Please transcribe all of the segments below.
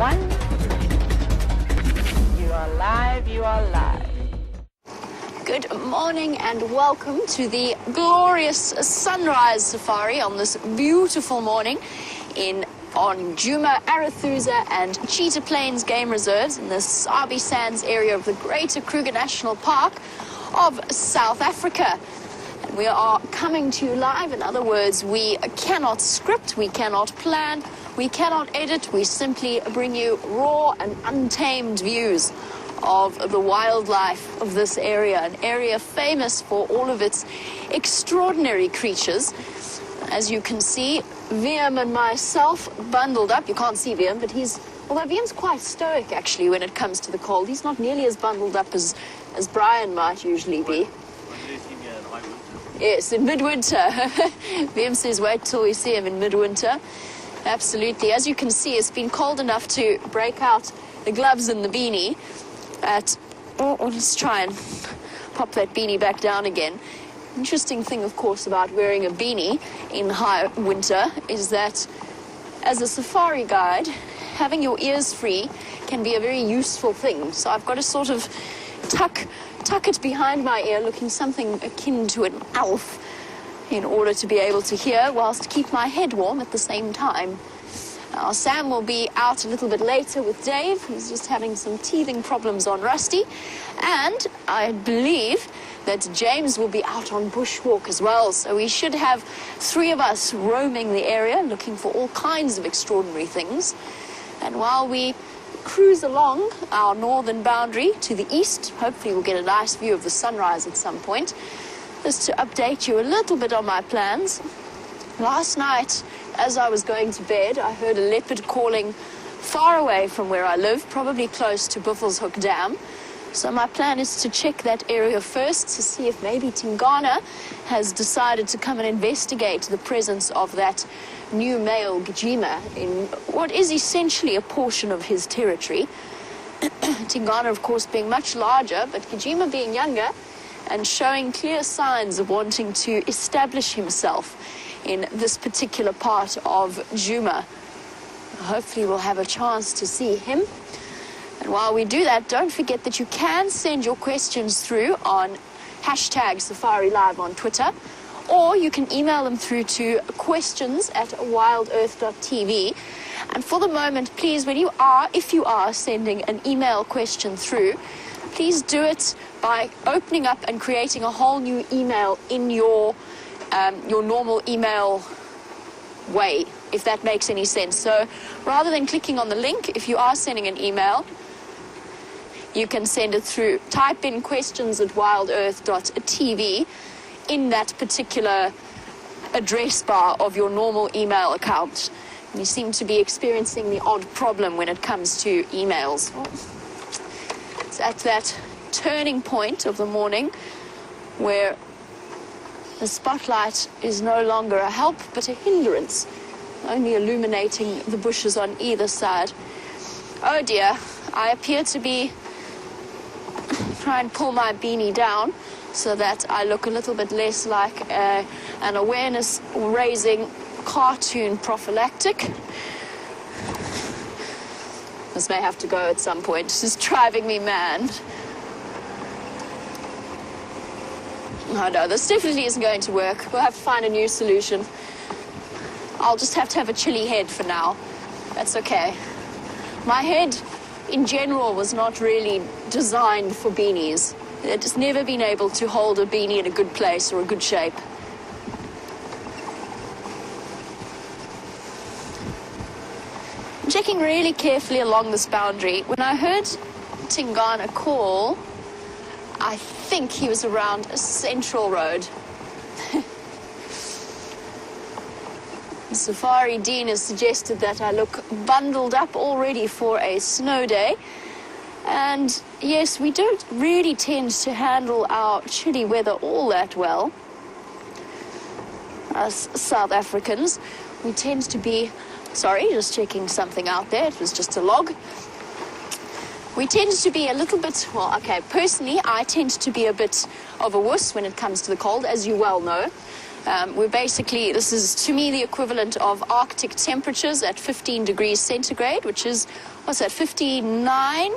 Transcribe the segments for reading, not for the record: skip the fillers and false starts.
1. You are live, you are live. Good morning and welcome to the glorious sunrise safari on this beautiful morning on Djuma, Arathusa and Cheetah Plains game reserves in the Sabi Sands area of the Greater Kruger National Park of South Africa. And we are coming to you live. In other words, we cannot script, we cannot plan, we cannot edit. We simply bring you raw and untamed views of the wildlife of this area, an area famous for all of its extraordinary creatures. As you can see, Wium and myself bundled up. You can't see Wium, but although Wium's quite stoic actually when it comes to the cold. He's not nearly as bundled up as Bryan might usually be. Yes, in midwinter. Wium says wait till we see him in midwinter. Absolutely. As you can see, it's been cold enough to break out the gloves and the beanie. Let's try and pop that beanie back down again. Interesting thing, of course, about wearing a beanie in high winter is that as a safari guide, having your ears free can be a very useful thing. So I've got to sort of tuck it behind my ear, looking something akin to an elf, in order to be able to hear whilst keep my head warm at the same time. Now, Sam will be out a little bit later with Dave, who's just having some teething problems on Rusty. And I believe that James will be out on Bushwalk as well. So we should have 3 of us roaming the area, looking for all kinds of extraordinary things. And while we cruise along our northern boundary to the east, hopefully we'll get a nice view of the sunrise at some point. Just to update you a little bit on my plans. Last night, as I was going to bed, I heard a leopard calling far away from where I live, probably close to Buffelshoek Dam. So my plan is to check that area first to see if maybe Tingana has decided to come and investigate the presence of that new male Gajima in what is essentially a portion of his territory. Tingana, of course, being much larger, but Gajima being younger and showing clear signs of wanting to establish himself in this particular part of Djuma. Hopefully we'll have a chance to see him. And while we do that, don't forget that you can send your questions through on hashtag SafariLIVE on Twitter, or you can email them through to questions@wildearth.tv. And for the moment, please, if you are sending an email question through, please do it by opening up and creating a whole new email in your normal email way, if that makes any sense. So rather than clicking on the link, if you are sending an email, you can send it through, type in questions@wildearth.tv in that particular address bar of your normal email account. And you seem to be experiencing the odd problem when it comes to emails. It's at that turning point of the morning where the spotlight is no longer a help but a hindrance, only illuminating the bushes on either side. Oh dear, I appear to be trying to pull my beanie down so that I look a little bit less like an awareness-raising cartoon prophylactic. This may have to go at some point. This is driving me mad. Oh no, this definitely isn't going to work. We'll have to find a new solution. I'll just have to have a chilly head for now. That's okay. My head, in general, was not really designed for beanies. It's never been able to hold a beanie in a good place or a good shape. I'm checking really carefully along this boundary. When I heard Tingana call, I think he was around a central road. The Safari Dean has suggested that I look bundled up already for a snow day. And yes, we don't really tend to handle our chilly weather all that well. As South Africans, we tend to be... Sorry, just checking something out there. It was just a log. We tend to be a little bit, well, okay, personally, I tend to be a bit of a wuss when it comes to the cold, as you well know. We're basically, this is to me the equivalent of Arctic temperatures at 15 degrees centigrade, which is, what's that, 59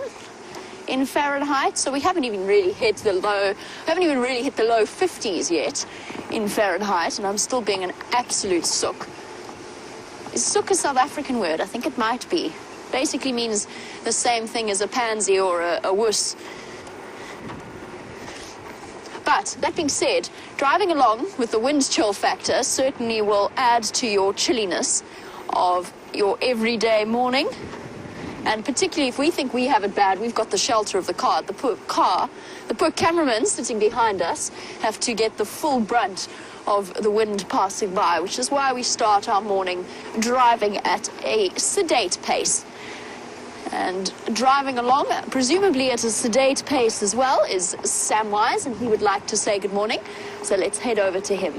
in Fahrenheit. So we haven't even really hit the low 50s yet in Fahrenheit, and I'm still being an absolute sook. Is sook a South African word? I think it might be. Basically means the same thing as a pansy or a wuss. But that being said, driving along with the wind chill factor certainly will add to your chilliness of your everyday morning. And particularly if we think we have it bad, we've got the shelter of the car. The poor cameramen sitting behind us have to get the full brunt of the wind passing by, which is why we start our morning driving at a sedate pace. And driving along, presumably at a sedate pace as well, is Samwise, and he would like to say good morning. So let's head over to him.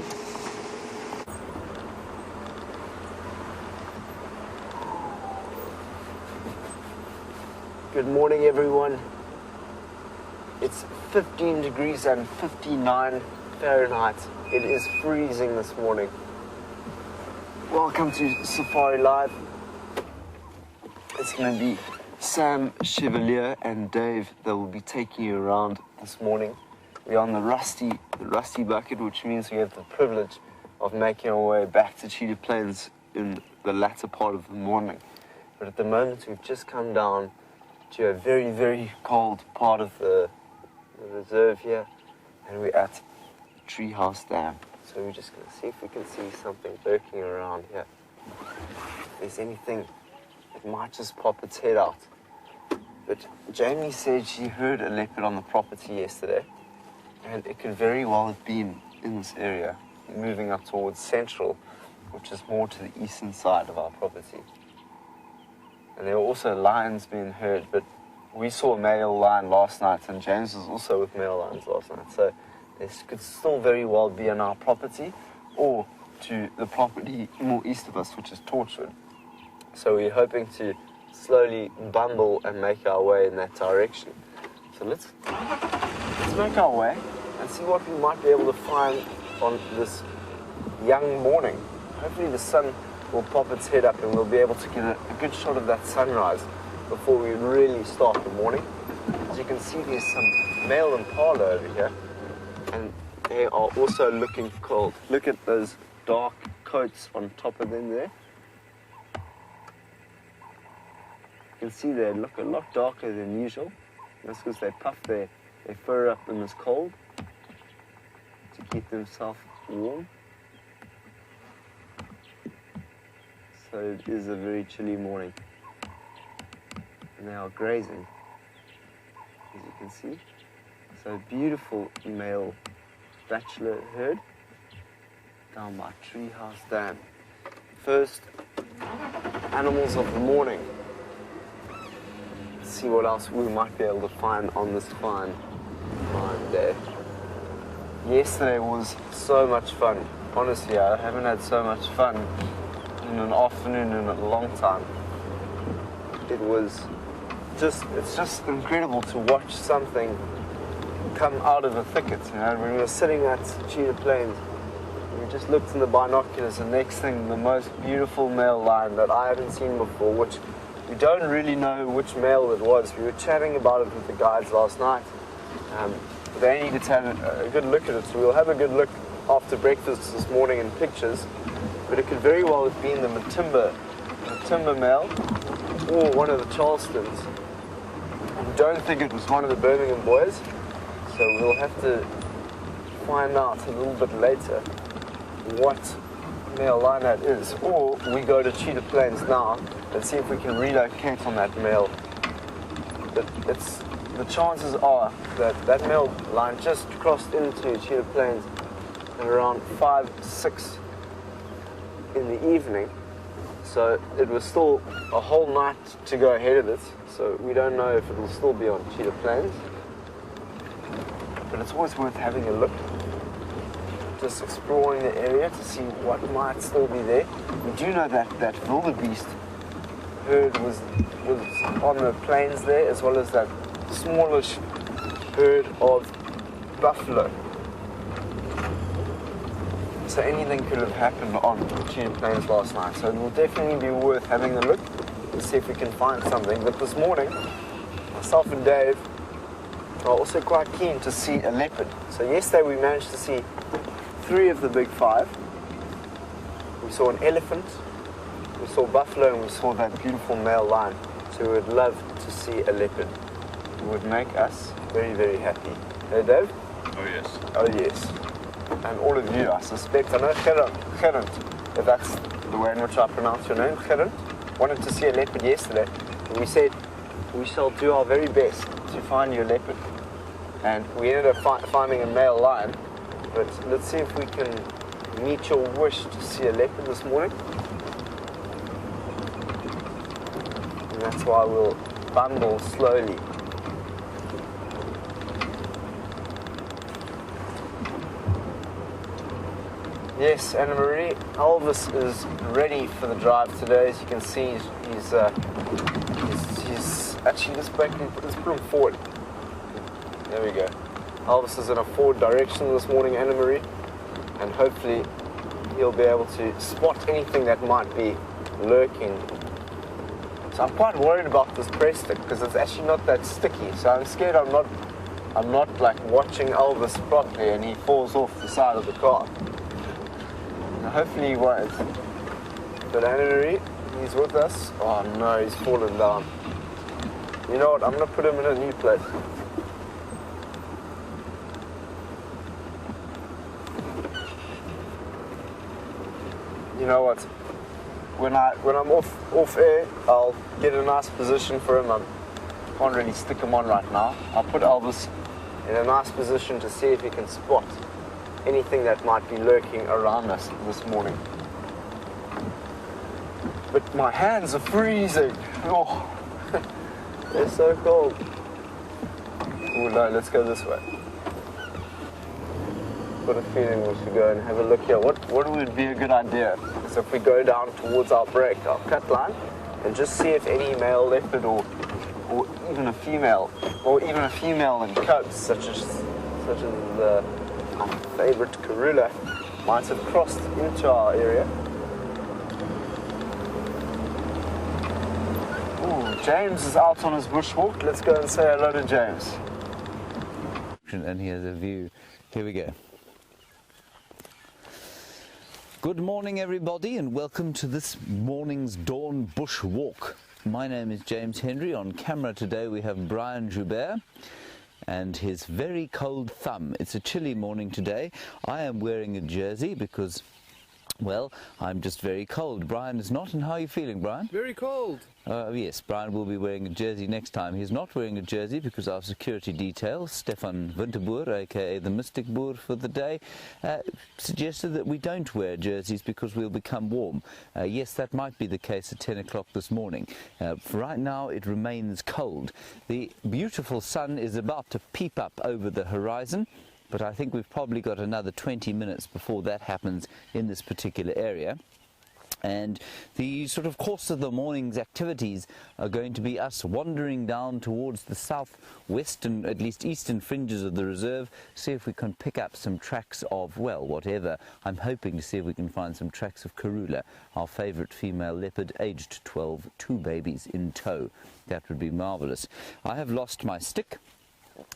Good morning, everyone. It's 15 degrees and 59 Fahrenheit. It is freezing this morning. Welcome to SafariLIVE. It's going to be Sam, Chevallier, and Dave that will be taking you around this morning. We're on the rusty bucket, which means we have the privilege of making our way back to Cheetah Plains in the latter part of the morning. But at the moment, we've just come down to a very, very cold part of the reserve here, and we're at Treehouse Dam. So we're just going to see if we can see something lurking around here. If there's anything, it might just pop its head out. But Jamei said she heard a leopard on the property yesterday, and it could very well have been in this area, moving up towards Central, which is more to the eastern side of our property. And there were also lions being heard, but we saw a male lion last night, and James was also with male lions last night. So this could still very well be on our property, or to the property more east of us, which is Torchwood. So we're hoping to slowly bumble and make our way in that direction. So let's make our way and see what we might be able to find on this young morning. Hopefully the sun will pop its head up and we'll be able to get a good shot of that sunrise before we really start the morning. As you can see, there's some male impala over here, and they are also looking cold. Look at those dark coats on top of them there. You can see they look a lot darker than usual. That's because they puff their fur up in this cold to keep themselves warm. So it is a very chilly morning. And they are grazing, as you can see. So beautiful male bachelor herd down by Treehouse Dam. First animals of the morning. Let's see what else we might be able to find on this fine day. Yesterday was so much fun. Honestly, I haven't had so much fun in an afternoon in a long time. It's just incredible to watch something come out of a thicket. You know, when we were sitting at Cheetah Plains, we just looked in the binoculars, and next thing, the most beautiful male lion that I haven't seen before, which we don't really know which male it was. We were chatting about it with the guides last night. They needed to have a good look at it, so we'll have a good look after breakfast this morning in pictures. But it could very well have been the Matimba male or one of the Charlestons. We don't think it was one of the Birmingham boys, so we'll have to find out a little bit later what male lion that is. Or we go to Cheetah Plains now and see if we can relocate on that male. But the chances are that that male lion just crossed into Cheetah Plains at around 5, 6 in the evening. So it was still a whole night to go ahead of it. So we don't know if it will still be on Cheetah Plains. But it's always worth having a look. Just exploring the area to see what might still be there. We do know that wildebeest herd was on the plains there, as well as that smallish herd of buffalo. so anything could have happened on Cheetah Plains last night. So it will definitely be worth having a look and see if we can find something. But this morning, myself and Dave are also quite keen to see a leopard. So yesterday we managed to see 3 of the big 5. We saw an elephant, we saw buffalo, and we saw that beautiful male lion. So we would love to see a leopard. It would make us very, very happy. Hey Dave? Oh yes. Oh yes. And all of you, I suspect. I know Gerrit, if that's the way in which I pronounce your name, Gerrit, wanted to see a leopard yesterday. And we said, we shall do our very best to find you a leopard. And we ended up finding a male lion. But let's see if we can meet your wish to see a leopard this morning. And that's why we'll bundle slowly. Yes, Anna Marie, Elvis is ready for the drive today. As you can see, he's actually, let's put him forward. There we go. Elvis is in a forward direction this morning, Anna Marie, and hopefully he'll be able to spot anything that might be lurking. So I'm quite worried about this press stick because it's actually not that sticky. So I'm scared I'm not like watching Elvis properly and he falls off the side of the car. Hopefully he won't. But Henry, he's with us. Oh no, he's fallen down. You know what, I'm going to put him in a new place. You know what, when I'm off air, I'll get a nice position for him. I can't really stick him on right now. I'll put Elvis in a nice position to see if he can spot anything that might be lurking around us this morning. But my hands are freezing. Oh, they're so cold. Oh no, let's go this way. Got a feeling we should go and have a look here. What would be a good idea is if we go down towards our cut line, and just see if any male leopard or even a female, in cubs, such as our favorite Karula, might have crossed into our area. Ooh, James is out on his bushwalk. Let's go and say hello to James. And here's a view. Here we go. Good morning everybody and welcome to this morning's dawn bushwalk. My name is James Hendry. On camera today we have Bryan and his very cold thumb. It's a chilly morning today. I am wearing a jersey because, well, I'm just very cold. Bryan is not, and how are you feeling, Bryan? Very cold. Yes, Bryan will be wearing a jersey next time. He's not wearing a jersey because our security detail, Stefan Winterboer, aka the Mystic Boer for the day, suggested that we don't wear jerseys because we'll become warm. Yes, that might be the case at 10 o'clock this morning. For right now, it remains cold. The beautiful sun is about to peep up over the horizon, but I think we've probably got another 20 minutes before that happens in this particular area. And the sort of course of the morning's activities are going to be us wandering down towards the southwestern, at least eastern fringes of the reserve, see if we can pick up some tracks of, well, whatever. I'm hoping to see if we can find some tracks of Karula, our favourite female leopard, aged 12, 2 babies in tow. That would be marvellous. I have lost my stick.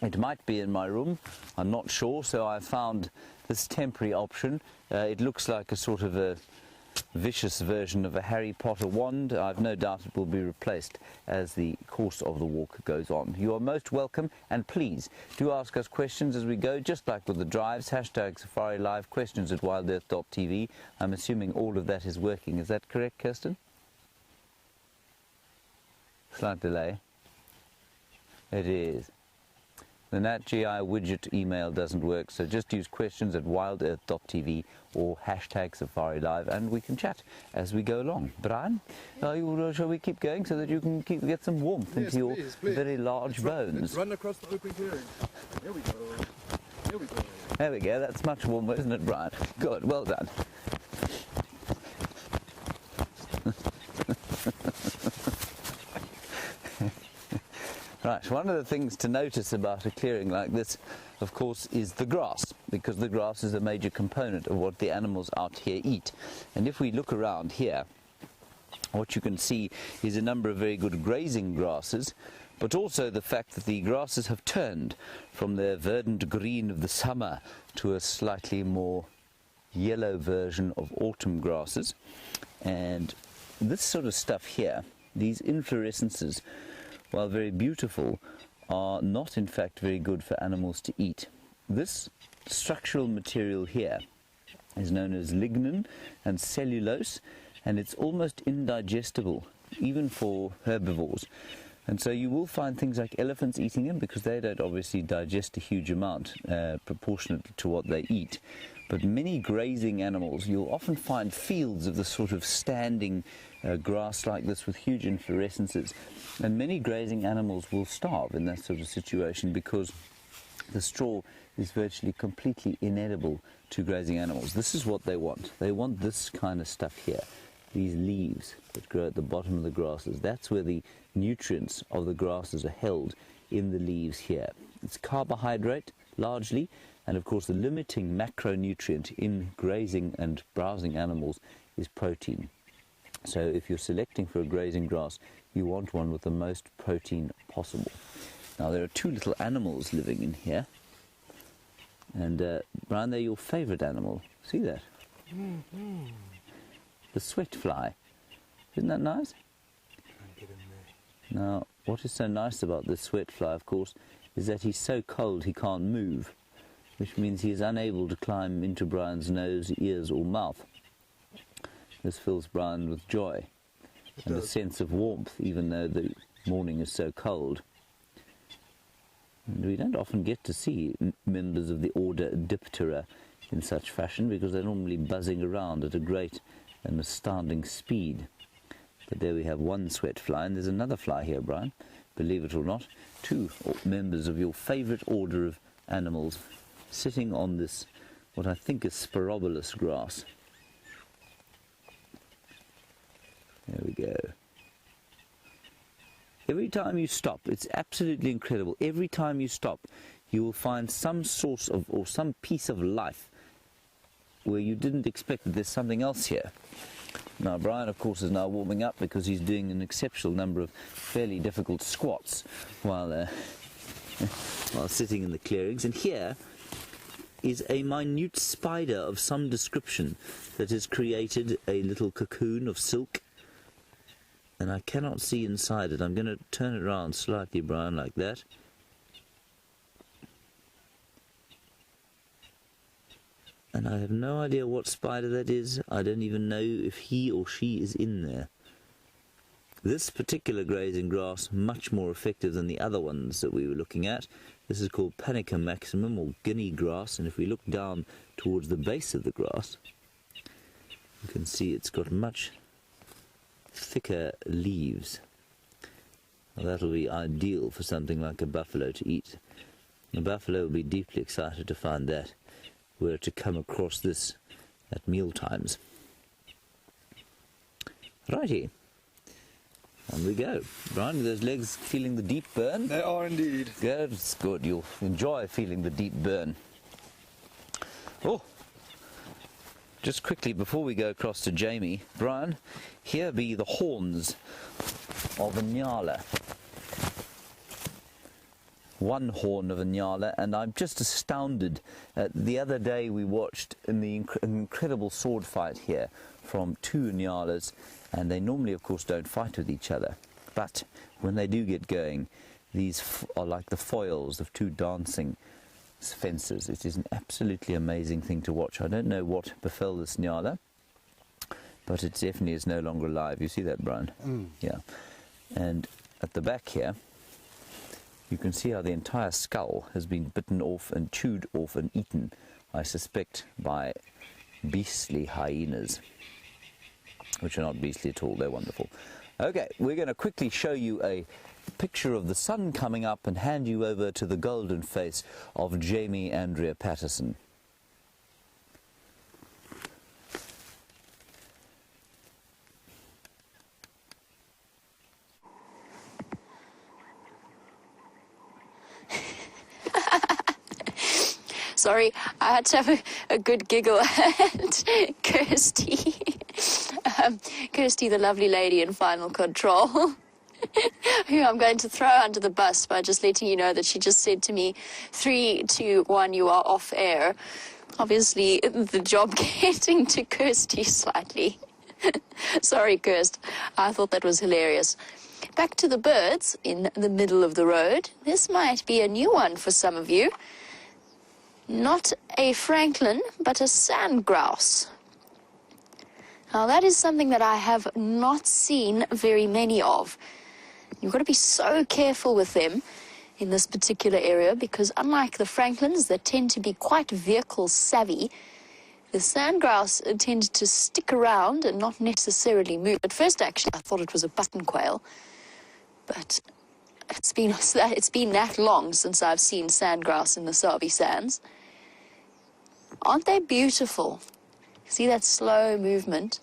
It might be in my room, I'm not sure, so I found this temporary option. It looks like a sort of a vicious version of a Harry Potter wand. I've no doubt it will be replaced as the course of the walk goes on. You are most welcome, and please do ask us questions as we go, just like with the drives. Hashtag SafariLIVE, questions at WildEarth.tv. I'm assuming all of that is working. Is that correct, Kirsten? Slight delay. It is. The NatGI widget email doesn't work, so just use questions at wildearth.tv or hashtag SafariLIVE, and we can chat as we go along. Bryan, shall we keep going so that you can get some warmth into your very large bones? Let's run across the open clearing. There we go. There we go. There we go. That's much warmer, isn't it, Bryan? Good. Well done. Right, one of the things to notice about a clearing like this, of course, is the grass. because the grass is a major component of what the animals out here eat. And if we look around here, what you can see is a number of very good grazing grasses, but also the fact that the grasses have turned from their verdant green of the summer to a slightly more yellow version of autumn grasses. And this sort of stuff here, these inflorescences, while very beautiful, are not in fact very good for animals to eat. This structural material here is known as lignin and cellulose, and it's almost indigestible, even for herbivores. And so you will find things like elephants eating them, because they don't obviously digest a huge amount proportionate to what they eat. But many grazing animals, you'll often find fields of the sort of standing grass like this with huge inflorescences. And many grazing animals will starve in that sort of situation, because the straw is virtually completely inedible to grazing animals. This is what they want. They want this kind of stuff here. These leaves that grow at the bottom of the grasses. That's where the nutrients of the grasses are held, in the leaves here. It's carbohydrate, largely, and of course the limiting macronutrient in grazing and browsing animals is protein. So if you're selecting for a grazing grass, you want one with the most protein possible. Now there are two little animals living in here, and Bryan, they're your favourite animal. See that? The sweat fly. Isn't that nice? Now, what is so nice about this sweat fly, of course, is that he's so cold he can't move, which means he is unable to climb into Bryan's nose, ears or mouth. This fills Bryan with joy and a sense of warmth, even though the morning is so cold. And we don't often get to see members of the order Diptera in such fashion, because they're normally buzzing around at a great and astounding speed. But there we have one sweat fly, and there's another fly here, Bryan, believe it or not. Two members of your favourite order of animals sitting on this, what I think is spirobolus grass. There we go. Every time you stop, it's absolutely incredible. Every time you stop, you will find some source of, or some piece of life where you didn't expect that there's something else here. Now Bryan, of course, is now warming up because he's doing an exceptional number of fairly difficult squats while sitting in the clearings. And here is a minute spider of some description that has created a little cocoon of silk. And I cannot see inside it. I'm going to turn it around slightly, Bryan, like that. And I have no idea what spider that is. I don't even know if he or she is in there. This particular grazing grass, much more effective than the other ones that we were looking at. This is called Panica maximum, or Guinea grass, and if we look down towards the base of the grass, you can see it's got much thicker leaves. Well, that'll be ideal for something like a buffalo to eat. The buffalo will be deeply excited to find that, were to come across this at meal times. Righty, on we go. Bryan, those legs feeling the deep burn? They are indeed. Good, it's good. You'll enjoy feeling the deep burn. Oh, just quickly before we go across to Jamei, Bryan, here be the horns of a nyala. One horn of a nyala, and I'm just astounded. The other day we watched in the incredible sword fight here from two nyalas, and they normally of course don't fight with each other, but when they do get going, these are like the foils of two dancing fences. It is an absolutely amazing thing to watch. I don't know what befell this nyala, but it definitely is no longer alive. You see that, Bryan? Yeah. And at the back here, you can see how the entire skull has been bitten off and chewed off and eaten, I suspect, by beastly hyenas, which are not beastly at all. They're wonderful. Okay, we're going to quickly show you a picture of the sun coming up and hand you over to the golden face of Jamei Andrea Paterson. Sorry, I had to have a good giggle at Kirsty. Kirsty, the lovely lady in Final Control, who I'm going to throw under the bus by just letting you know that she just said to me, 3, 2, 1, you are off air. Obviously, the job getting to Kirsty slightly. Sorry, Kirst. I thought that was hilarious. Back to the birds in the middle of the road. This might be a new one for some of you. Not a francolin, but a sand grouse. Now, that is something that I have not seen very many of. You've got to be so careful with them in this particular area because unlike the francolins that tend to be quite vehicle savvy, the sand grouse tend to stick around and not necessarily move. At first, actually, I thought it was a button quail, but it's been that long since I've seen sand grouse in the Sabi Sands. Aren't they beautiful? See that slow movement?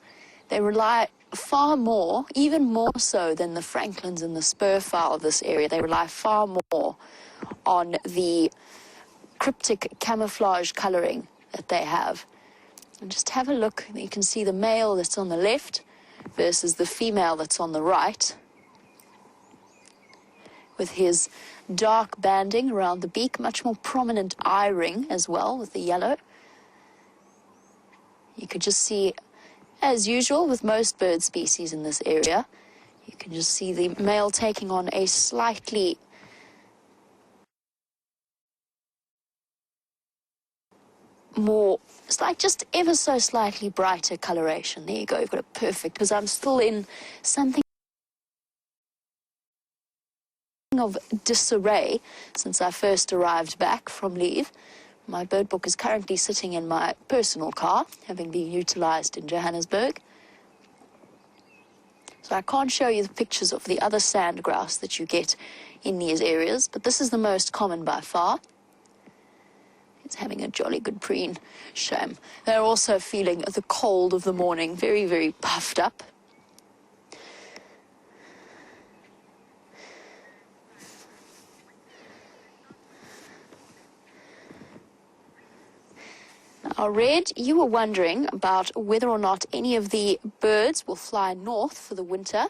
They rely far more, even more so than the francolins and the spurfowl of this area. They rely far more on the cryptic camouflage colouring that they have. And just have a look. You can see the male that's on the left versus the female that's on the right, with his dark banding around the beak, much more prominent eye ring as well with the yellow. You could just see, as usual with most bird species in this area, you can just see the male taking on a slightly more, it's like just ever so slightly brighter coloration. There you go, you've got it perfect, because I'm still in something of disarray since I first arrived back from leave. My bird book is currently sitting in my personal car, having been utilised in Johannesburg. So I can't show you the pictures of the other sand grouse that you get in these areas, but this is the most common by far. It's having a jolly good preen. Shame. They're also feeling the cold of the morning, very, very puffed up. Now, Red, you were wondering about whether or not any of the birds will fly north for the winter,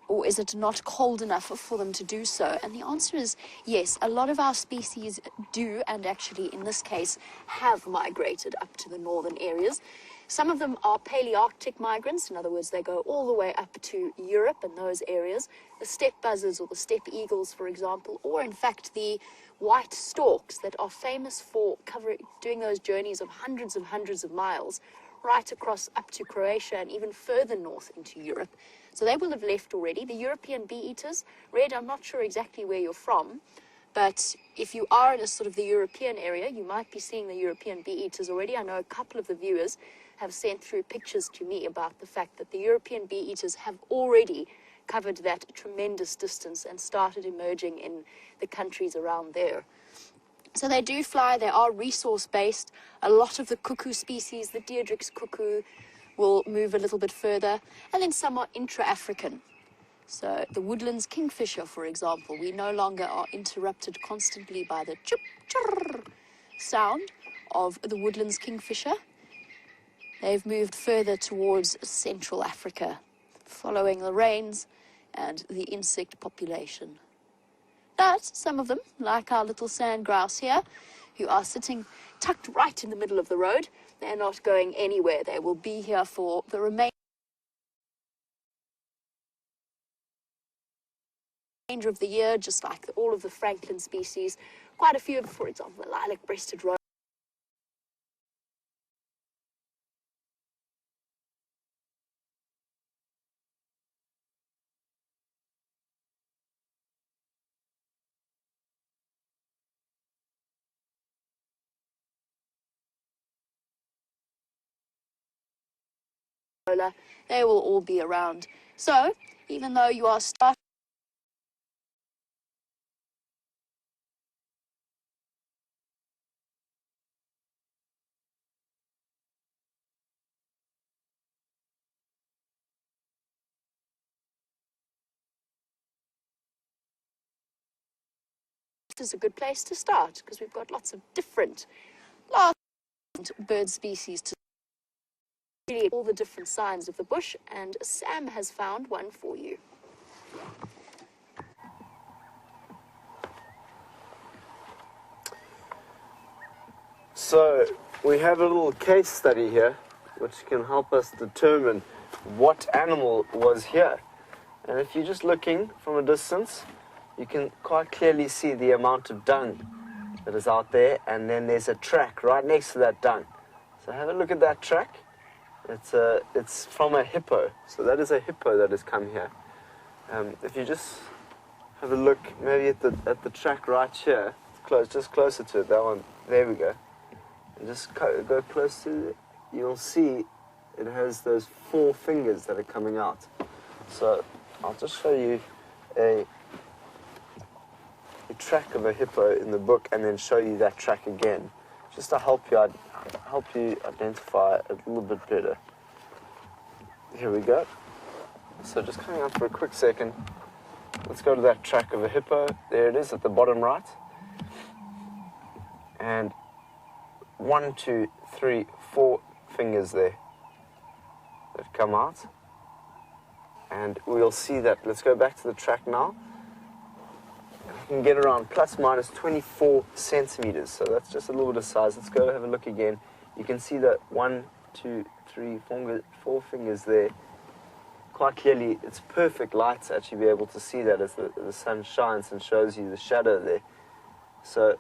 or is it not cold enough for them to do so? And the answer is yes, a lot of our species do, and actually in this case have migrated up to the northern areas. Some of them are Palearctic migrants, in other words, they go all the way up to Europe and those areas. The steppe buzzards or the steppe eagles, for example, or in fact the white storks that are famous for doing those journeys of hundreds of miles right across up to Croatia and even further north into Europe. So they will have left already. The European bee-eaters, Red, I'm not sure exactly where you're from, but if you are in a sort of the European area, you might be seeing the European bee-eaters already. I know a couple of the viewers have sent through pictures to me about the fact that the European bee-eaters have already covered that tremendous distance and started emerging in the countries around there. So they do fly, they are resource-based. A lot of the cuckoo species, the Deirdrich's cuckoo, will move a little bit further, and then some are intra-African. So the woodlands kingfisher, for example, we no longer are interrupted constantly by the chup-churr sound of the woodlands kingfisher. They've moved further towards Central Africa, following the rains and the insect population. But some of them, like our little sand grouse here, who are sitting tucked right in the middle of the road, they're not going anywhere. They will be here for the remainder of the year, just like all of the francolin species. Quite a few of, for example, the lilac-breasted roe. They will all be around. So, even though you are starting is a good place to start because we've got lots of different bird species to see all the different signs of the bush, and Sam has found one for you. So we have a little case study here which can help us determine what animal was here. And if you're just looking from a distance, you can quite clearly see the amount of dung that is out there, and then there's a track right next to that dung. So have a look at that track. It's from a hippo, so that is a hippo that has come here. If you just have a look maybe at the track right here, just closer to it, that one, there we go. And just go close to it, you'll see it has those 4 fingers that are coming out. So I'll just show you a track of a hippo in the book and then show you that track again, just to help you identify it a little bit better. Here we go. So just coming up for a quick second, let's go to that track of a hippo. There it is at the bottom right. And 1, 2, 3, 4 fingers there that come out. And we'll see that. Let's go back to the track now. You can get around plus minus 24 centimeters. So that's just a little bit of size. Let's go have a look again. You can see that 1, 2, 3, 4 fingers there. Quite clearly, it's perfect light to actually be able to see that as the sun shines and shows you the shadow there. So,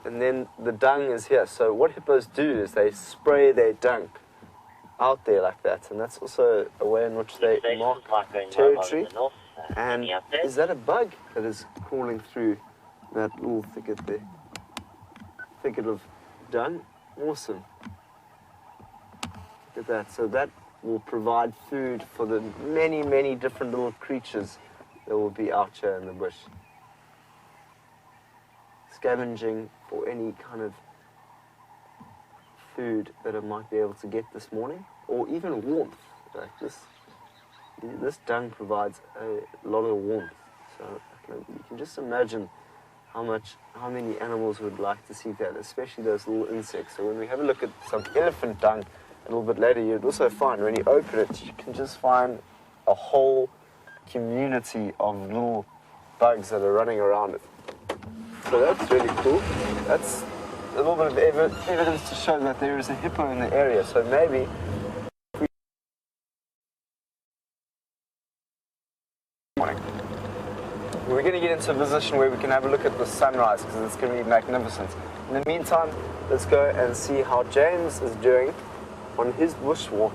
and then the dung is here. So what hippos do is they spray their dung out there like that, and that's also a way in which they mark territory. And is that a bug that is crawling through that little thicket there? Thicket of dung? Awesome. Look at that. So that will provide food for the many, many different little creatures that will be out here in the bush. Scavenging for any kind of food that it might be able to get this morning, or even warmth. Like this dung provides a lot of warmth. So you can just imagine how many animals would like to see that, especially those little insects. So when we have a look at some elephant dung a little bit later, you'd also find when you open it, you can just find a whole community of little bugs that are running around it. So that's really cool. That's a little bit of evidence to show that there is a hippo in the area. So maybe we're going to get into a position where we can have a look at the sunrise, because it's going to be magnificent. In the meantime, let's go and see how James is doing on his bushwalk.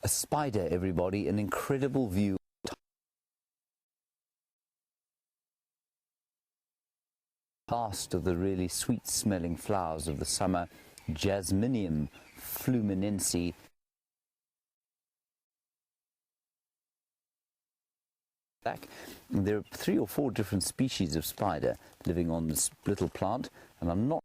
A spider, everybody, an incredible view. Past of the really sweet-smelling flowers of the summer, Jasminium fluminense. There are 3 or 4 different species of spider living on this little plant, and I'm not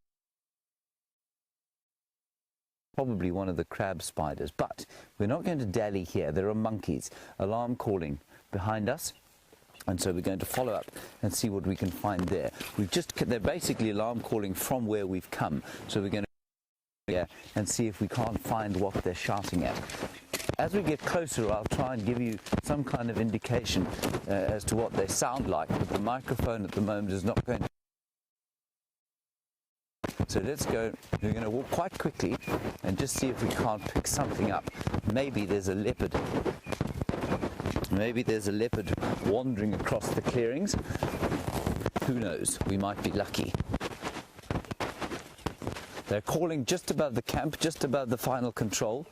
probably one of the crab spiders, but we're not going to dally here. There are monkeys, alarm calling behind us, and so we're going to follow up and see what we can find there. They're basically alarm calling from where we've come, so we're going to go here and see if we can't find what they're shouting at. As we get closer, I'll try and give you some kind of indication as to what they sound like, but the microphone at the moment is not going to. So let's go. We're going to walk quite quickly and just see if we can't pick something up. Maybe there's a leopard. Maybe there's a leopard wandering across the clearings. Who knows? We might be lucky. They're calling just above the camp, just above the final control.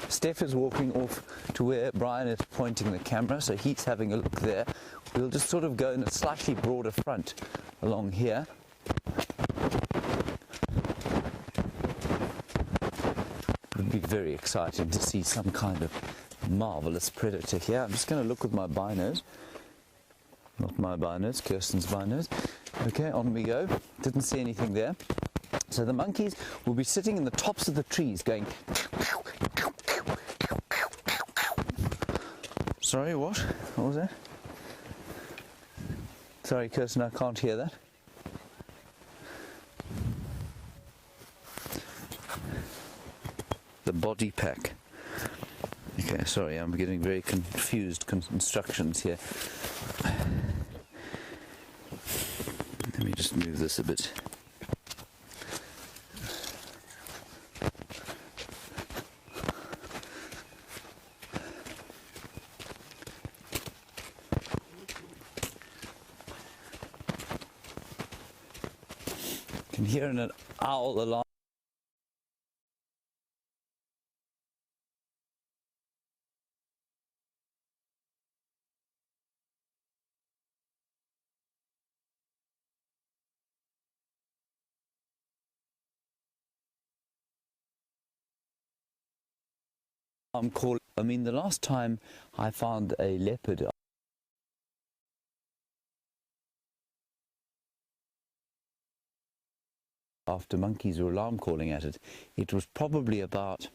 Steph is walking off to where Bryan is pointing the camera, so he's having a look there. We'll just sort of go in a slightly broader front along here. It would be very exciting to see some kind of marvellous predator here. I'm just going to look with my binos. Not my binos, Kirsten's binos. Okay, on we go. Didn't see anything there. So the monkeys will be sitting in the tops of the trees going. Sorry, what? What was that? Sorry, Kirsten, I can't hear that. The body pack. Okay, sorry, I'm getting very confused instructions here. Let me just move this a bit. I can hear an owl alarm. I mean, the last time I found a leopard after monkeys were alarm calling at it, it was probably about,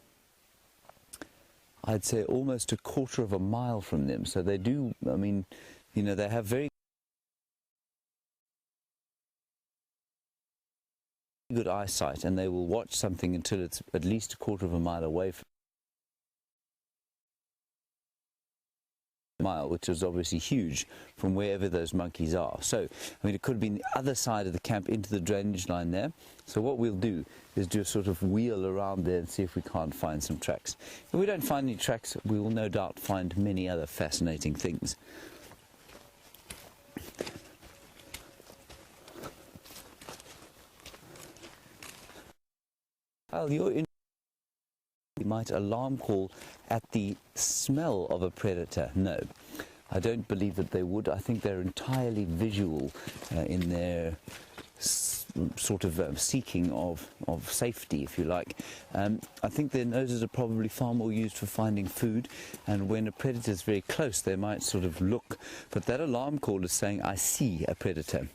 I'd say, almost a quarter of a mile from them. So they do, I mean, you know, they have very good eyesight, and they will watch something until it's at least a quarter of a mile away from mile, which is obviously huge from wherever those monkeys are. So, I mean, it could be on the other side of the camp into the drainage line there. So what we'll do is do a sort of wheel around there and see if we can't find some tracks. If we don't find any tracks, we will no doubt find many other fascinating things. Well, you might alarm call at the smell of a predator. No, I don't believe that they would. I think they're entirely visual in their sort of seeking of safety, if you like. I think their noses are probably far more used for finding food, and when a predator is very close, they might sort of look. But that alarm call is saying, I see a predator.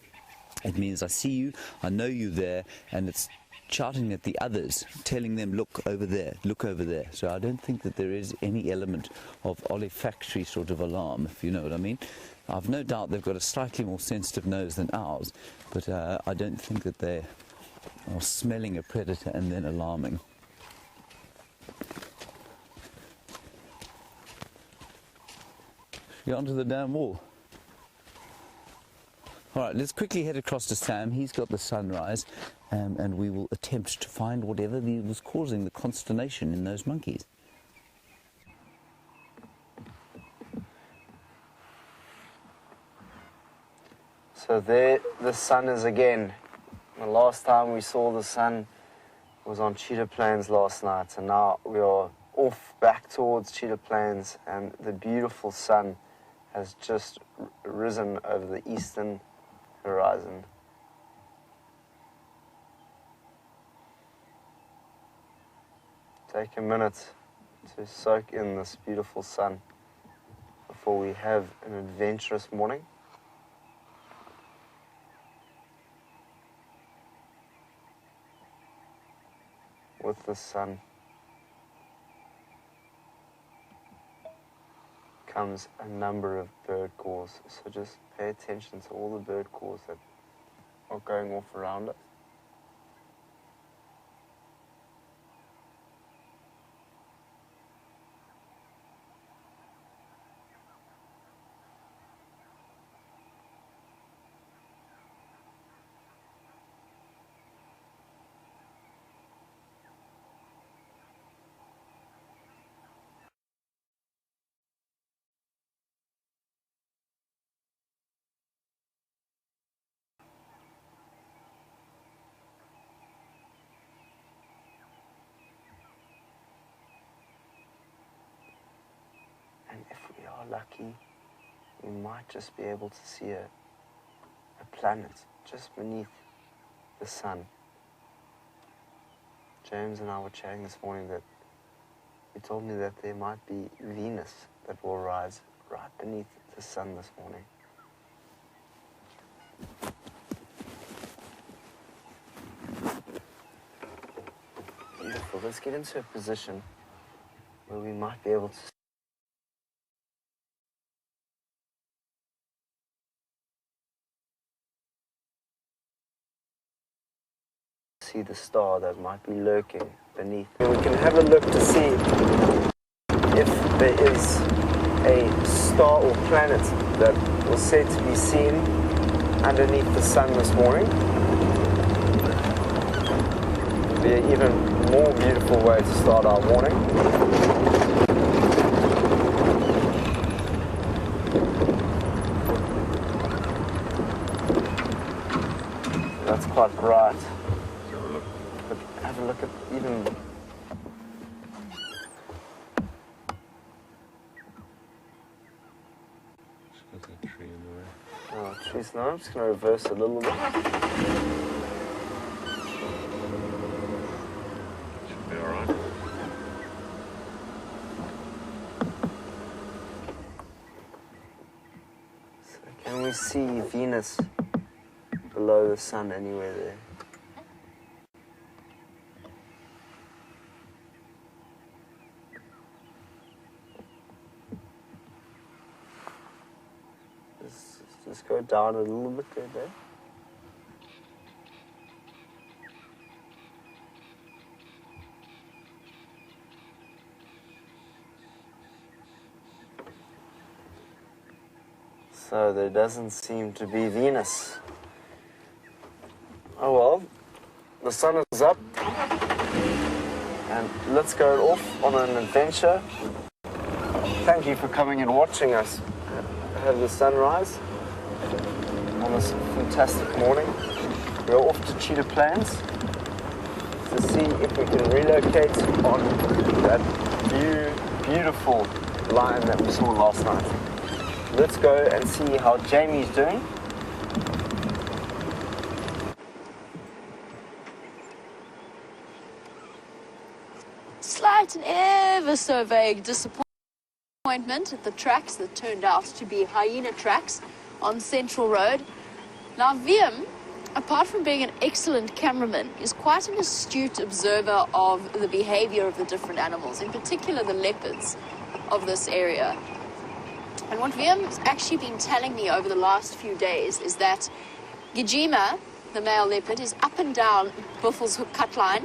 It means I see you, I know you there, and it's shouting at the others, telling them, look over there, look over there. So I don't think that there is any element of olfactory sort of alarm, if you know what I mean. I've no doubt they've got a slightly more sensitive nose than ours, but I don't think that they are smelling a predator and then alarming. Get onto the damn wall. Alright, let's quickly head across to Sam. He's got the sunrise, and we will attempt to find whatever was causing the consternation in those monkeys. So there the sun is again. The last time we saw the sun was on Cheetah Plains last night, and now we are off back towards Cheetah Plains, and the beautiful sun has just risen over the eastern horizon. Take a minute to soak in this beautiful sun before we have an adventurous morning. With the sun comes a number of bird calls, so just pay attention to all the bird calls that are going off around us. And if we are lucky, we might just be able to see a planet just beneath the sun. James and I were chatting this morning that he told me that there might be Venus that will rise right beneath the sun this morning. Beautiful. Let's get into a position where we might be able to see the star that might be lurking beneath. And we can have a look to see if there is a star or planet that was said to be seen underneath the sun this morning. It'll be an even more beautiful way to start our morning. That's quite bright. But have a look at even... Oh, trees. No, I'm just going to reverse a little bit. Should be alright. So can we see Venus below the sun anywhere there? Just go down a little bit there. So there doesn't seem to be Venus. Oh well, the sun is up, and let's go off on an adventure. Thank you for coming and watching us have the sunrise on this fantastic morning. We're off to Cheetah Plains to see if we can relocate on that beautiful lion that we saw last night. Let's go and see how Jamie's doing. Slight and ever so vague disappointment at the tracks that turned out to be hyena tracks on Central Road. Now Wium, apart from being an excellent cameraman, is quite an astute observer of the behavior of the different animals, in particular the leopards of this area. And what Wium's actually been telling me over the last few days is that Gijima, the male leopard, is up and down Buffelshoek cut line,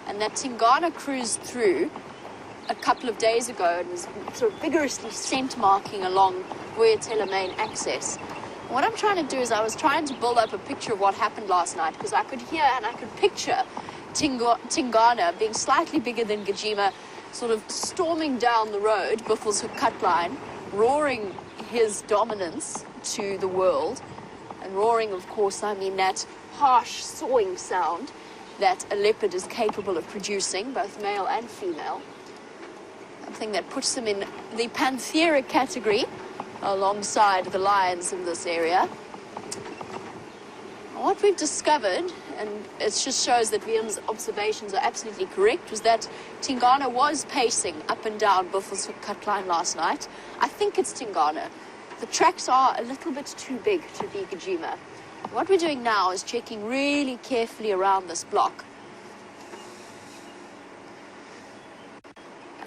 and that Tingana cruised through a couple of days ago and was sort of vigorously scent marking along Boyatella main access. What I'm trying to do is I was trying to build up a picture of what happened last night, because I could hear and I could picture Tingana being slightly bigger than Gijima, sort of storming down the road, Buffelshoek cut line, roaring his dominance to the world. And roaring, of course, I mean that harsh sawing sound that a leopard is capable of producing, both male and female. Something that puts them in the panthera category alongside the lions in this area. What we've discovered, and it just shows that Wium's observations are absolutely correct, was that Tingana was pacing up and down Buffelshoek cut line last night. I think it's Tingana. The tracks are a little bit too big to be Gijima. What we're doing now is checking really carefully around this block.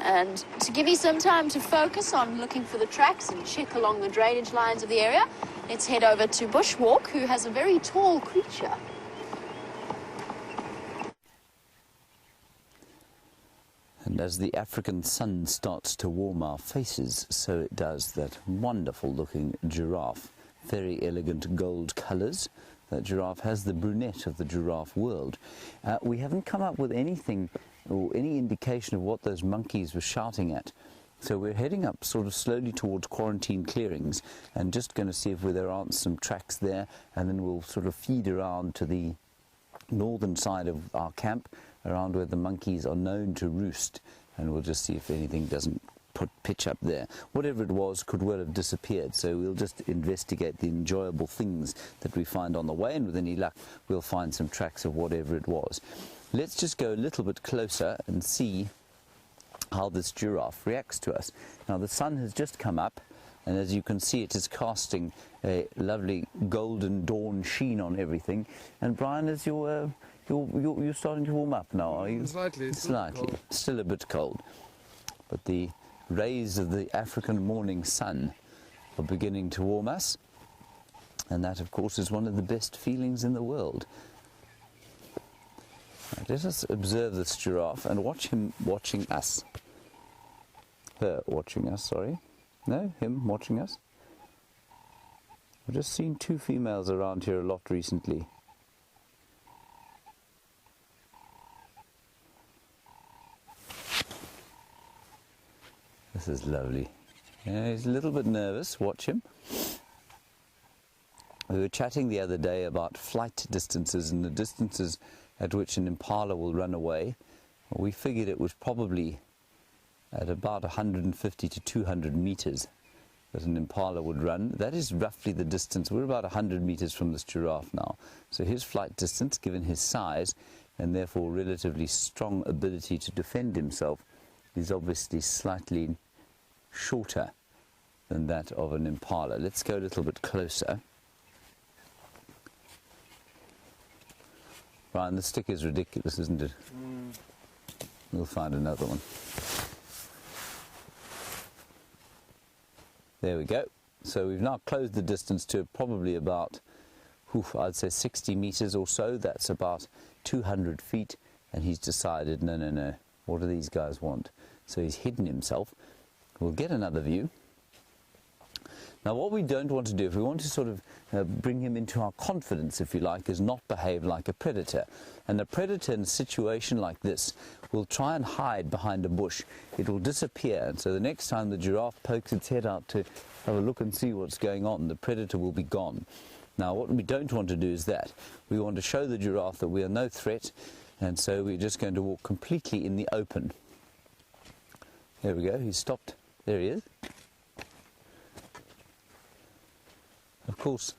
And to give you some time to focus on looking for the tracks and check along the drainage lines of the area, let's head over to Bushwalk, who has a very tall creature. And as the African sun starts to warm our faces, so it does that wonderful looking giraffe. Very elegant gold colours. That giraffe has the brunette of the giraffe world. We haven't come up with anything or any indication of what those monkeys were shouting at. So we're heading up sort of slowly towards quarantine clearings and just going to see if there aren't some tracks there, and then we'll sort of feed around to the northern side of our camp, around where the monkeys are known to roost, and we'll just see if anything doesn't pitch up there. Whatever it was could well have disappeared, so we'll just investigate the enjoyable things that we find on the way, and with any luck we'll find some tracks of whatever it was. Let's just go a little bit closer and see how this giraffe reacts to us. Now the sun has just come up, and as you can see it is casting a lovely golden dawn sheen on everything. And Bryan, is you're starting to warm up now, are you? Slightly. Slightly. Still a bit cold. But the rays of the African morning sun are beginning to warm us, and that of course is one of the best feelings in the world. Right, let us observe this giraffe and watch him watching us. Her watching us, sorry. No, him watching us. I've just seen two females around here a lot recently. This is lovely. Yeah, he's a little bit nervous. Watch him. We were chatting the other day about flight distances and the distances at which an impala will run away. We figured it was probably at about 150 to 200 meters that an impala would run. That is roughly the distance. We're about 100 meters from this giraffe now. So his flight distance, given his size and therefore relatively strong ability to defend himself, is obviously slightly shorter than that of an impala. Let's go a little bit closer. Bryan, the stick is ridiculous, isn't it? We'll find another one. There we go. So we've now closed the distance to probably about, I'd say 60 meters or so. That's about 200 feet. And he's decided, no. What do these guys want? So he's hidden himself. We'll get another view. Now what we don't want to do, if we want to sort of bring him into our confidence, if you like, is not behave like a predator. And a predator in a situation like this will try and hide behind a bush. It will disappear, and so the next time the giraffe pokes its head out to have a look and see what's going on, the predator will be gone. Now what we don't want to do is that. We want to show the giraffe that we are no threat, and so we're just going to walk completely in the open. There we go, he's stopped. There he is. Of course,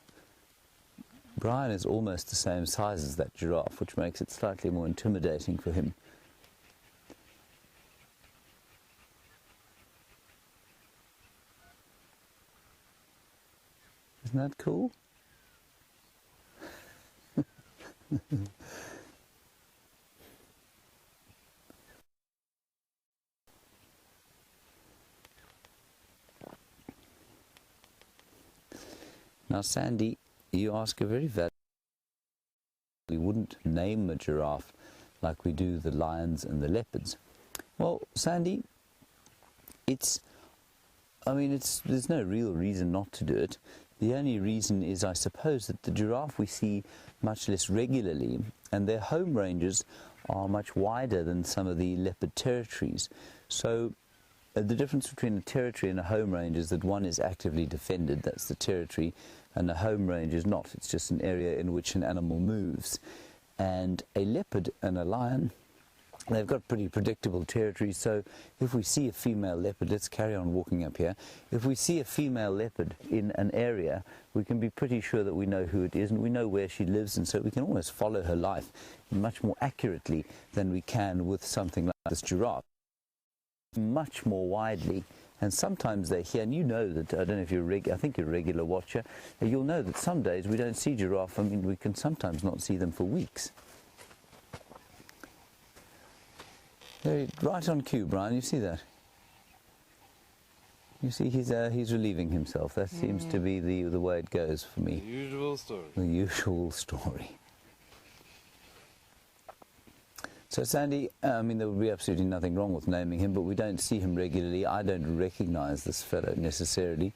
Bryan is almost the same size as that giraffe, which makes it slightly more intimidating for him. Isn't that cool? Now, Sandy, you ask a very valid. We wouldn't name a giraffe like we do the lions and the leopards. Well, Sandy, there's no real reason not to do it. The only reason is, I suppose, that the giraffe we see much less regularly, and their home ranges are much wider than some of the leopard territories. So the difference between a territory and a home range is that one is actively defended, that's the territory, and a home range is not. It's just an area in which an animal moves. And a leopard and a lion, they've got pretty predictable territories. So if we see a female leopard, let's carry on walking up here. If we see a female leopard in an area, we can be pretty sure that we know who it is and we know where she lives, and so we can almost follow her life much more accurately than we can with something like this giraffe. Much more widely, and sometimes they're here, and you know that, I don't know if you're I think you're a regular watcher, you'll know that some days we don't see giraffe. I mean, we can sometimes not see them for weeks. They're right on cue, Bryan, you see that? You see he's relieving himself. That seems to be the way it goes for me. The usual story. The usual story. So Sandy, there would be absolutely nothing wrong with naming him, but we don't see him regularly. I don't recognize this fellow necessarily.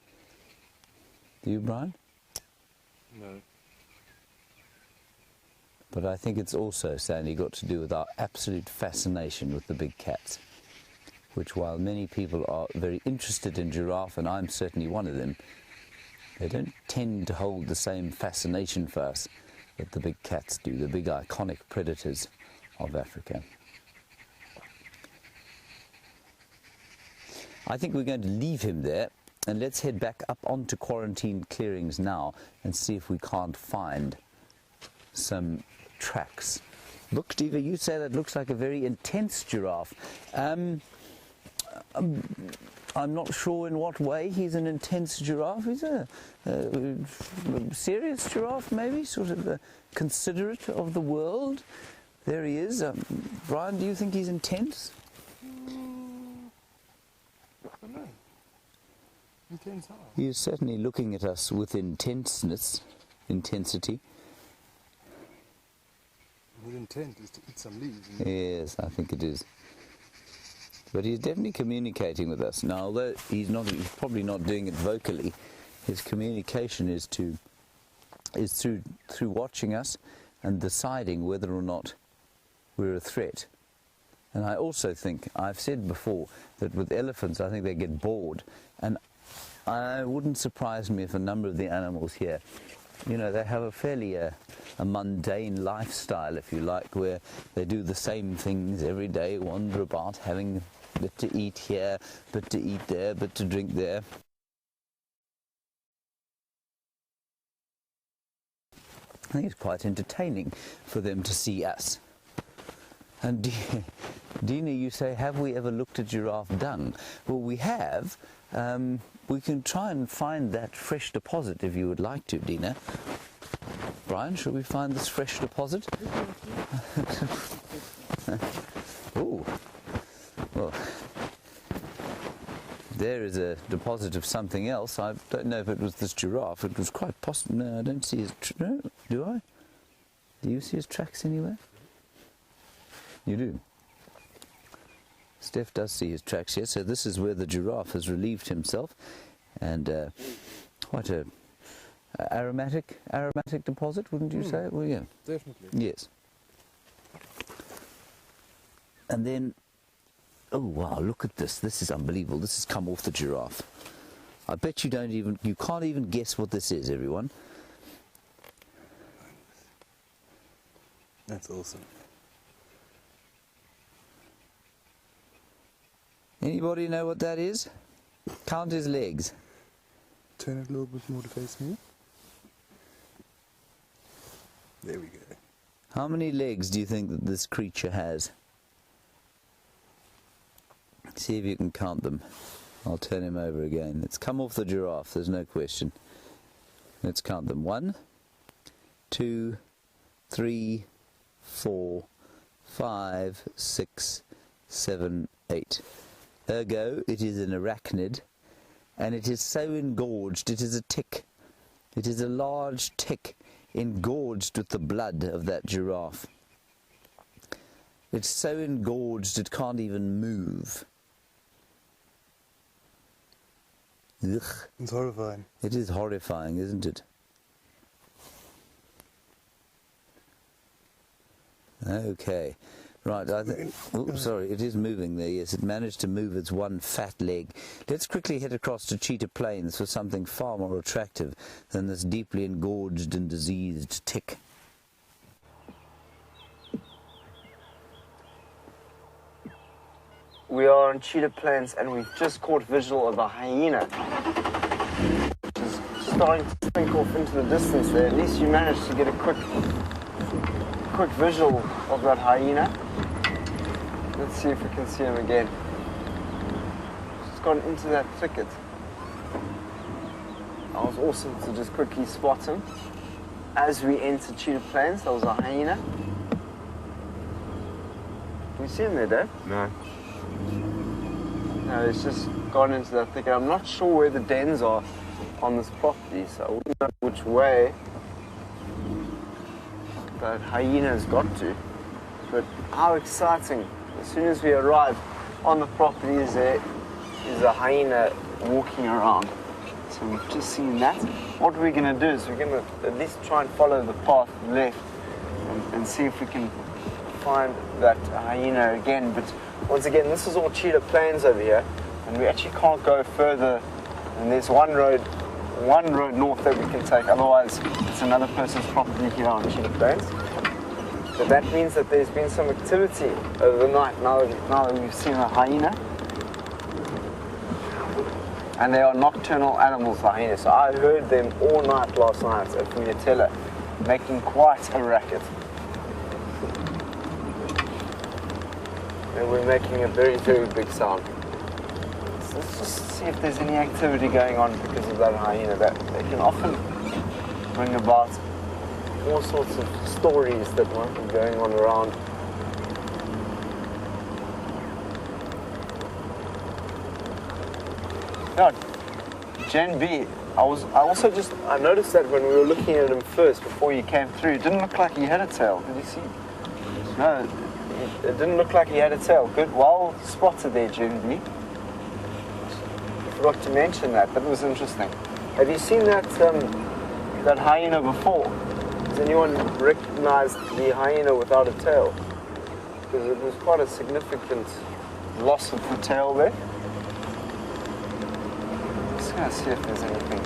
Do you, Bryan? No. But I think it's also, Sandy, got to do with our absolute fascination with the big cats, which, while many people are very interested in giraffe, and I'm certainly one of them, they don't tend to hold the same fascination for us that the big cats do, the big iconic predators of Africa. I think we're going to leave him there, and let's head back up onto quarantine clearings now and see if we can't find some tracks. Look, Diva, you say that looks like a very intense giraffe. I'm not sure in what way he's an intense giraffe. He's a serious giraffe, maybe, sort of considerate of the world. There he is. Bryan, do you think he's intense? I don't know. Intense how? He is certainly looking at us with intensity. His intent is to eat some leaves. Yes, I think it is. But he's definitely communicating with us. Now, although he's probably not doing it vocally, his communication is through watching us and deciding whether or not we're a threat. And I also think, I've said before, that with elephants, I think they get bored. And it wouldn't surprise me if a number of the animals here, you know, they have a fairly a mundane lifestyle, if you like, where they do the same things every day, wander about, having a bit to eat here, bit to eat there, bit to drink there. I think it's quite entertaining for them to see us. And Dina, you say, have we ever looked at giraffe dung? Well, we have. We can try and find that fresh deposit if you would like to, Dina. Bryan, shall we find this fresh deposit? Oh, well, there is a deposit of something else. I don't know if it was this giraffe. It was quite possible. No, I don't see his... No, do I? Do you see his tracks anywhere? You do. Steph does see his tracks here. So this is where the giraffe has relieved himself, and quite a aromatic deposit, wouldn't you say? Well, yeah, Definitely. yes. And then, oh wow, look at this! This is unbelievable. This has come off the giraffe. I bet you can't even guess what this is, everyone. That's awesome. Anybody know what that is? Count his legs. Turn it a little bit more to face me. There we go. How many legs do you think that this creature has? See if you can count them. I'll turn him over again. It's come off the giraffe, there's no question. Let's count them. 1, 2, 3, 4, 5, 6, 7, 8. Ergo, it is an arachnid, and it is so engorged, it is a tick. It is a large tick engorged with the blood of that giraffe. It's so engorged it can't even move. Ugh. It's horrifying. It is horrifying, isn't it? Okay. Right, I think... Oh, sorry, it is moving there, yes. It managed to move its one fat leg. Let's quickly head across to Cheetah Plains for something far more attractive than this deeply engorged and diseased tick. We are on Cheetah Plains and we've just caught visual of a hyena, which is starting to sink off into the distance there. At least you managed to get a quick visual of that hyena. Let's see if we can see him again. He's gone into that thicket. That was awesome to just quickly spot him. As we entered Cheetah Plains, there was a hyena. Can you see him there, Dave? No. No, it's just gone into that thicket. I'm not sure where the dens are on this property, so I wouldn't know which way that hyena has got to. But how exciting. As soon as we arrive on the property, there is a hyena walking around. So we've just seen that. What we're going to do is we're going to at least try and follow the path left and see if we can find that hyena again. But once again, this is all Cheetah Plains over here, and we actually can't go further. And there's one road north that we can take. Otherwise, it's another person's property here on Cheetah Plains. But that means that there's been some activity over the night now that we've seen a hyena. And they are nocturnal animals, the hyenas. So I heard them all night last night at Fiatella, making quite a racket. And we're making a very, very big sound. So let's just see if there's any activity going on because of that hyena. That they can often bring about all sorts of stories that might be going on around. Yeah, Gen B. I noticed that when we were looking at him first before you came through, it didn't look like he had a tail. Did you see? No, it didn't look like he had a tail. Good, well spotted there, Jamei. Forgot to mention that. That was interesting. Have you seen that that hyena before? Has anyone recognized the hyena without a tail? Because it was quite a significant loss of the tail there. Just going to see if there's anything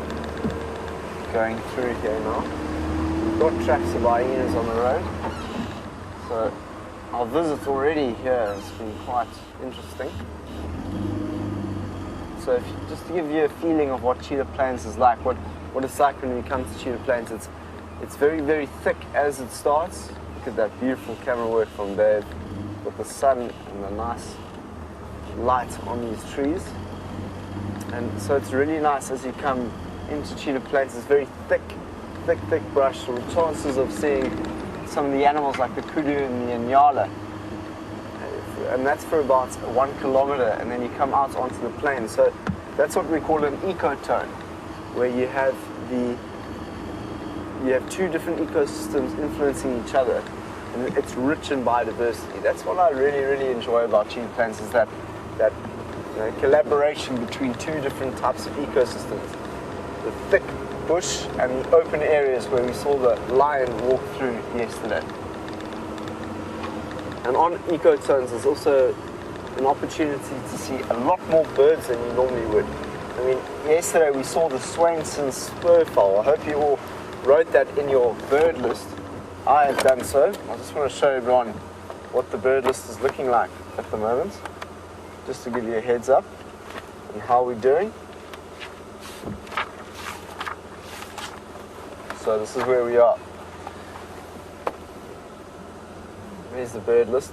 going through here now. We've got tracks of hyenas on the road. So our visit already here has been quite interesting. So just to give you a feeling of what Cheetah Plains is like, what it's like when we come to Cheetah Plains, it's very, very thick as it starts. Look at that beautiful camera work from Dave with the sun and the nice light on these trees. And so it's really nice as you come into Cheetah Plains. It's very thick brush, so the chances of seeing some of the animals like the kudu and the impala, and that's for about 1 kilometer, and then you come out onto the plain. So that's what we call an ecotone, where you have two different ecosystems influencing each other, and it's rich in biodiversity. That's what I really, really enjoy about Cheetah Plains, is that collaboration between two different types of ecosystems. The thick bush and the open areas where we saw the lion walk through yesterday. And on ecotones, there's also an opportunity to see a lot more birds than you normally would. I mean, yesterday we saw the Swainson's spurfowl. I hope you all wrote that in your bird list. I have done so. I just want to show everyone what the bird list is looking like at the moment, just to give you a heads up on how we're doing. So this is where we are. There's the bird list.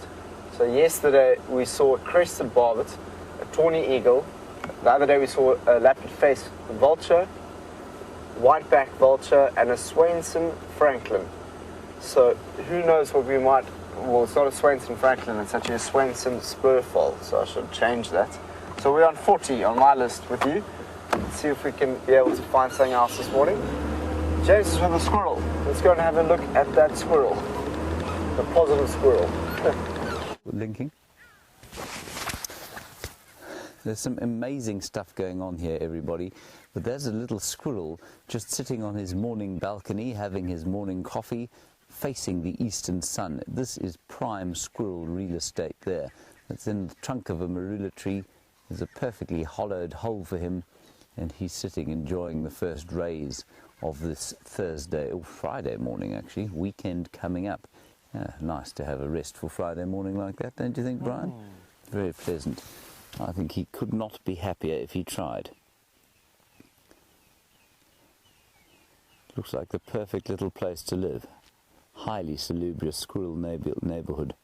So yesterday we saw a crested barbet, a tawny eagle. The other day we saw a lappet-faced vulture, white-backed vulture, and a Swainson franklin. So who knows what we might... Well, it's not a Swainson franklin, it's actually a Swainson spurfowl, so I should change that. So we're on 40 on my list with you. Let's see if we can be able to find something else this morning. James is with a squirrel. Let's go and have a look at that squirrel. The positive squirrel. Linking. There's some amazing stuff going on here, everybody. But there's a little squirrel just sitting on his morning balcony, having his morning coffee, facing the eastern sun. This is prime squirrel real estate there. It's in the trunk of a marula tree. There's a perfectly hollowed hole for him, and he's sitting enjoying the first rays of this Thursday, or Friday morning actually, weekend coming up. Nice to have a restful Friday morning like that, don't you think, Bryan? Very pleasant. I think he could not be happier if he tried. Looks like the perfect little place to live. Highly salubrious squirrel neighborhood.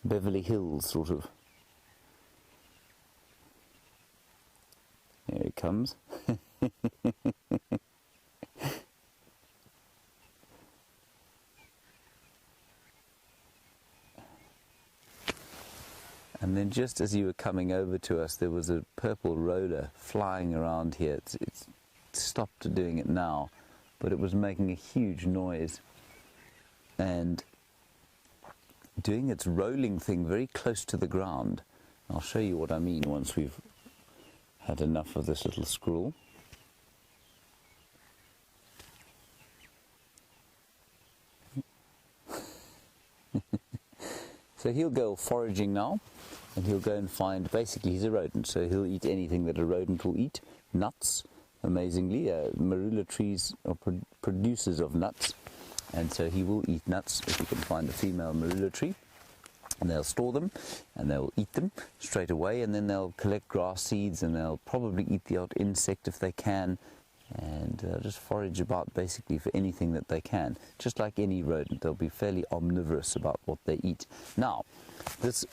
Beverly Hills, sort of. Here he comes. And then just as you were coming over to us, there was a purple roller flying around here. It's stopped doing it now, but it was making a huge noise and doing its rolling thing very close to the ground. I'll show you what I mean once we've had enough of this little squirrel. So he'll go foraging now, and he'll go and find, basically he's a rodent, so he'll eat anything that a rodent will eat. Nuts, amazingly, marula trees are producers of nuts, and so he will eat nuts if he can find a female marula tree. And they'll store them, and they'll eat them straight away, and then they'll collect grass seeds, and they'll probably eat the odd insect if they can, and just forage about basically for anything that they can. Just like any rodent, they'll be fairly omnivorous about what they eat. Now, this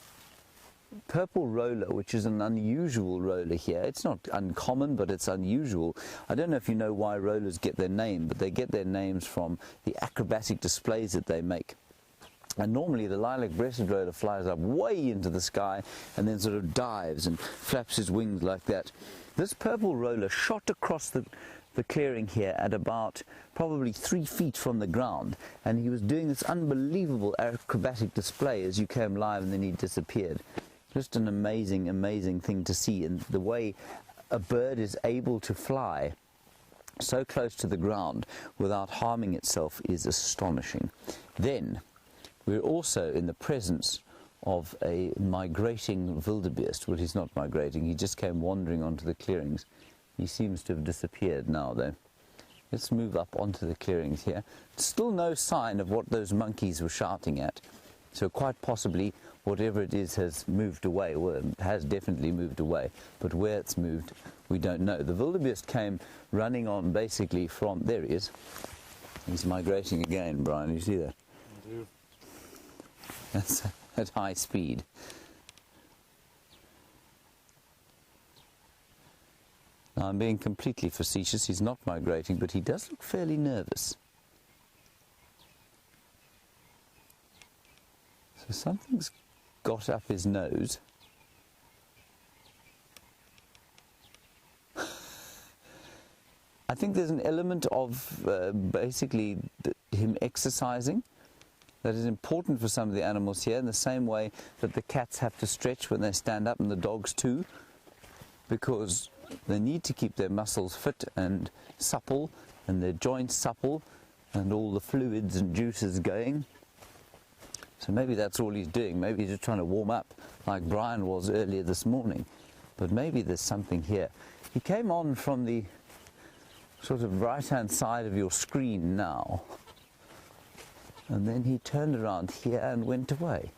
purple roller, which is an unusual roller here, it's not uncommon, but it's unusual. I don't know if you know why rollers get their name, but they get their names from the acrobatic displays that they make. And normally the lilac-breasted roller flies up way into the sky and then sort of dives and flaps his wings like that. This purple roller shot across the the clearing here at about probably 3 feet from the ground, and he was doing this unbelievable acrobatic display as you came live, and then he disappeared. Just an amazing, amazing thing to see, and the way a bird is able to fly so close to the ground without harming itself is astonishing. Then we're also in the presence of a migrating wildebeest. Well, he's not migrating, he just came wandering onto the clearings. He seems to have disappeared now, though. Let's move up onto the clearings here. Still no sign of what those monkeys were shouting at, so quite possibly whatever it is has moved away. Well, it has definitely moved away, but where it's moved we don't know. The wildebeest came running on basically from, there he is. He's migrating again, Brian, you see that? I do. That's at high speed. Now, I'm being completely facetious. He's not migrating, but he does look fairly nervous. So something's got up his nose. I think there's an element of basically him exercising that is important for some of the animals here, in the same way that the cats have to stretch when they stand up, and the dogs too, because they need to keep their muscles fit and supple, and their joints supple, and all the fluids and juices going. So maybe that's all he's doing. Maybe he's just trying to warm up like Bryan was earlier this morning. But maybe there's something here. He came on from the sort of right-hand side of your screen now, and then he turned around here and went away.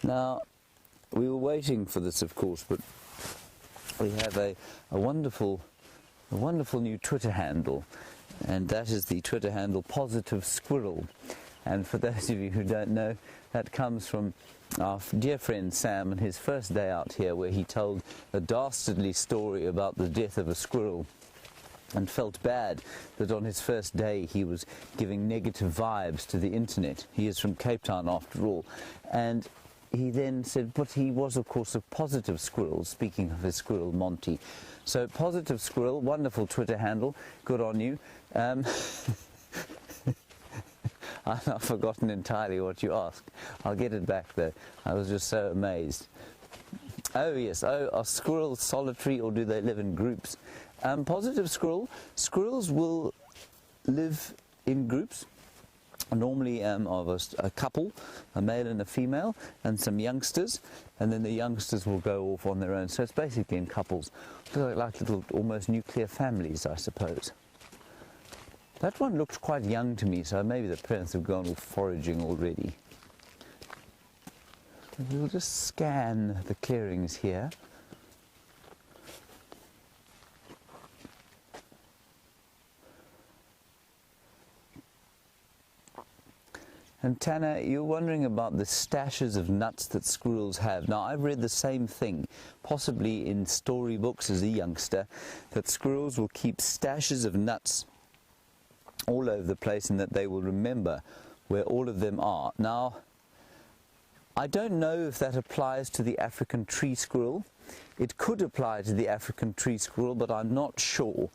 Now, we were waiting for this, of course, but we have a wonderful new Twitter handle, and that is the Twitter handle Positive Squirrel. And for those of you who don't know, that comes from our dear friend Sam and his first day out here, where he told a dastardly story about the death of a squirrel and felt bad that on his first day he was giving negative vibes to the internet. He is from Cape Town after all. And he then said, but he was of course a positive squirrel, speaking of his squirrel Monty. So Positive Squirrel, wonderful Twitter handle, good on you. I've forgotten entirely what you asked. I'll get it back though. I was just so amazed. Oh yes, are squirrels solitary or do they live in groups? Positive Squirrel, squirrels will live in groups, normally of a couple, a male and a female, and some youngsters, and then the youngsters will go off on their own. So it's basically in couples, like little almost nuclear families, I suppose. That one looked quite young to me, so maybe the parents have gone off foraging already. We'll just scan the clearings here. And Tana, you're wondering about the stashes of nuts that squirrels have. Now, I've read the same thing, possibly in storybooks as a youngster, that squirrels will keep stashes of nuts all over the place and that they will remember where all of them are. Now, I don't know if that applies to the African tree squirrel. It could apply to the African tree squirrel, but I'm not sure.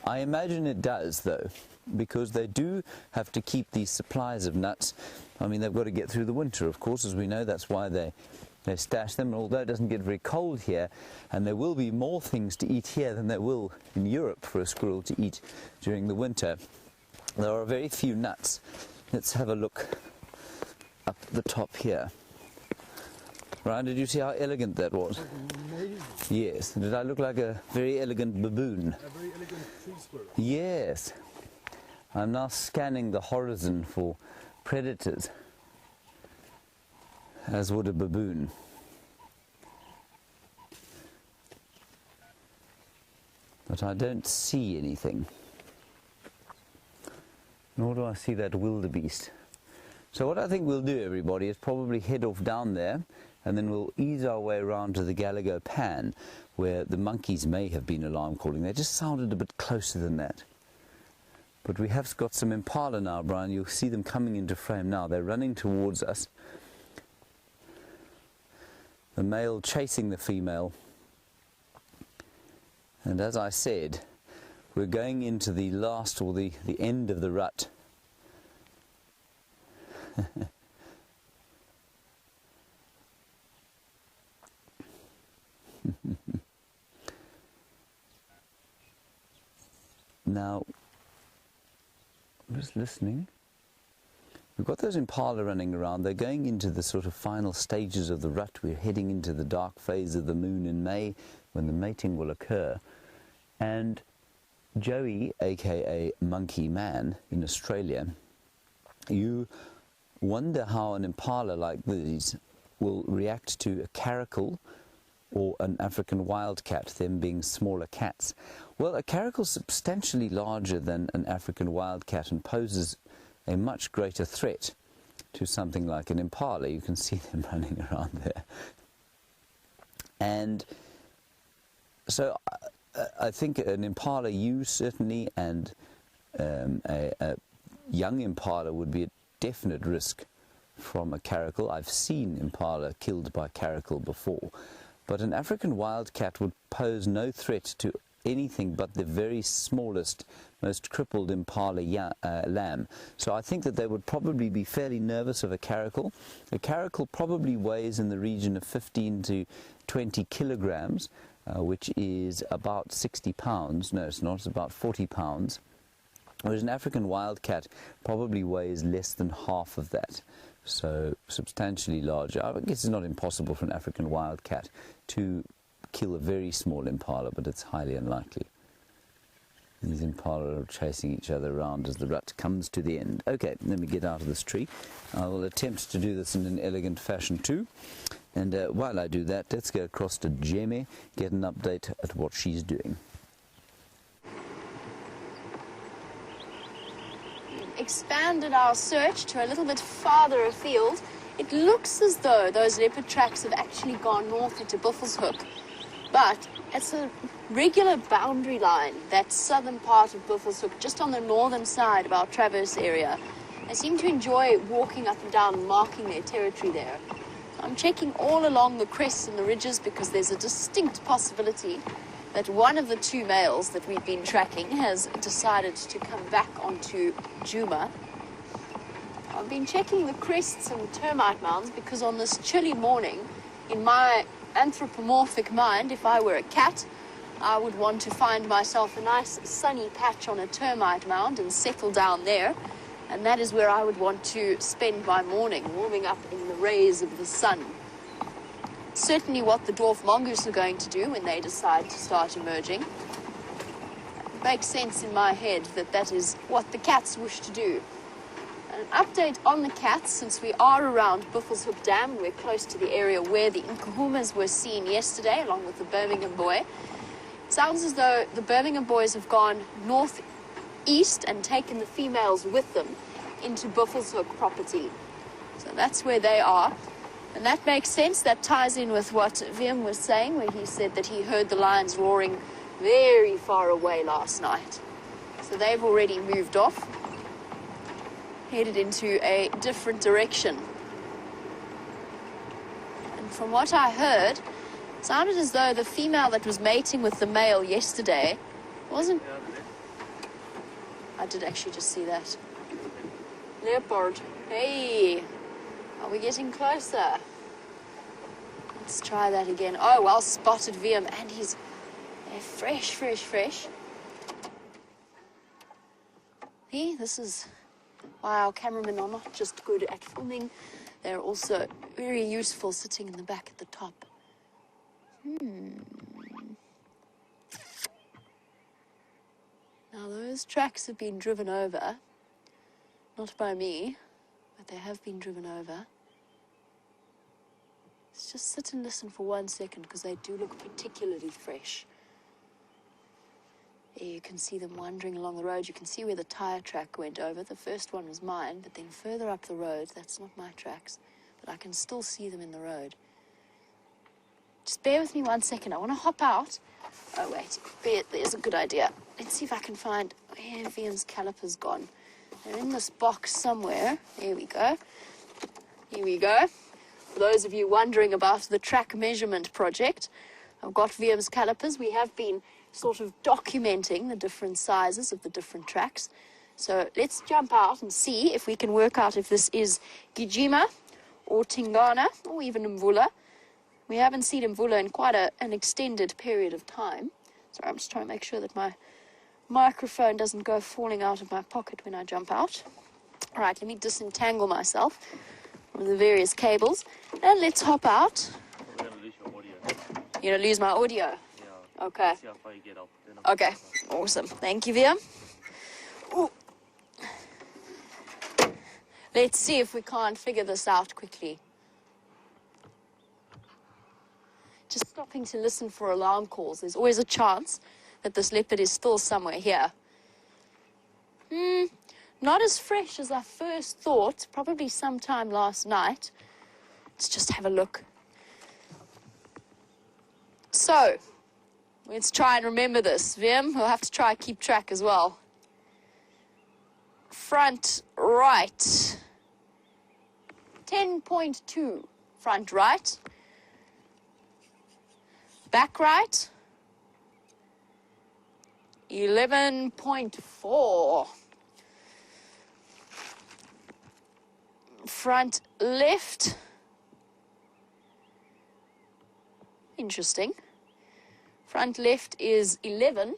I imagine it does, though, because they do have to keep these supplies of nuts. I mean, they've got to get through the winter, of course, as we know. That's why they stash them. And although it doesn't get very cold here, and there will be more things to eat here than there will in Europe for a squirrel to eat during the winter, there are very few nuts. Let's have a look up the top here. Ryan, did you see how elegant that was? Amazing. Yes. Did I look like a very elegant baboon? A very elegant tree squirrel. Yes. I'm now scanning the horizon for predators, as would a baboon. But I don't see anything. Nor do I see that wildebeest. So what I think we'll do, everybody, is probably head off down there, and then we'll ease our way around to the Gallagher Pan, where the monkeys may have been alarm calling. They just sounded a bit closer than that. But we have got some impala now, Brian. You'll see them coming into frame now. They're running towards us. The male chasing the female. And as I said, we're going into the last, or the end of the rut. Now, I'm just listening. We've got those impala running around. They're going into the sort of final stages of the rut. We're heading into the dark phase of the moon in May, when the mating will occur. And Joey, aka Monkey Man in Australia, you wonder how an impala like these will react to a caracal or an African wildcat, them being smaller cats. Well, a caracal is substantially larger than an African wildcat and poses a much greater threat to something like an impala. You can see them running around there. And so I think an impala ewe certainly, and a young impala would be a definite risk from a caracal. I've seen impala killed by caracal before, but an African wildcat would pose no threat to anything but the very smallest, most crippled impala lamb. So I think that they would probably be fairly nervous of a caracal. A caracal probably weighs in the region of 15 to 20 kilograms, which is about 60 pounds. No, it's not, it's about 40 pounds. Whereas an African wildcat probably weighs less than half of that. So substantially larger. I guess it's not impossible for an African wildcat to kill a very small impala, but it's highly unlikely. These impala are chasing each other around as the rut comes to the end. Okay, let me get out of this tree. I will attempt to do this in an elegant fashion too. And while I do that, let's go across to Jamei, get an update at what she's doing. Expanded our search to a little bit farther afield. It looks as though those leopard tracks have actually gone north into Buffelshoek, but it's a regular boundary line, that southern part of Buffelshoek, just on the northern side of our traverse area. They seem to enjoy walking up and down and marking their territory there. So I'm checking all along the crests and the ridges because there's a distinct possibility that one of the two males that we've been tracking has decided to come back onto Juma. I've been checking the crests and termite mounds because on this chilly morning, in my anthropomorphic mind, if I were a cat, I would want to find myself a nice sunny patch on a termite mound and settle down there, and that is where I would want to spend my morning, warming up in the rays of the sun. Certainly what the dwarf mongoose are going to do when they decide to start emerging. It makes sense in my head that that is what the cats wish to do. An update on the cats, since we are around Buffelshoek Dam, we're close to the area where the Nkuhumas were seen yesterday, along with the Birmingham boy. It sounds as though the Birmingham boys have gone northeast and taken the females with them into Buffelshoek property. So that's where they are. And that makes sense. That ties in with what Wium was saying, where he said that he heard the lions roaring very far away last night. So they've already moved off, headed into a different direction. And from what I heard, it sounded as though the female that was mating with the male yesterday wasn't... I did actually just see that. Leopard. Hey! Are we getting closer? Let's try that again. Oh, well spotted, Wium. And he's fresh. See, this is why our cameramen are not just good at filming. They're also very useful sitting in the back at the top. Now, those tracks have been driven over. Not by me, but they have been driven over. Let's just sit and listen for 1 second because they do look particularly fresh. There you can see them wandering along the road. You can see where the tire track went over. The first one was mine, but then further up the road, that's not my tracks, but I can still see them in the road. Just bear with me 1 second. I want to hop out. Oh, wait. There's a good idea. Let's see if I can find where Wium's caliper's gone. They're in this box somewhere. There we go. Here we go. For those of you wondering about the track measurement project, I've got Wium's calipers. We have been sort of documenting the different sizes of the different tracks. So let's jump out and see if we can work out if this is Gijima or Tingana or even Mvula. We haven't seen Mvula in quite an extended period of time. Sorry, I'm just trying to make sure that my microphone doesn't go falling out of my pocket when I jump out. All right, let me disentangle myself from the various cables and let's hop out. We're going to lose your audio. You're going to lose my audio? Yeah. Okay. See how far you get up. Okay, awesome. Thank you, Wium. Ooh. Let's see if we can't figure this out quickly. Just stopping to listen for alarm calls. There's always a chance that this leopard is still somewhere here. Not as fresh as I first thought. Probably sometime last night. Let's just have a look. So, let's try and remember this. Wium, we'll have to try and keep track as well. Front right. 10.2 front right. Back right. 11.4. Front left. Interesting. Front left is 11.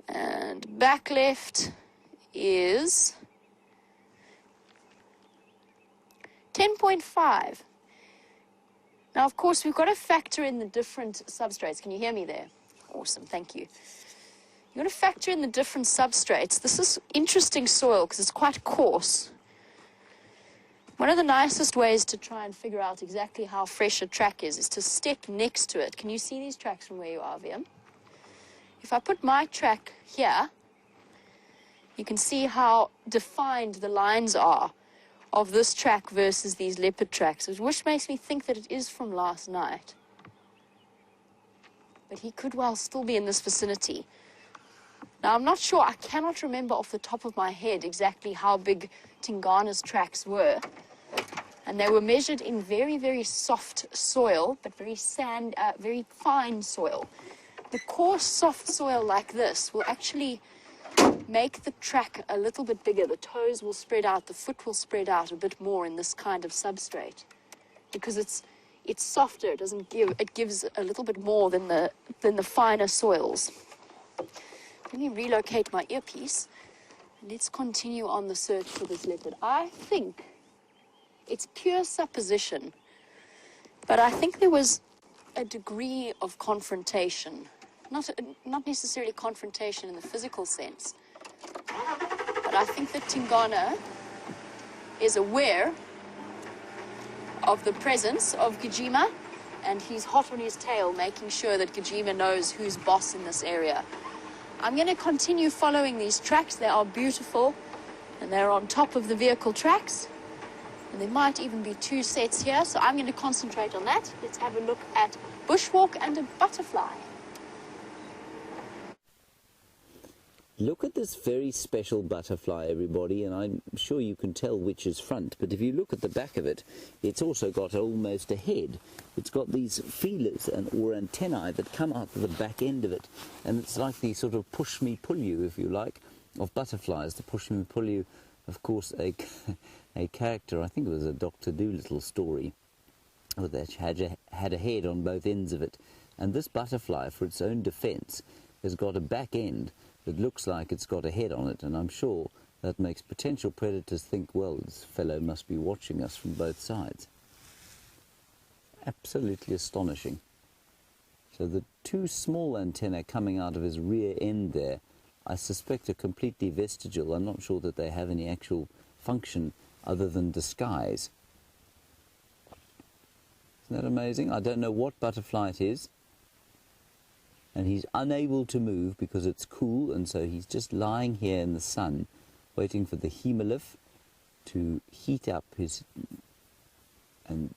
And back left is 10.5. Now, of course, we've got to factor in the different substrates. Can you hear me there? Awesome, thank you. You've got to factor in the different substrates. This is interesting soil because it's quite coarse. One of the nicest ways to try and figure out exactly how fresh a track is to step next to it. Can you see these tracks from where you are, Wium? If I put my track here, you can see how defined the lines are of this track versus these leopard tracks, which makes me think that it is from last night. But he could well still be in this vicinity. Now, I'm not sure, I cannot remember off the top of my head exactly how big Tingana's tracks were. And they were measured in very, very soft soil, but very fine soil. The coarse, soft soil like this will actually make the track a little bit bigger. The toes will spread out, the foot will spread out a bit more in this kind of substrate. Because it's softer, it gives a little bit more than the finer soils. Let me relocate my earpiece. And let's continue on the search for this leopard. I think it's pure supposition, but I think there was a degree of confrontation. Not necessarily confrontation in the physical sense, but I think that Tingana is aware of the presence of Gijima, and he's hot on his tail, making sure that Gijima knows who's boss in this area. I'm going to continue following these tracks. They are beautiful, and they're on top of the vehicle tracks. And there might even be two sets here, so I'm going to concentrate on that. Let's have a look at Bushwalk and a butterfly. Look at this very special butterfly, everybody, and I'm sure you can tell which is front, but if you look at the back of it, it's also got almost a head. It's got these feelers or antennae that come out of the back end of it, and it's like the sort of push-me-pull-you, if you like, of butterflies. The push-me-pull-you, of course, a character, I think it was a Dr. Dolittle story, that had a head on both ends of it, and this butterfly, for its own defense, has got a back end that looks like it's got a head on it, and I'm sure that makes potential predators think, well, this fellow must be watching us from both sides. Absolutely astonishing. So the two small antennae coming out of his rear end there, I suspect are completely vestigial. I'm not sure that they have any actual function other than disguise. Isn't that amazing? I don't know what butterfly it is. And he's unable to move because it's cool, and so he's just lying here in the sun, waiting for the hemolymph to heat up his... sorry, I'm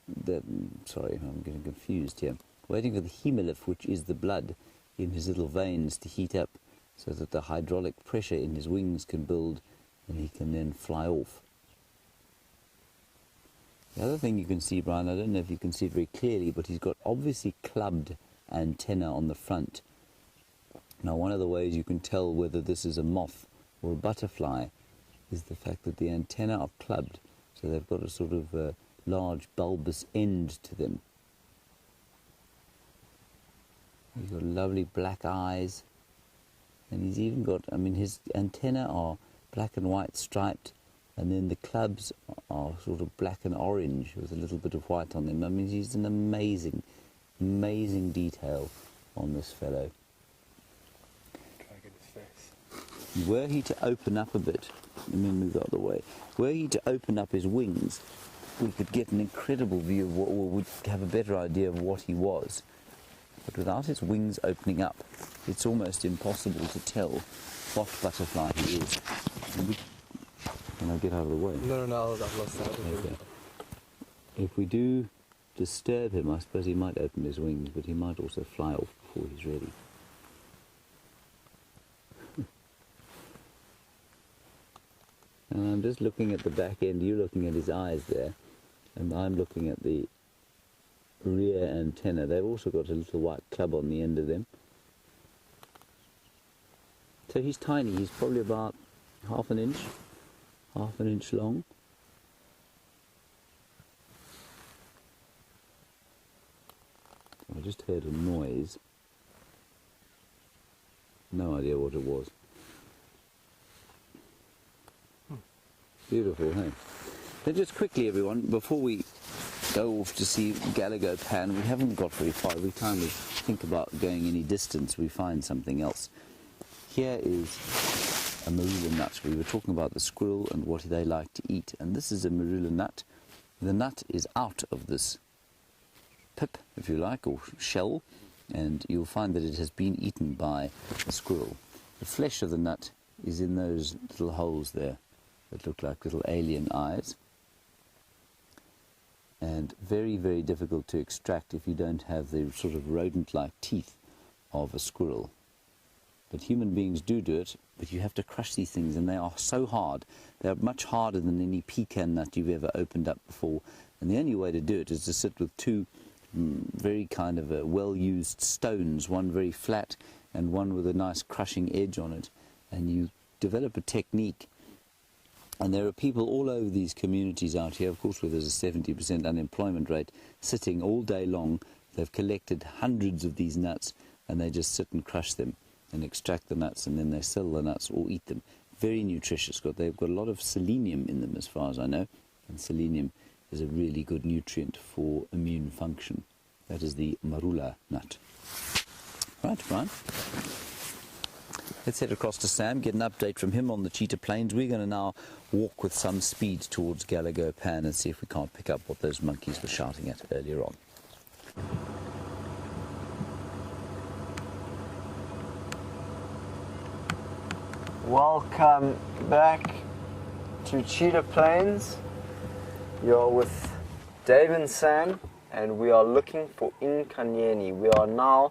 getting confused here. Waiting for the hemolymph, which is the blood in his little veins, to heat up so that the hydraulic pressure in his wings can build and he can then fly off. The other thing you can see, Bryan, I don't know if you can see it very clearly, but he's got obviously clubbed antenna on the front. Now, one of the ways you can tell whether this is a moth or a butterfly is the fact that the antennae are clubbed, so they've got a sort of large bulbous end to them. He's got lovely black eyes, and he's even got, I mean, his antennae are black and white striped, and then the clubs are sort of black and orange with a little bit of white on them. I mean, he's an amazing, amazing detail on this fellow. Try to get his face. Were he to open up a bit, let me move out of the way, were he to open up his wings, we could get an incredible view of what, or we'd have a better idea of what he was. But without his wings opening up, it's almost impossible to tell what butterfly he is. Can I get out of the way? No, I've lost that. Okay. If we do disturb him, I suppose he might open his wings, but he might also fly off before he's ready. And I'm just looking at the back end, you're looking at his eyes there, and I'm looking at the rear antenna. They've also got a little white club on the end of them. So he's tiny, he's probably about half an inch long. I just heard a noise. No idea what it was. Beautiful, hey? Then just quickly, everyone, before we go off to see Gallagher Pan, we haven't got very far. Every time we think about going any distance, we find something else. Here is a marula nut. We were talking about the squirrel and what they like to eat, and this is a marula nut. The nut is out of this pip, if you like, or shell, and you'll find that it has been eaten by a squirrel. The flesh of the nut is in those little holes there that look like little alien eyes, and very, very difficult to extract if you don't have the sort of rodent-like teeth of a squirrel. But human beings do it, but you have to crush these things, and they are so hard. They are much harder than any pecan nut you've ever opened up before, and the only way to do it is to sit with two very kind of well-used stones, one very flat and one with a nice crushing edge on it, and you develop a technique. And there are people all over these communities out here, of course, where there's a 70% unemployment rate, sitting all day long. They've collected hundreds of these nuts, and they just sit and crush them and extract the nuts, and then they sell the nuts or eat them. Very nutritious. They've got a lot of selenium in them, as far as I know, and selenium is a really good nutrient for immune function. That is the marula nut. Right, Bryan. Let's head across to Sam, get an update from him on the Cheetah Plains. We're going to now walk with some speed towards Gallagher Pan and see if we can't pick up what those monkeys were shouting at earlier on. Welcome back to Cheetah Plains. You're with Dave and Sam, and we are looking for Inkanyeni. We are now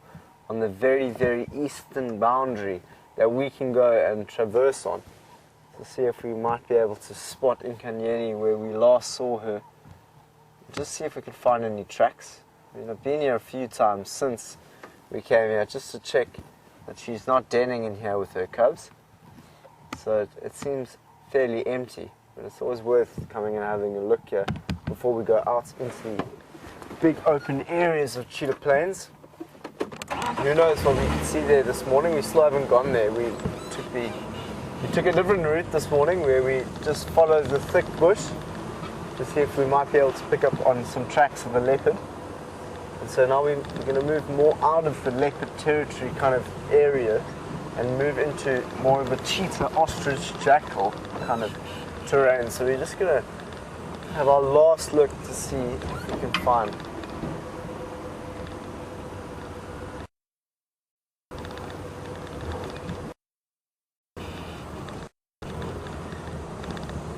on the very, very eastern boundary that we can go and traverse on to see if we might be able to spot Inkanyeni where we last saw her. Just see if we can find any tracks. I mean, I've been here a few times since we came here just to check that she's not denning in here with her cubs. So it seems fairly empty, but it's always worth coming and having a look here before we go out into the big open areas of Cheetah Plains. Who knows what we can see there this morning? We still haven't gone there. We took a different route this morning where we just followed the thick bush to see if we might be able to pick up on some tracks of a leopard. And so now we're going to move more out of the leopard territory kind of area and move into more of a cheetah, ostrich, jackal kind of terrain. So we're just going to have our last look to see if we can find.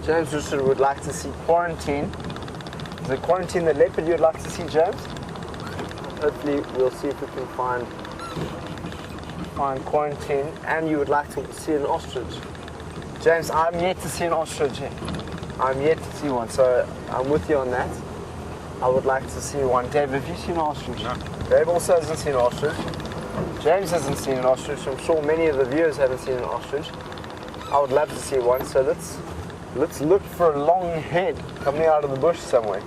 James Richard would like to see Quarantine. Is it Quarantine the leopard you'd like to see, James? Hopefully we'll see if we can find Quarantine, and you would like to see an ostrich. James, I'm yet to see an ostrich here. I'm yet to see one, so I'm with you on that. I would like to see one. Dave, have you seen an ostrich? No. Dave also hasn't seen an ostrich. James hasn't seen an ostrich. I'm sure many of the viewers haven't seen an ostrich. I would love to see one, so let's look for a long head coming out of the bush somewhere.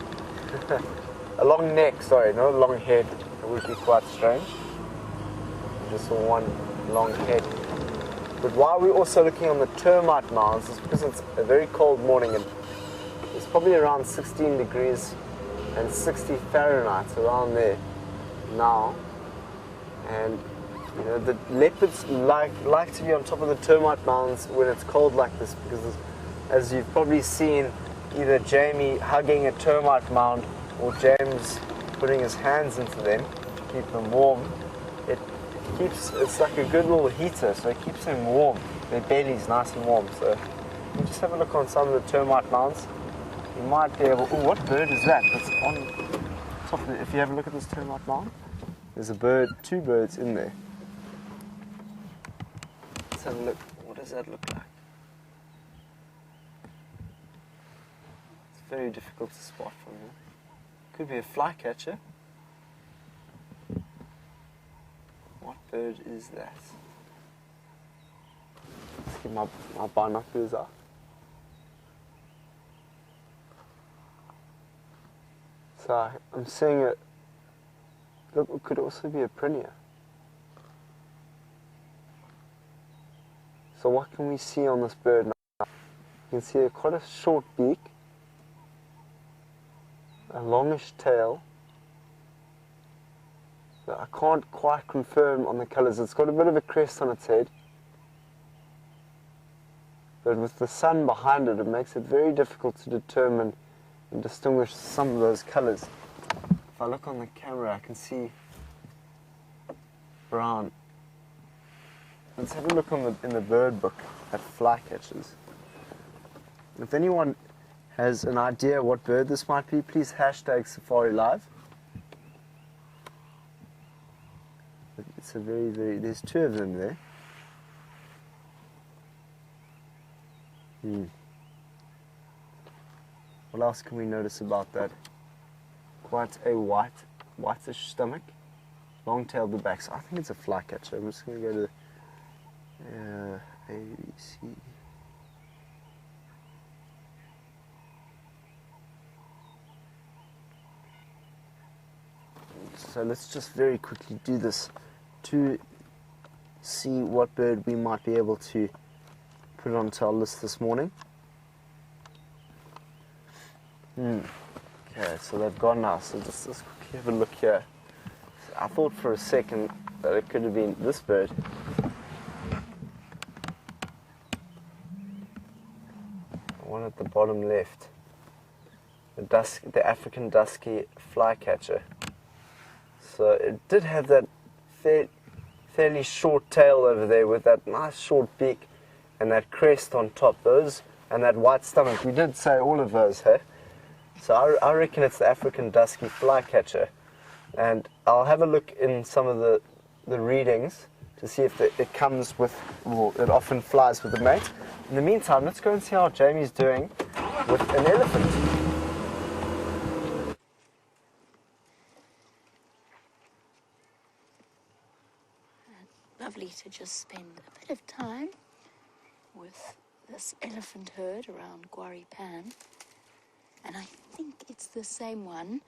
A long neck, sorry, not a long head. It would be quite strange. Just saw one long head. But why we're also looking on the termite mounds is because it's a very cold morning and it's probably around 16 degrees and 60 Fahrenheit around there now. And you know, the leopards like to be on top of the termite mounds when it's cold like this, because as you've probably seen, either Jamei hugging a termite mound or James putting his hands into them to keep them warm. It's like a good little heater, so it keeps them warm. Their belly's nice and warm. So you just have a look on some of the termite mounds. You might be able. Oh, what bird is that? That's on top of it. If you have a look at this termite mound, there's a bird, two birds in there. Let's have a look. What does that look like? It's very difficult to spot from here. Could be a flycatcher. What bird is that? Let's get my binoculars out. So I'm seeing it. Look, it could also be a prinia. So what can we see on this bird now? You can see quite a short beak, a longish tail. I can't quite confirm on the colours. It's got a bit of a crest on its head. But with the sun behind it, it makes it very difficult to determine and distinguish some of those colours. If I look on the camera, I can see brown. Let's have a look in the bird book at flycatchers. If anyone has an idea what bird this might be, please hashtag SafariLIVE. It's a very, there's two of them there. What else can we notice about that? Quite a whitish stomach, long-tailed the back. So I think it's a flycatcher. I'm just going to go to A, B, C. So let's just very quickly do this to see what bird we might be able to put onto our list this morning. Okay, so they've gone now, so just let's quickly have a look here. I thought for a second that it could have been this bird. One at the bottom left. The African dusky flycatcher. So it did have that fairly short tail over there with that nice short beak and that crest on top, those, and that white stomach. We did say all of those, hey? So I reckon it's the African dusky flycatcher. And I'll have a look in some of the readings to see if it comes with, well, it often flies with a mate. In the meantime, let's go and see how Jamie's doing with an elephant. Lovely to just spend a bit of time with this elephant herd around Guari Pan. And I think it's the same one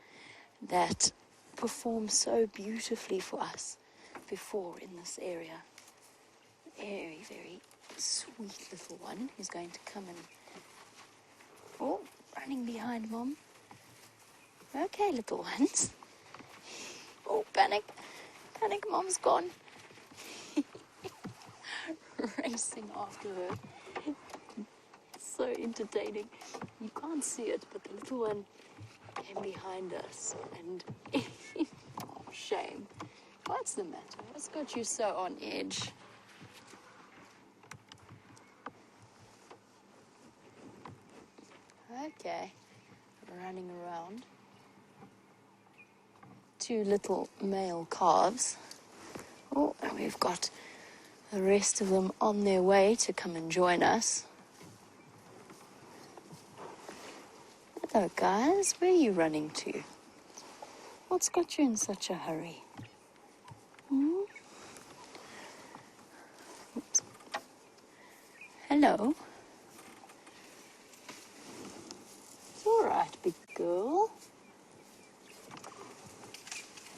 that performed so beautifully for us before in this area. Very, very sweet little one who's going to come and... Oh, running behind Mom. Okay, little ones. Oh, panic. Panic, Mom's gone. Racing after her. So entertaining. You can't see it, but the little one came behind us and oh, shame. What's the matter? What's got you so on edge? Okay, running around. Two little male calves. Oh, and we've got the rest of them on their way to come and join us. Hello, guys. Where are you running to? What's got you in such a hurry? Hmm? Oops. Hello. It's all right, big girl.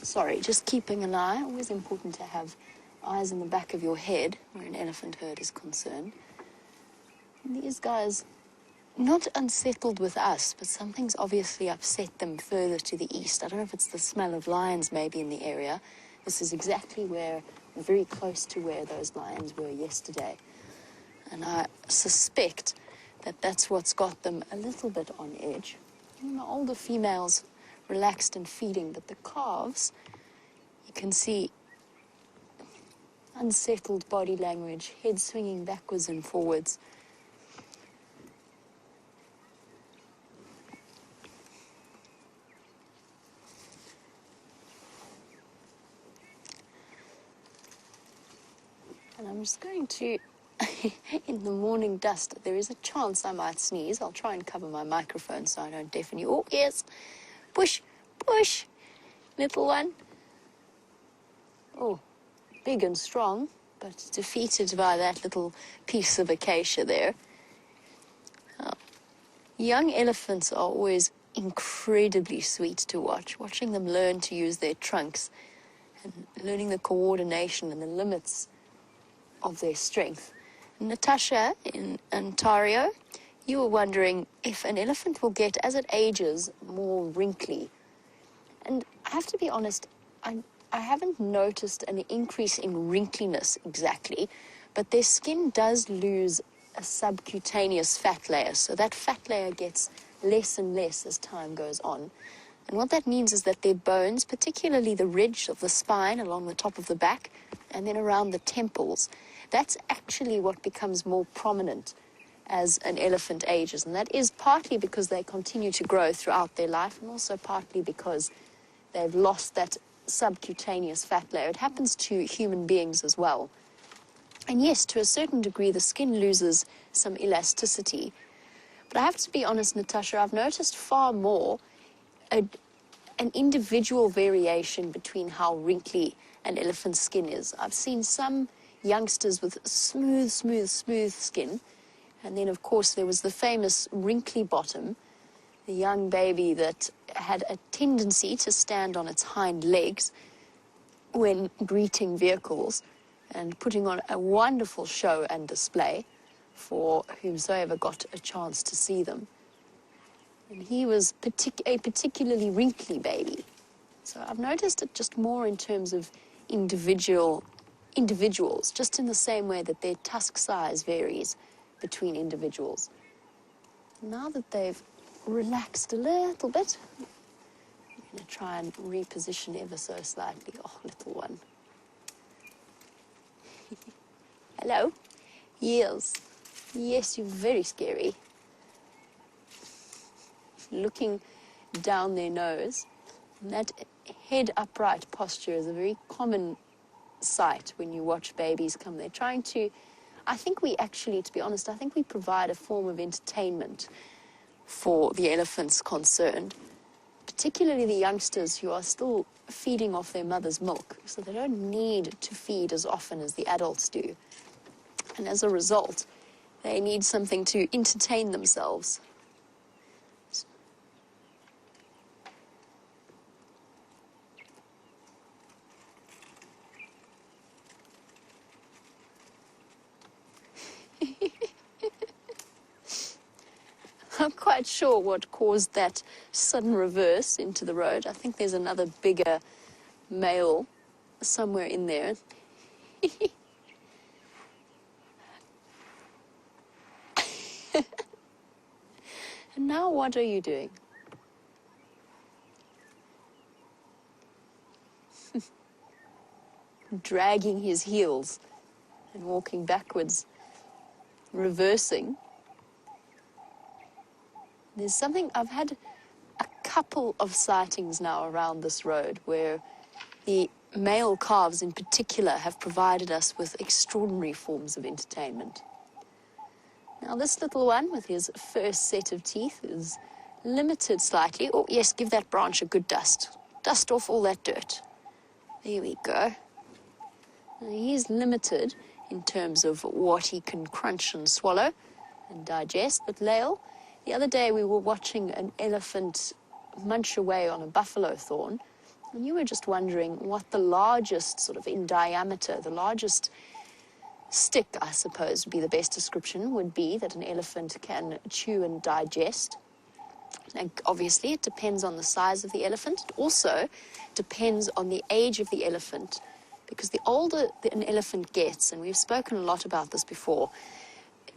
Sorry, just keeping an eye. Always important to have eyes in the back of your head where an elephant herd is concerned. And these guys, not unsettled with us, but something's obviously upset them further to the east. I don't know if it's the smell of lions maybe in the area. This is exactly where, very close to where those lions were yesterday. And I suspect that that's what's got them a little bit on edge. And the older females relaxed and feeding, but the calves, you can see unsettled body language, head swinging backwards and forwards. And I'm just going to, in the morning dust, there is a chance I might sneeze. I'll try and cover my microphone so I don't deafen you. Oh, yes. Push, push, little one. Oh, big and strong, but defeated by that little piece of acacia there. Young elephants are always incredibly sweet to watch. Watching them learn to use their trunks and learning the coordination and the limits of their strength. Natasha in Ontario, you were wondering if an elephant will get, as it ages, more wrinkly. And I have to be honest, I haven't noticed an increase in wrinkliness exactly, but their skin does lose a subcutaneous fat layer. So that fat layer gets less and less as time goes on. And what that means is that their bones, particularly the ridge of the spine along the top of the back, and then around the temples, that's actually what becomes more prominent as an elephant ages. And that is partly because they continue to grow throughout their life, and also partly because they've lost that subcutaneous fat layer. It happens to human beings as well. And yes, to a certain degree, the skin loses some elasticity. But I have to be honest, Natasha, I've noticed far more an individual variation between how wrinkly an elephant's skin is. I've seen some youngsters with smooth skin. And then, of course, there was the famous wrinkly bottom, the young baby that had a tendency to stand on its hind legs when greeting vehicles and putting on a wonderful show and display for whomsoever got a chance to see them. And he was a particularly wrinkly baby. So I've noticed it just more in terms of individuals, just in the same way that their tusk size varies between individuals. Now that they've relaxed a little bit, I'm going to try and reposition ever so slightly. Oh, little one. Hello? Yes. Yes, you're very scary. Looking down their nose. And that head upright posture is a very common sight when you watch babies come. They're trying to, I think we actually, to be honest, I think we provide a form of entertainment for the elephants concerned, particularly the youngsters who are still feeding off their mother's milk, so they don't need to feed as often as the adults do. And as a result, they need something to entertain themselves. I'm quite sure what caused that sudden reverse into the road. I think there's another bigger male somewhere in there. And now what are you doing? Dragging his heels and walking backwards, reversing. There's something, I've had a couple of sightings now around this road where the male calves in particular have provided us with extraordinary forms of entertainment. Now this little one with his first set of teeth is limited slightly. Oh yes, give that branch a good dust. dust off all that dirt. There we go. Now, he's limited in terms of what he can crunch and swallow and digest. But Lael, the other day we were watching an elephant munch away on a buffalo thorn, and you were just wondering what the largest, sort of in diameter, the largest stick, I suppose would be the best description, would be that an elephant can chew and digest. And obviously it depends on the size of the elephant. It also depends on the age of the elephant, because the older an elephant gets, and we've spoken a lot about this before,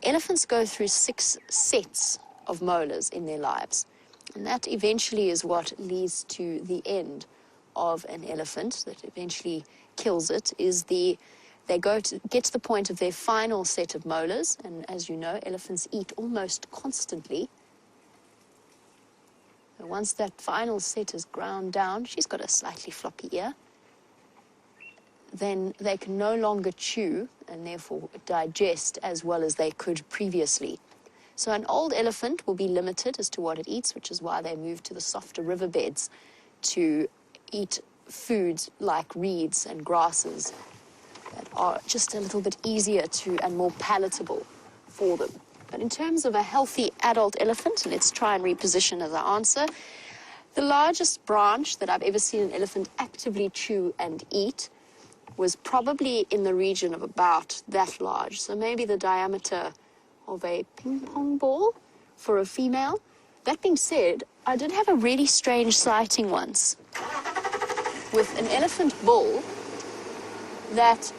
elephants go through 6 sets of molars in their lives, and that eventually is what leads to the end of an elephant, that eventually kills it, is they get to the point of their final set of molars. And as you know, elephants eat almost constantly. And once that final set is ground down, she's got a slightly floppy ear, then they can no longer chew and therefore digest as well as they could previously. So an old elephant will be limited as to what it eats, which is why they move to the softer riverbeds to eat foods like reeds and grasses that are just a little bit easier to and more palatable for them. But in terms of a healthy adult elephant, and let's try and reposition as our answer, the largest branch that I've ever seen an elephant actively chew and eat was probably in the region of about that large. So maybe the diameter of a ping pong ball for a female. That being said, I did have a really strange sighting once with an elephant bull that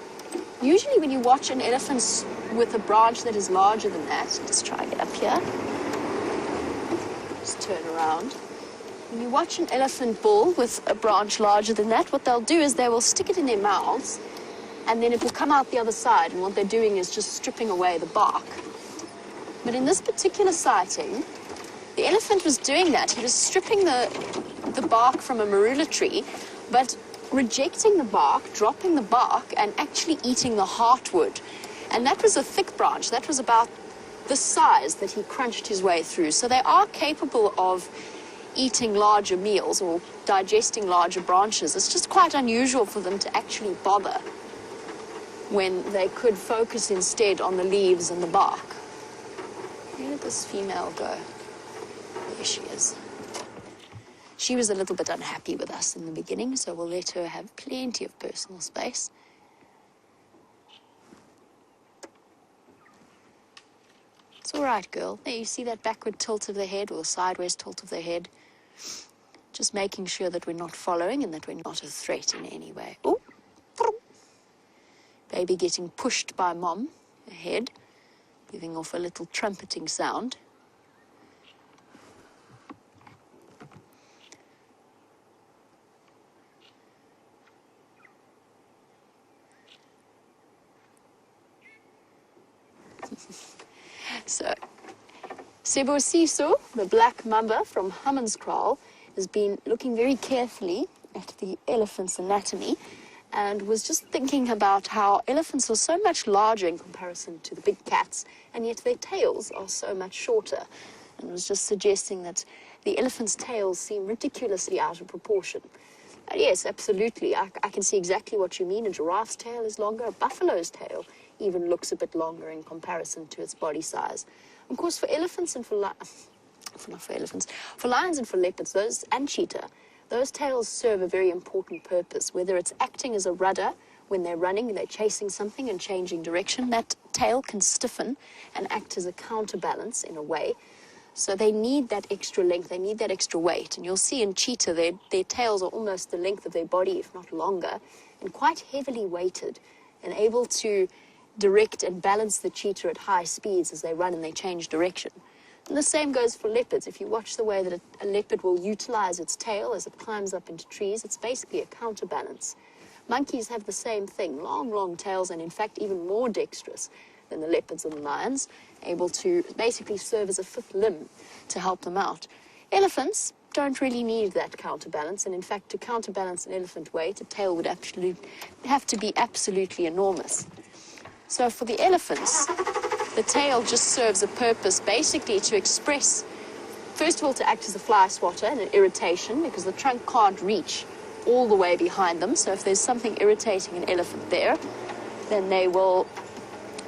usually when you watch an elephant with a branch that is larger than that, let's try and get up here, just turn around. When you watch an elephant bull with a branch larger than that, what they'll do is they will stick it in their mouths and then it will come out the other side, and what they're doing is just stripping away the bark. But in this particular sighting, the elephant was doing that. He was stripping the bark from a marula tree, but rejecting the bark, dropping the bark, and actually eating the heartwood. And that was a thick branch. That was about the size that he crunched his way through. So they are capable of eating larger meals or digesting larger branches. It's just quite unusual for them to actually bother when they could focus instead on the leaves and the bark. Where did this female go? There she is. She was a little bit unhappy with us in the beginning, so we'll let her have plenty of personal space. It's all right, girl. There, you see that backward tilt of the head or the sideways tilt of the head? Just making sure that we're not following and that we're not a threat in any way. Oh, baby getting pushed by mom ahead, giving off a little trumpeting sound. So, Sebosiso, the black mamba from Hammerkop, has been looking very carefully at the elephant's anatomy and was just thinking about how elephants are so much larger in comparison to the big cats, and yet their tails are so much shorter, and was just suggesting that the elephant's tails seem ridiculously out of proportion. Yes, absolutely. I can see exactly what you mean. A giraffe's tail is longer. A buffalo's tail even looks a bit longer in comparison to its body size. Of course, for elephants and for lions and for leopards, and cheetah, those tails serve a very important purpose. Whether it's acting as a rudder when they're running, they're chasing something and changing direction, that tail can stiffen and act as a counterbalance in a way. So they need that extra length, they need that extra weight. And you'll see in cheetah, their tails are almost the length of their body, if not longer, and quite heavily weighted and able to direct and balance the cheetah at high speeds as they run and they change direction. And the same goes for leopards. If you watch the way that a leopard will utilize its tail as it climbs up into trees, it's basically a counterbalance. Monkeys have the same thing, long, long tails, and in fact even more dexterous than the leopards and the lions, able to basically serve as a fifth limb to help them out. Elephants don't really need that counterbalance, and in fact to counterbalance an elephant weight, a tail would actually have to be absolutely enormous. So for the elephants, the tail just serves a purpose basically to express first of all, to act as a fly swatter and an irritation, because the trunk can't reach all the way behind them. So if there's something irritating an elephant there, then they will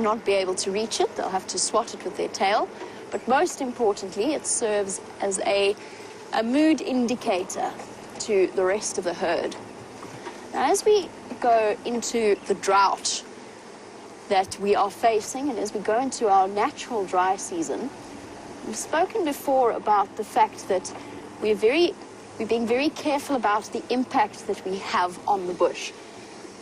not be able to reach it. They'll have to swat it with their tail. But most importantly, it serves as a mood indicator to the rest of the herd. Now, as we go into the drought that we are facing, and as we go into our natural dry season, we've spoken before about the fact that we're being very careful about the impact that we have on the bush.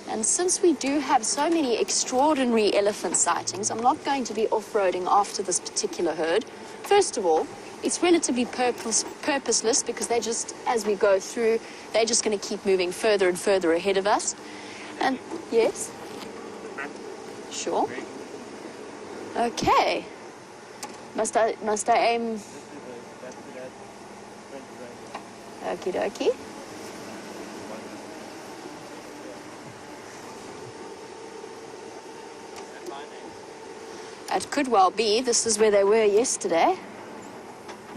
And since we do have so many extraordinary elephant sightings, I'm not going to be off-roading after this particular herd. First of all, it's relatively purposeless, because they're just, as we go through, they're just going to keep moving further and further ahead of us. And, yes? Sure. Okay. Must I aim? Okie dokie. It could well be. This is where they were yesterday.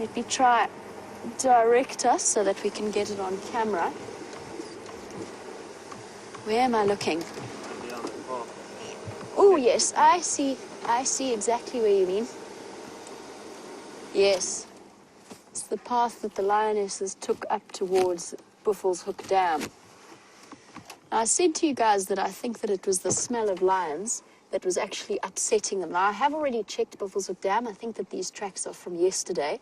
Let me try direct us so that we can get it on camera. Where am I looking? Oh, yes, I see exactly where you mean. Yes. It's the path that the lionesses took up towards Buffelshoek Dam. Now, I said to you guys that I think that it was the smell of lions that was actually upsetting them. Now, I have already checked Buffelshoek Dam. I think that these tracks are from yesterday,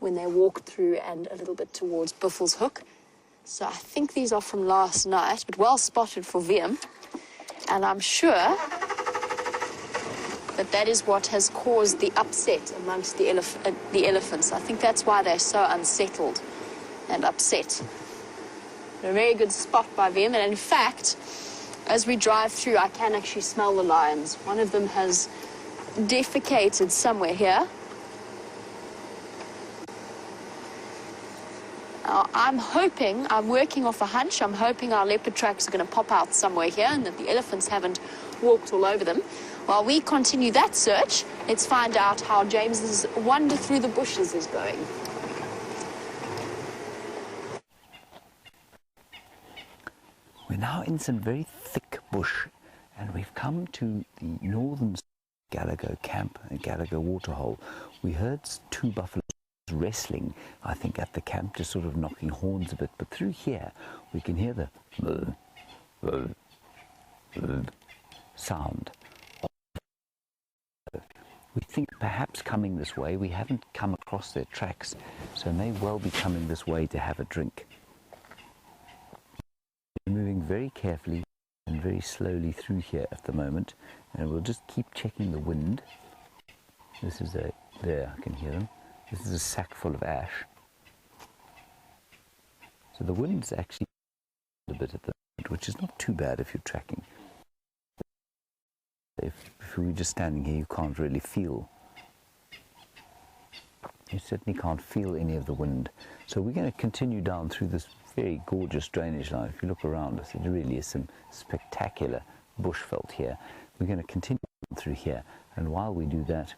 when they walked through and a little bit towards Buffelshoek. So I think these are from last night, but well spotted for Wium. And I'm sure that that is what has caused the upset amongst the elephants. I think that's why they're so unsettled and upset. A very good spot by Wium, and in fact, as we drive through, I can actually smell the lions. One of them has defecated somewhere here. I'm working off a hunch. I'm hoping our leopard tracks are going to pop out somewhere here and that the elephants haven't walked all over them. While we continue that search, let's find out how James's wander through the bushes is going. We're now in some very thick bush, and we've come to the northern Gallagher camp and Gallagher waterhole. We heard two buffaloes wrestling, I think, at the camp, just sort of knocking horns a bit, but through here we can hear the sound. We think perhaps coming this way. We haven't come across their tracks, so may well be coming this way to have a drink. We're moving very carefully and very slowly through here at the moment, and we'll just keep checking the wind. This is there, I can hear them. This is a sack full of ash. So the wind's actually a bit at the moment, which is not too bad if you're tracking. If we were just standing here, you can't really feel. You certainly can't feel any of the wind. So we're going to continue down through this very gorgeous drainage line. If you look around us, it really is some spectacular bushveld here. We're going to continue through here, and while we do that,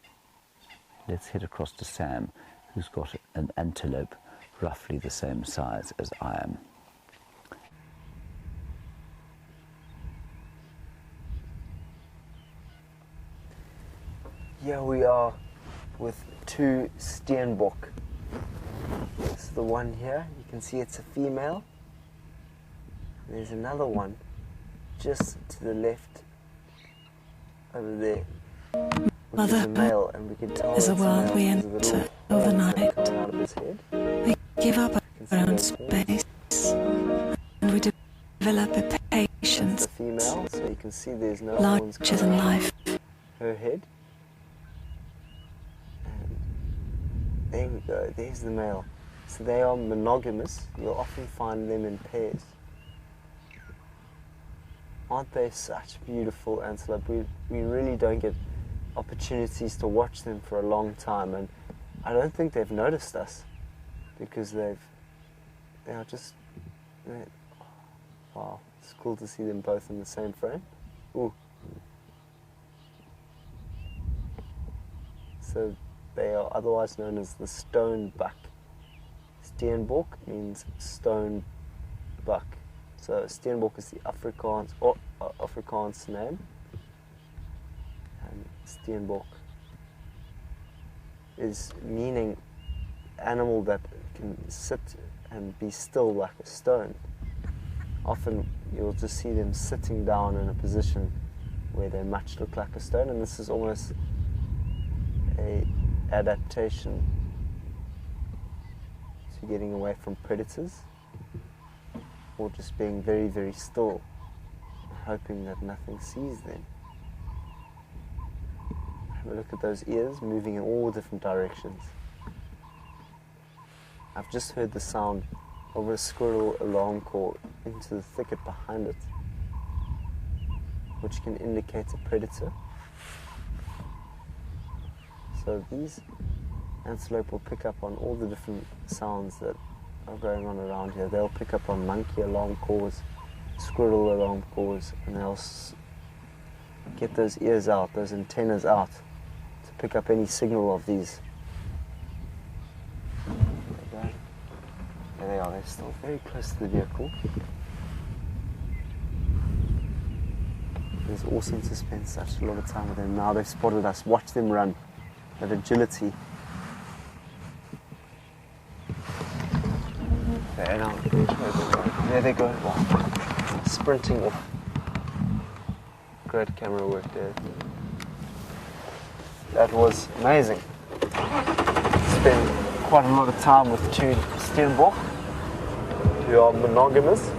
let's head across to Sam, who's got an antelope roughly the same size as I am. Here we are with two steenbok. This is the one here. You can see it's a female. There's another one just to the left over there, which is a male, and we can tell is a it's world male. we There's a little enter overnight. coming out of his head. We give up our own see space, and we develop a That's patience the female, so you can see there's no horns larger than coming out life. her head. And there we go, there's the male. So they are monogamous. You'll often find them in pairs. Aren't they such beautiful antelope? We really don't get opportunities to watch them for a long time, and I don't think they've noticed us because they are just, wow, it's cool to see them both in the same frame. Ooh. So they are otherwise known as the stone buck. steenbok means stone buck. So steenbok is the Afrikaans name, and steenbok is meaning animal that can sit and be still like a stone. Often you'll just see them sitting down in a position where they much look like a stone, and this is almost a adaptation to getting away from predators, or just being very, very still, hoping that nothing sees them. Have a look at those ears moving in all different directions. I've just heard the sound of a squirrel alarm call into the thicket behind it, which can indicate a predator. So these antelope will pick up on all the different sounds that are going on around here. They'll pick up on monkey alarm calls, squirrel alarm calls, and they'll get those ears out, those antennas out, to pick up any signal of these. There they are, they're still very close to the vehicle. There's awesome to spend such a lot of time with them. Now they've spotted us. Watch them run. That agility. There now. There they go. Wow. Sprinting off. Great camera work there. That was amazing. Spent quite a lot of time with two steenbok who are monogamous.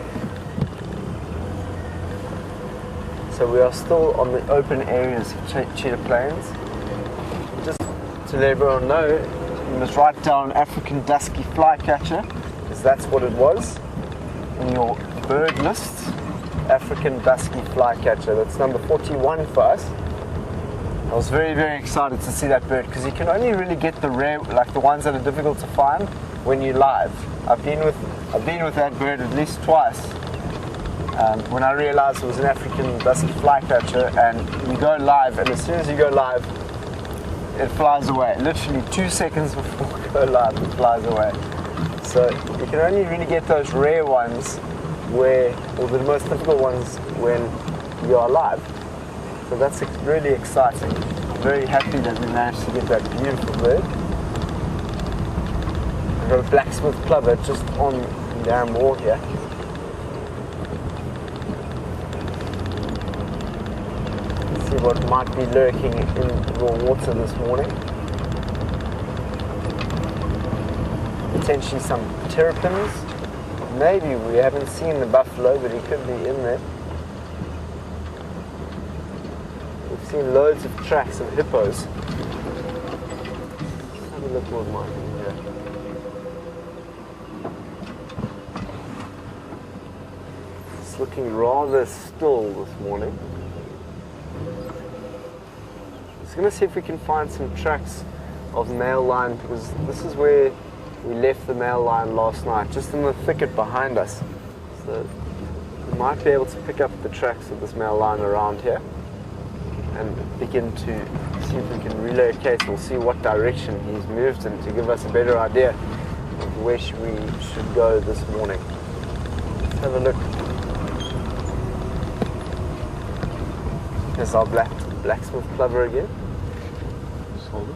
So we are still on the open areas of Cheetah Plains. Just to let everyone know, you must write down African dusky flycatcher, because that's what it was in your bird list. African dusky flycatcher. That's number 41 for us. I was very, very excited to see that bird, because you can only really get the rare, like the ones that are difficult to find, when you're live. I've been with that bird at least twice. When I realized it was an African dusky flycatcher, and you go live, and as soon as you go live, it flies away. Literally 2 seconds before you go live, it flies away. So you can only really get those rare ones or the most difficult ones, when you are live. So that's really exciting. I'm very happy that we managed to get that beautiful bird. I've got a blacksmith plover just on the damn wall here. See what might be lurking in raw water this morning. Potentially some terrapins. Maybe we haven't seen the buffalo, but he could be in there. We've seen loads of tracks of hippos. Let's have a look what might be here. It's looking rather still this morning. Just going to see if we can find some tracks of male lion, because this is where we left the male lion last night, just in the thicket behind us. So we might be able to pick up the tracks of this male lion around here and begin to see if we can relocate or see what direction he's moved in, to give us a better idea of where we should go this morning. Let's have a look. Here's our blacksmith plover again. Just hold it.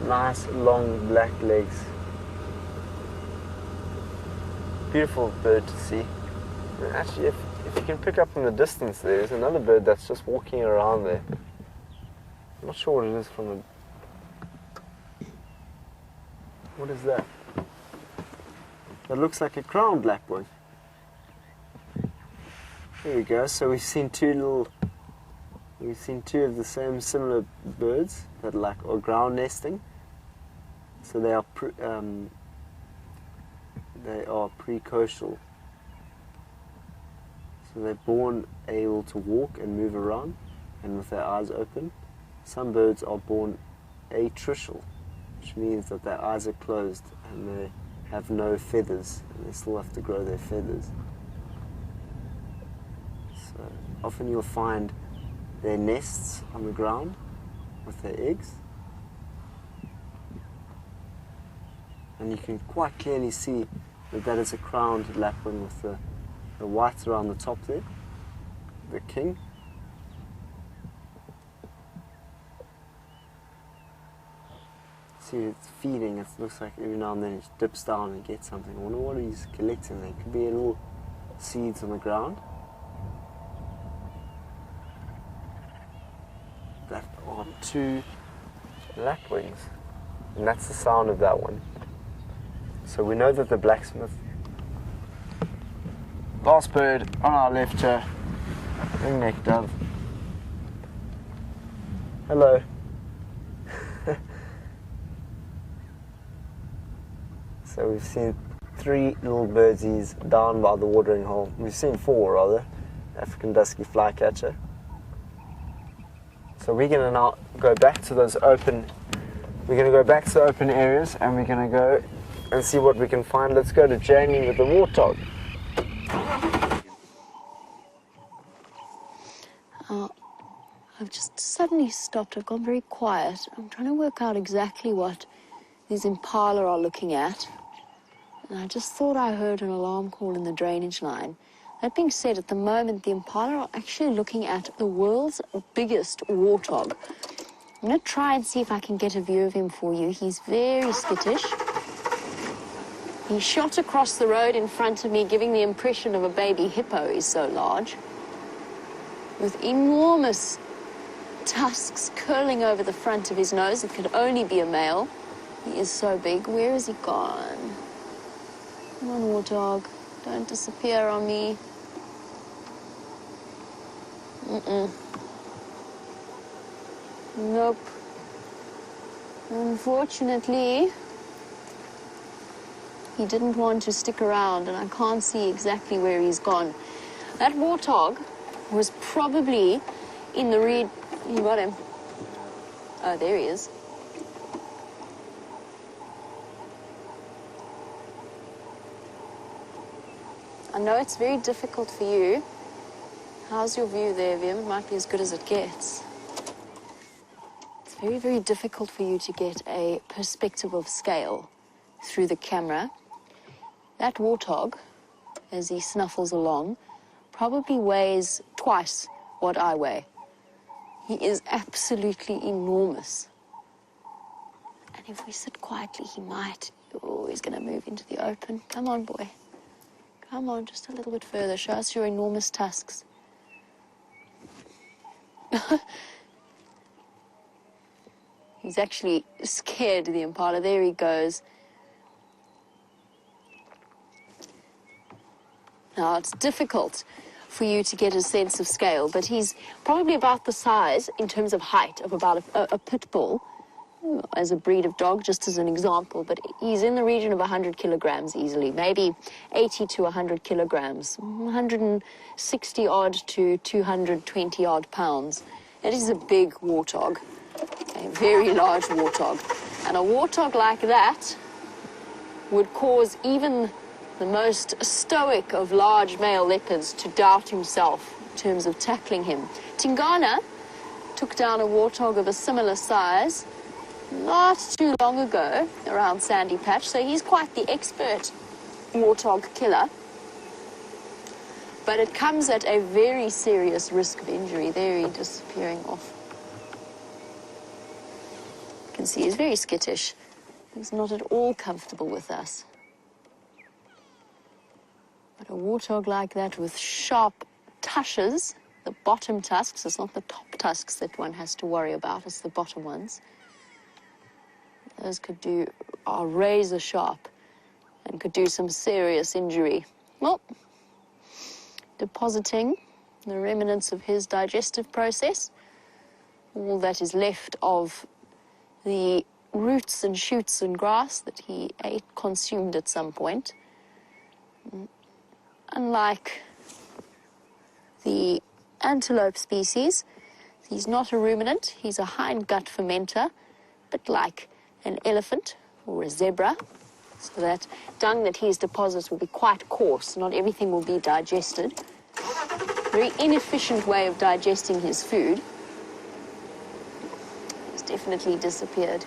Nice long black legs. Beautiful bird to see. And actually, if you can pick up in the distance, there's another bird that's just walking around there. I'm not sure what it is from a... What is that? That looks like a crown black one. There we go. So we've seen two of the same similar birds that are ground nesting. So they are precocial. So they're born able to walk and move around, and with their eyes open. Some birds are born atricial, which means that their eyes are closed and they have no feathers, and they still have to grow their feathers. So often you'll find their nests on the ground with their eggs. And you can quite clearly see that that is a crowned lapwing with the whites around the top there, the king. See, it's feeding. It looks like every now and then it dips down and gets something. I wonder what he's collecting there. Could be little seeds on the ground. That are 2 lapwings. And that's the sound of that one. So we know that the blacksmith. Last bird on our left here. Ringneck dove. Hello. So we've seen 3 little birdsies down by the watering hole. We've seen 4 rather. African dusky flycatcher. So we're gonna now go back to those open. We're gonna go back to the open areas, and we're gonna go and see what we can find. Let's go to Jamei with the warthog. I've just suddenly stopped. I've gone very quiet. I'm trying to work out exactly what these impala are looking at. And I just thought I heard an alarm call in the drainage line. That being said, at the moment, the impala are actually looking at the world's biggest warthog. I'm going to try and see if I can get a view of him for you. He's very skittish. He shot across the road in front of me, giving the impression of a baby hippo. He's so large, with enormous tusks curling over the front of his nose. It could only be a male. He is so big. Where has he gone? Come on, warthog. Don't disappear on me. Nope. Unfortunately, he didn't want to stick around, and I can't see exactly where he's gone. That warthog was probably in the reed. You got him. Oh, there he is. I know it's very difficult for you. How's your view there, Wium? It might be as good as it gets. It's very, very difficult for you to get a perspective of scale through the camera. That warthog, as he snuffles along, probably weighs twice what I weigh. He is absolutely enormous. And if we sit quietly, he might. Oh, he's going to move into the open. Come on, boy. Come on, just a little bit further. Show us your enormous tusks. He's actually scared of the impala. There he goes. Now, it's difficult for you to get a sense of scale, but he's probably about the size, in terms of height, of about a pit bull, as a breed of dog, just as an example, but he's in the region of 100 kilograms easily, maybe 80 to 100 kilograms, 160 odd to 220 odd pounds. It is a big warthog, a very large warthog. And a warthog like that would cause even the most stoic of large male leopards to doubt himself in terms of tackling him. Tingana took down a warthog of a similar size not too long ago around Sandy Patch, so he's quite the expert warthog killer. But it comes at a very serious risk of injury. There he's disappearing off. You can see he's very skittish. He's not at all comfortable with us. But a warthog like that with sharp tushes, the bottom tusks, it's not the top tusks that one has to worry about, it's the bottom ones. Those are razor sharp and could do some serious injury. Well, depositing the remnants of his digestive process, all that is left of the roots and shoots and grass that he consumed at some point. Unlike the antelope species, he's not a ruminant, he's a hindgut fermenter, but like an elephant or a zebra. So that dung that he's deposited will be quite coarse, not everything will be digested. Very inefficient way of digesting his food. He's definitely disappeared.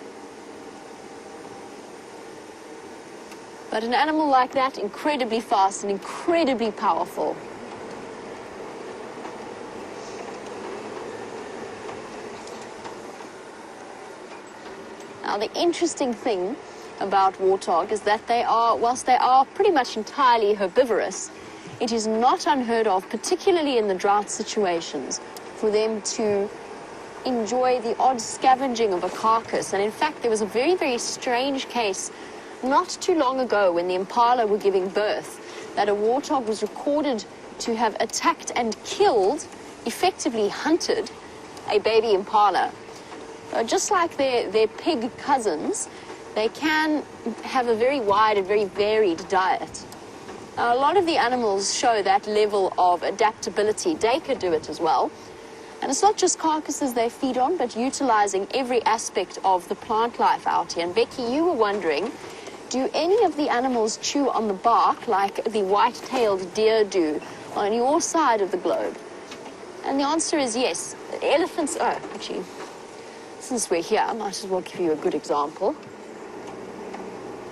But an animal like that, incredibly fast and incredibly powerful. Now, the interesting thing about warthog is that they are, whilst they are pretty much entirely herbivorous, it is not unheard of, particularly in the drought situations, for them to enjoy the odd scavenging of a carcass. And in fact, there was a very, very strange case not too long ago when the impala were giving birth, that a warthog was recorded to have attacked and killed, effectively hunted, a baby impala. Just like their pig cousins, they can have a very wide and very varied diet. A lot of the animals show that level of adaptability. They could do it as well. And it's not just carcasses they feed on, but utilizing every aspect of the plant life out here. And Becky, you were wondering, do any of the animals chew on the bark like the white-tailed deer do on your side of the globe? And the answer is yes. Elephants, oh, actually, since we're here, I might as well give you a good example,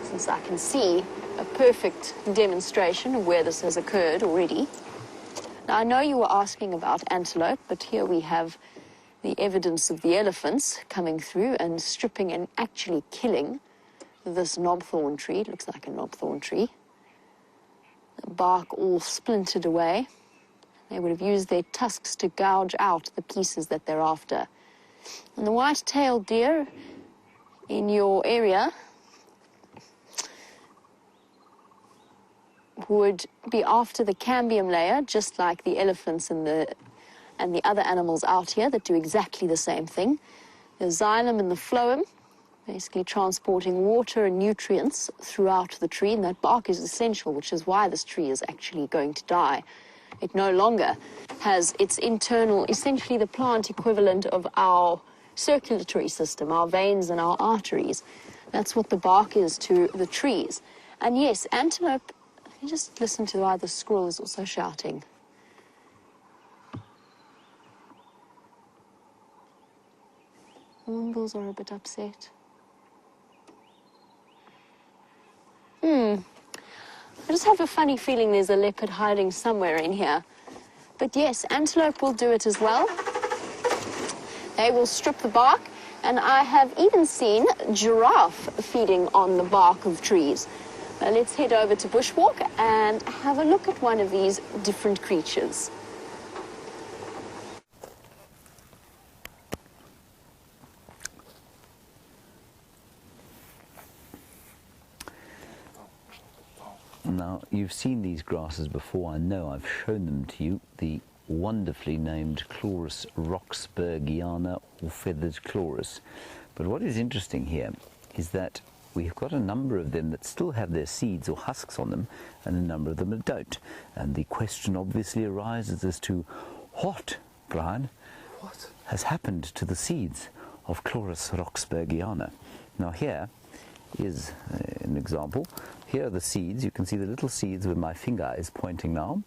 since I can see a perfect demonstration of where this has occurred already. Now, I know you were asking about antelope, but here we have the evidence of the elephants coming through and stripping and actually killing this knobthorn tree. It looks like a knobthorn tree. The bark all splintered away. They would have used their tusks to gouge out the pieces that they're after. And the white-tailed deer in your area would be after the cambium layer, just like the elephants and the other animals out here that do exactly the same thing. The xylem and the phloem, basically transporting water and nutrients throughout the tree, and that bark is essential, which is why this tree is actually going to die. It no longer has its internal, essentially the plant equivalent of our circulatory system, our veins and our arteries. That's what the bark is to the trees. And yes, antelope, you just listen to why the squirrel is also shouting. Hornbills are a bit upset. I just have a funny feeling there's a leopard hiding somewhere in here. But yes, antelope will do it as well. They will strip the bark, and I have even seen giraffe feeding on the bark of trees. Now let's head over to Bushwalk and have a look at one of these different creatures. Now, you've seen these grasses before. I know I've shown them to you. The wonderfully named Chloris roxburghiana, or feathered chloris. But what is interesting here is that we've got a number of them that still have their seeds or husks on them, and a number of them that don't. And the question obviously arises as to what, Bryan, has happened to the seeds of Chloris roxburghiana. Now here is an example. Here are the seeds. You can see the little seeds where my finger is pointing now.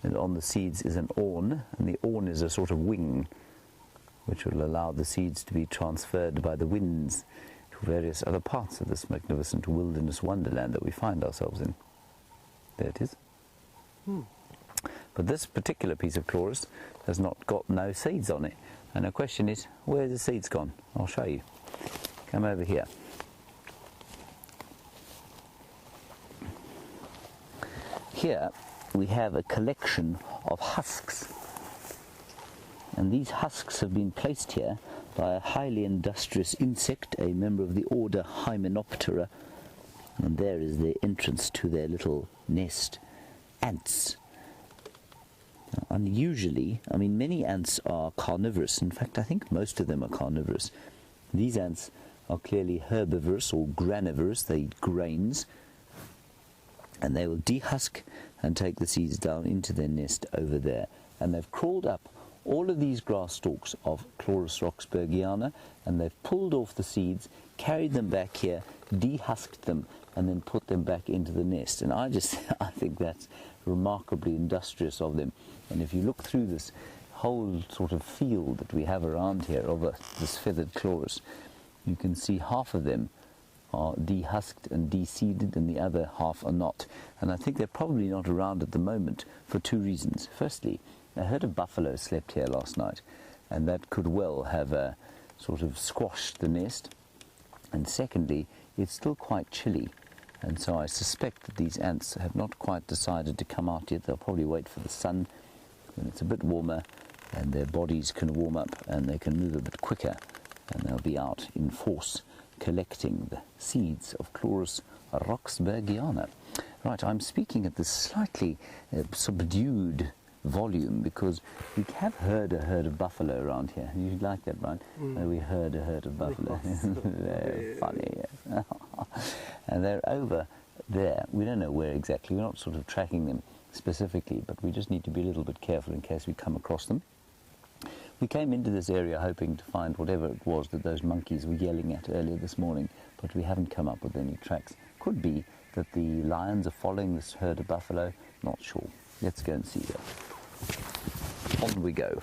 And on the seeds is an awn, and the awn is a sort of wing which will allow the seeds to be transferred by the winds to various other parts of this magnificent wilderness wonderland that we find ourselves in. There it is. But this particular piece of chloris has not got no seeds on it. And the question is, where's the seeds gone? I'll show you. Come over here. Here we have a collection of husks, and these husks have been placed here by a highly industrious insect, a member of the order Hymenoptera, and there is the entrance to their little nest. Ants. Now, unusually, I mean, many ants are carnivorous. In fact, I think most of them are carnivorous. These ants are clearly herbivorous or granivorous. They eat grains, and they will dehusk and take the seeds down into their nest over there. And they've crawled up all of these grass stalks of Chloris roxburghiana, and they've pulled off the seeds, carried them back here, dehusked them, and then put them back into the nest. And I think that's remarkably industrious of them. And if you look through this whole sort of field that we have around here of this feathered chloris, you can see half of them are dehusked and de-seeded and the other half are not. And I think they're probably not around at the moment for two reasons. Firstly, a herd of buffalo slept here last night, and that could well have sort of squashed the nest. And secondly, it's still quite chilly, and so I suspect that these ants have not quite decided to come out yet. They'll probably wait for the sun when it's a bit warmer and their bodies can warm up and they can move a bit quicker, and they'll be out in force collecting the seeds of Chloris roxburghiana. Right, I'm speaking at this slightly subdued volume because we have heard a herd of buffalo around here. You like that, Bryan? We heard a herd of buffalo. They're funny. And they're over there. We don't know where exactly. We're not sort of tracking them specifically, but we just need to be a little bit careful in case we come across them. We came into this area hoping to find whatever it was that those monkeys were yelling at earlier this morning, but we haven't come up with any tracks. Could be that the lions are following this herd of buffalo. Not sure. Let's go and see though. On we go.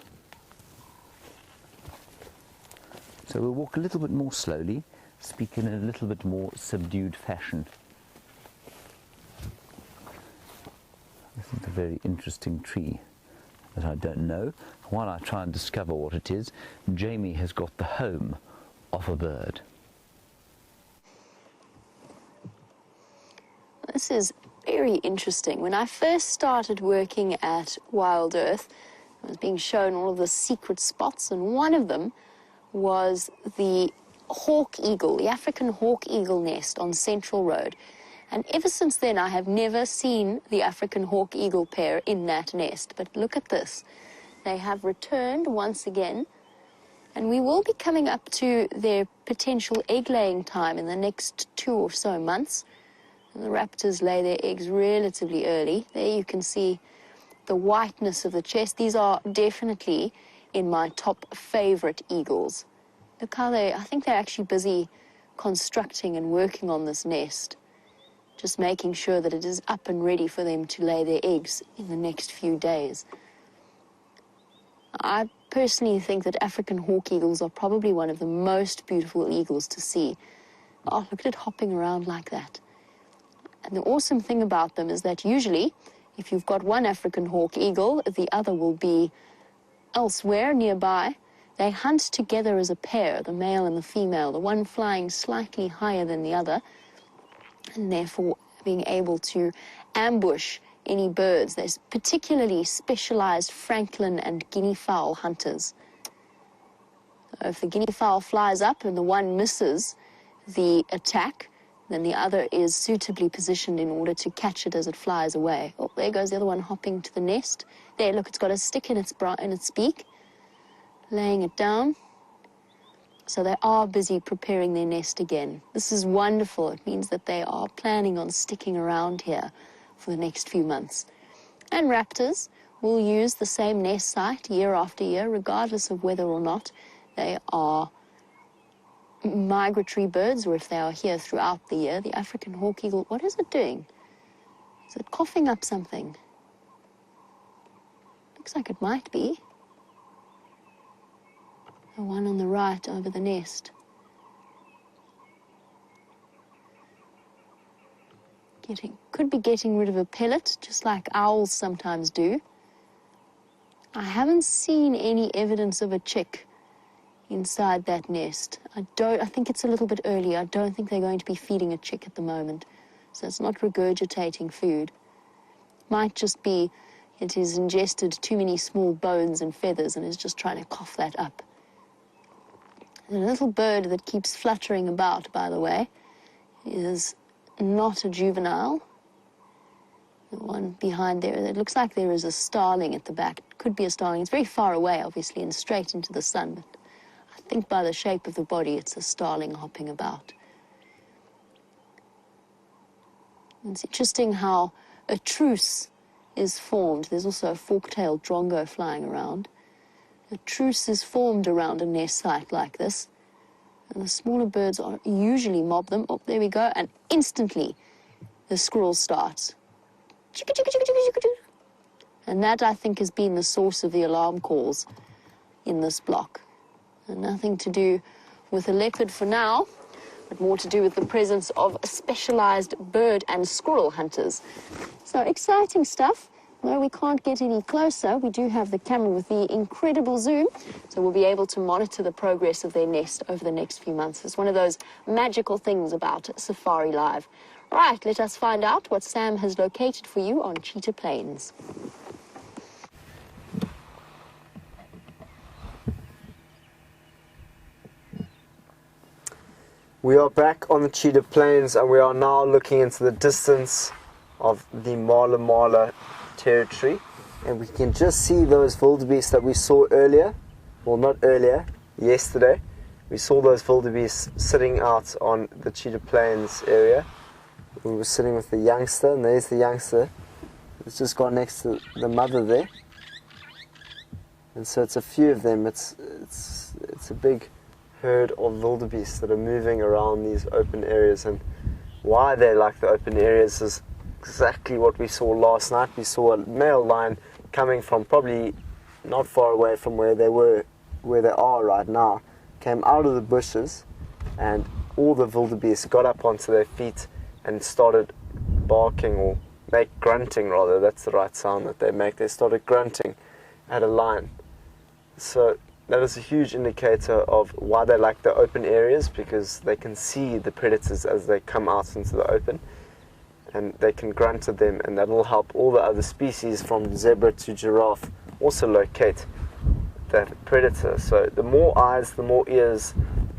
So we'll walk a little bit more slowly, speak in a little bit more subdued fashion. This is a very interesting tree that I don't know. While I try and discover what it is, Jamei has got the home of a bird. This is very interesting. When I first started working at WildEarth, I was being shown all of the secret spots, and one of them was the hawk eagle, the African hawk eagle nest on Central Road. And ever since then, I have never seen the African hawk eagle pair in that nest. But look at this. They have returned once again, and we will be coming up to their potential egg-laying time in the next 2 or so months. And the raptors lay their eggs relatively early. There you can see the whiteness of the chest. These are definitely in my top favorite eagles. Look how I think they're actually busy constructing and working on this nest, just making sure that it is up and ready for them to lay their eggs in the next few days. I personally think that African hawk eagles are probably one of the most beautiful eagles to see. Oh, look at it hopping around like that. And the awesome thing about them is that usually, if you've got one African hawk eagle, the other will be elsewhere nearby. They hunt together as a pair, the male and the female, the one flying slightly higher than the other, and therefore being able to ambush any birds. There's particularly specialized francolin and guinea fowl hunters. If the guinea fowl flies up and the one misses the attack, then the other is suitably positioned in order to catch it as it flies away. Oh, there goes the other one hopping to the nest. There, look, it's got a stick in its beak, laying it down. So they are busy preparing their nest again. This is wonderful. It means that they are planning on sticking around here for the next few months. And raptors will use the same nest site year after year, regardless of whether or not they are migratory birds or if they are here throughout the year. The African hawk eagle, what is it doing? Is it coughing up something? Looks like it might be. The one on the right over the nest. Could be getting rid of a pellet, just like owls sometimes do. I haven't seen any evidence of a chick inside that nest. I think it's a little bit early. I don't think they're going to be feeding a chick at the moment. So it's not regurgitating food. Might just be it has ingested too many small bones and feathers and is just trying to cough that up. The little bird that keeps fluttering about, by the way, is not a juvenile. The one behind there, it looks like there is a starling at the back. It could be a starling. It's very far away, obviously, and straight into the sun, but I think by the shape of the body, it's a starling hopping about. It's interesting how a truce is formed. There's also a fork-tailed drongo flying around. A truce is formed around a nest site like this, and the smaller birds usually mob them. Oh, there we go, and instantly the squirrel starts. And that, I think, has been the source of the alarm calls in this block. And nothing to do with a leopard for now, but more to do with the presence of specialized bird and squirrel hunters. So exciting stuff. Though we can't get any closer, we do have the camera with the incredible zoom, so we'll be able to monitor the progress of their nest over the next few months. It's one of those magical things about SafariLIVE. Right, let us find out what Sam has located for you on Cheetah Plains. We are back on the Cheetah Plains and we are now looking into the distance of the Mala territory, and we can just see those wildebeest that we saw earlier. Well, not earlier, yesterday. We saw those wildebeest sitting out on the Cheetah Plains area. We were sitting with the youngster, and there's the youngster. It's just gone next to the mother there. And so it's a few of them. It's a big herd of wildebeest that are moving around these open areas, and why they like the open areas is exactly what we saw last night. We saw a male lion coming from probably not far away from where they are right now, came out of the bushes, and all the wildebeest got up onto their feet and started barking, or grunting rather. That's the right sound that they make. They started grunting at a lion. So that is a huge indicator of why they like the open areas, because they can see the predators as they come out into the open, and they can grunt at them, and that will help all the other species from zebra to giraffe also locate that predator. So the more eyes, the more ears,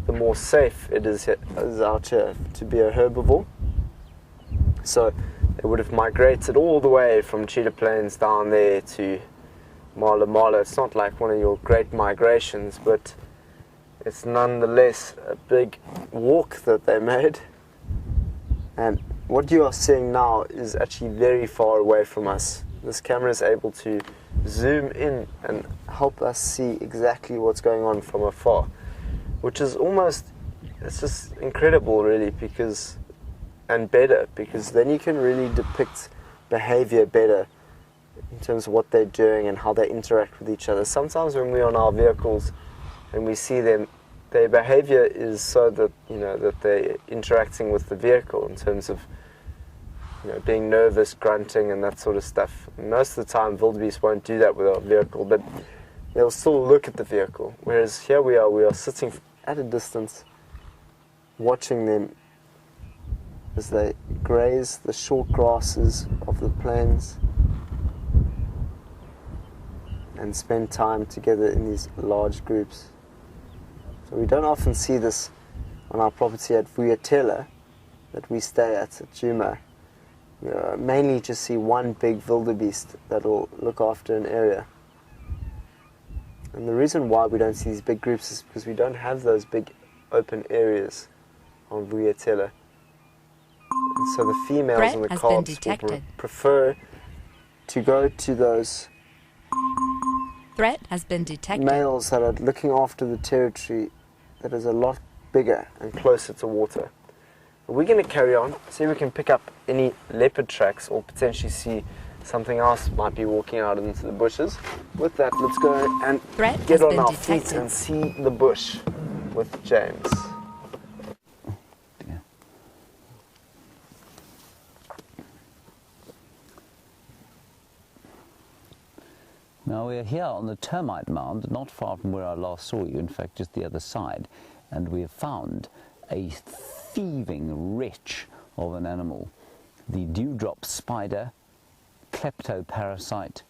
the more safe it is out here to be a herbivore. So they would have migrated all the way from Cheetah Plains down there to Mala. It's not like one of your great migrations, but it's nonetheless a big walk that they made. And what you are seeing now is actually very far away from us. This camera is able to zoom in and help us see exactly what's going on from afar, which is it's just incredible really, and better, because then you can really depict behavior better in terms of what they're doing and how they interact with each other. Sometimes when we're on our vehicles and we see them, their behavior is so that, that they're interacting with the vehicle in terms of, being nervous, grunting and that sort of stuff. Most of the time wildebeest won't do that with our vehicle, but they'll still look at the vehicle. Whereas here we are sitting at a distance, watching them as they graze the short grasses of the plains and spend time together in these large groups. So we don't often see this on our property at Wium that we stay at Jamei. We mainly just see one big wildebeest that will look after an area. And the reason why we don't see these big groups is because we don't have those big open areas on Wium. And so the females and the calves will prefer to go to those Threat has been detected. males that are looking after the territory that is a lot bigger and closer to water. But we're going to carry on, see if we can pick up any leopard tracks or potentially see something else might be walking out into the bushes. With that, let's go and get on our feet and see the bush with James. Now we are here on the termite mound, not far from where I last saw you, in fact just the other side, and we have found a thieving wretch of an animal, the dewdrop spider, kleptoparasite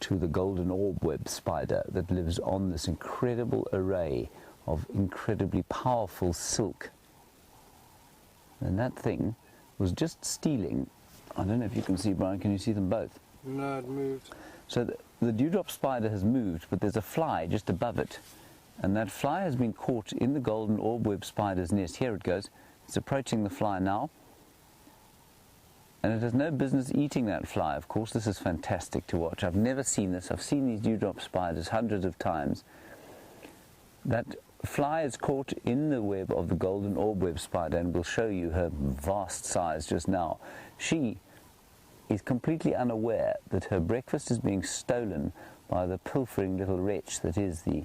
to the golden orb-web spider that lives on this incredible array of incredibly powerful silk. And that thing was just stealing, I don't know if you can see, Brian, can you see them both? No, it moved. So the dewdrop spider has moved, but there's a fly just above it. And that fly has been caught in the golden orb-web spider's nest. Here it goes. It's approaching the fly now. And it has no business eating that fly, of course. This is fantastic to watch. I've never seen this. I've seen these dewdrop spiders hundreds of times. That fly is caught in the web of the golden orb-web spider, and we'll show you her vast size just now. She is completely unaware that her breakfast is being stolen by the pilfering little wretch that is the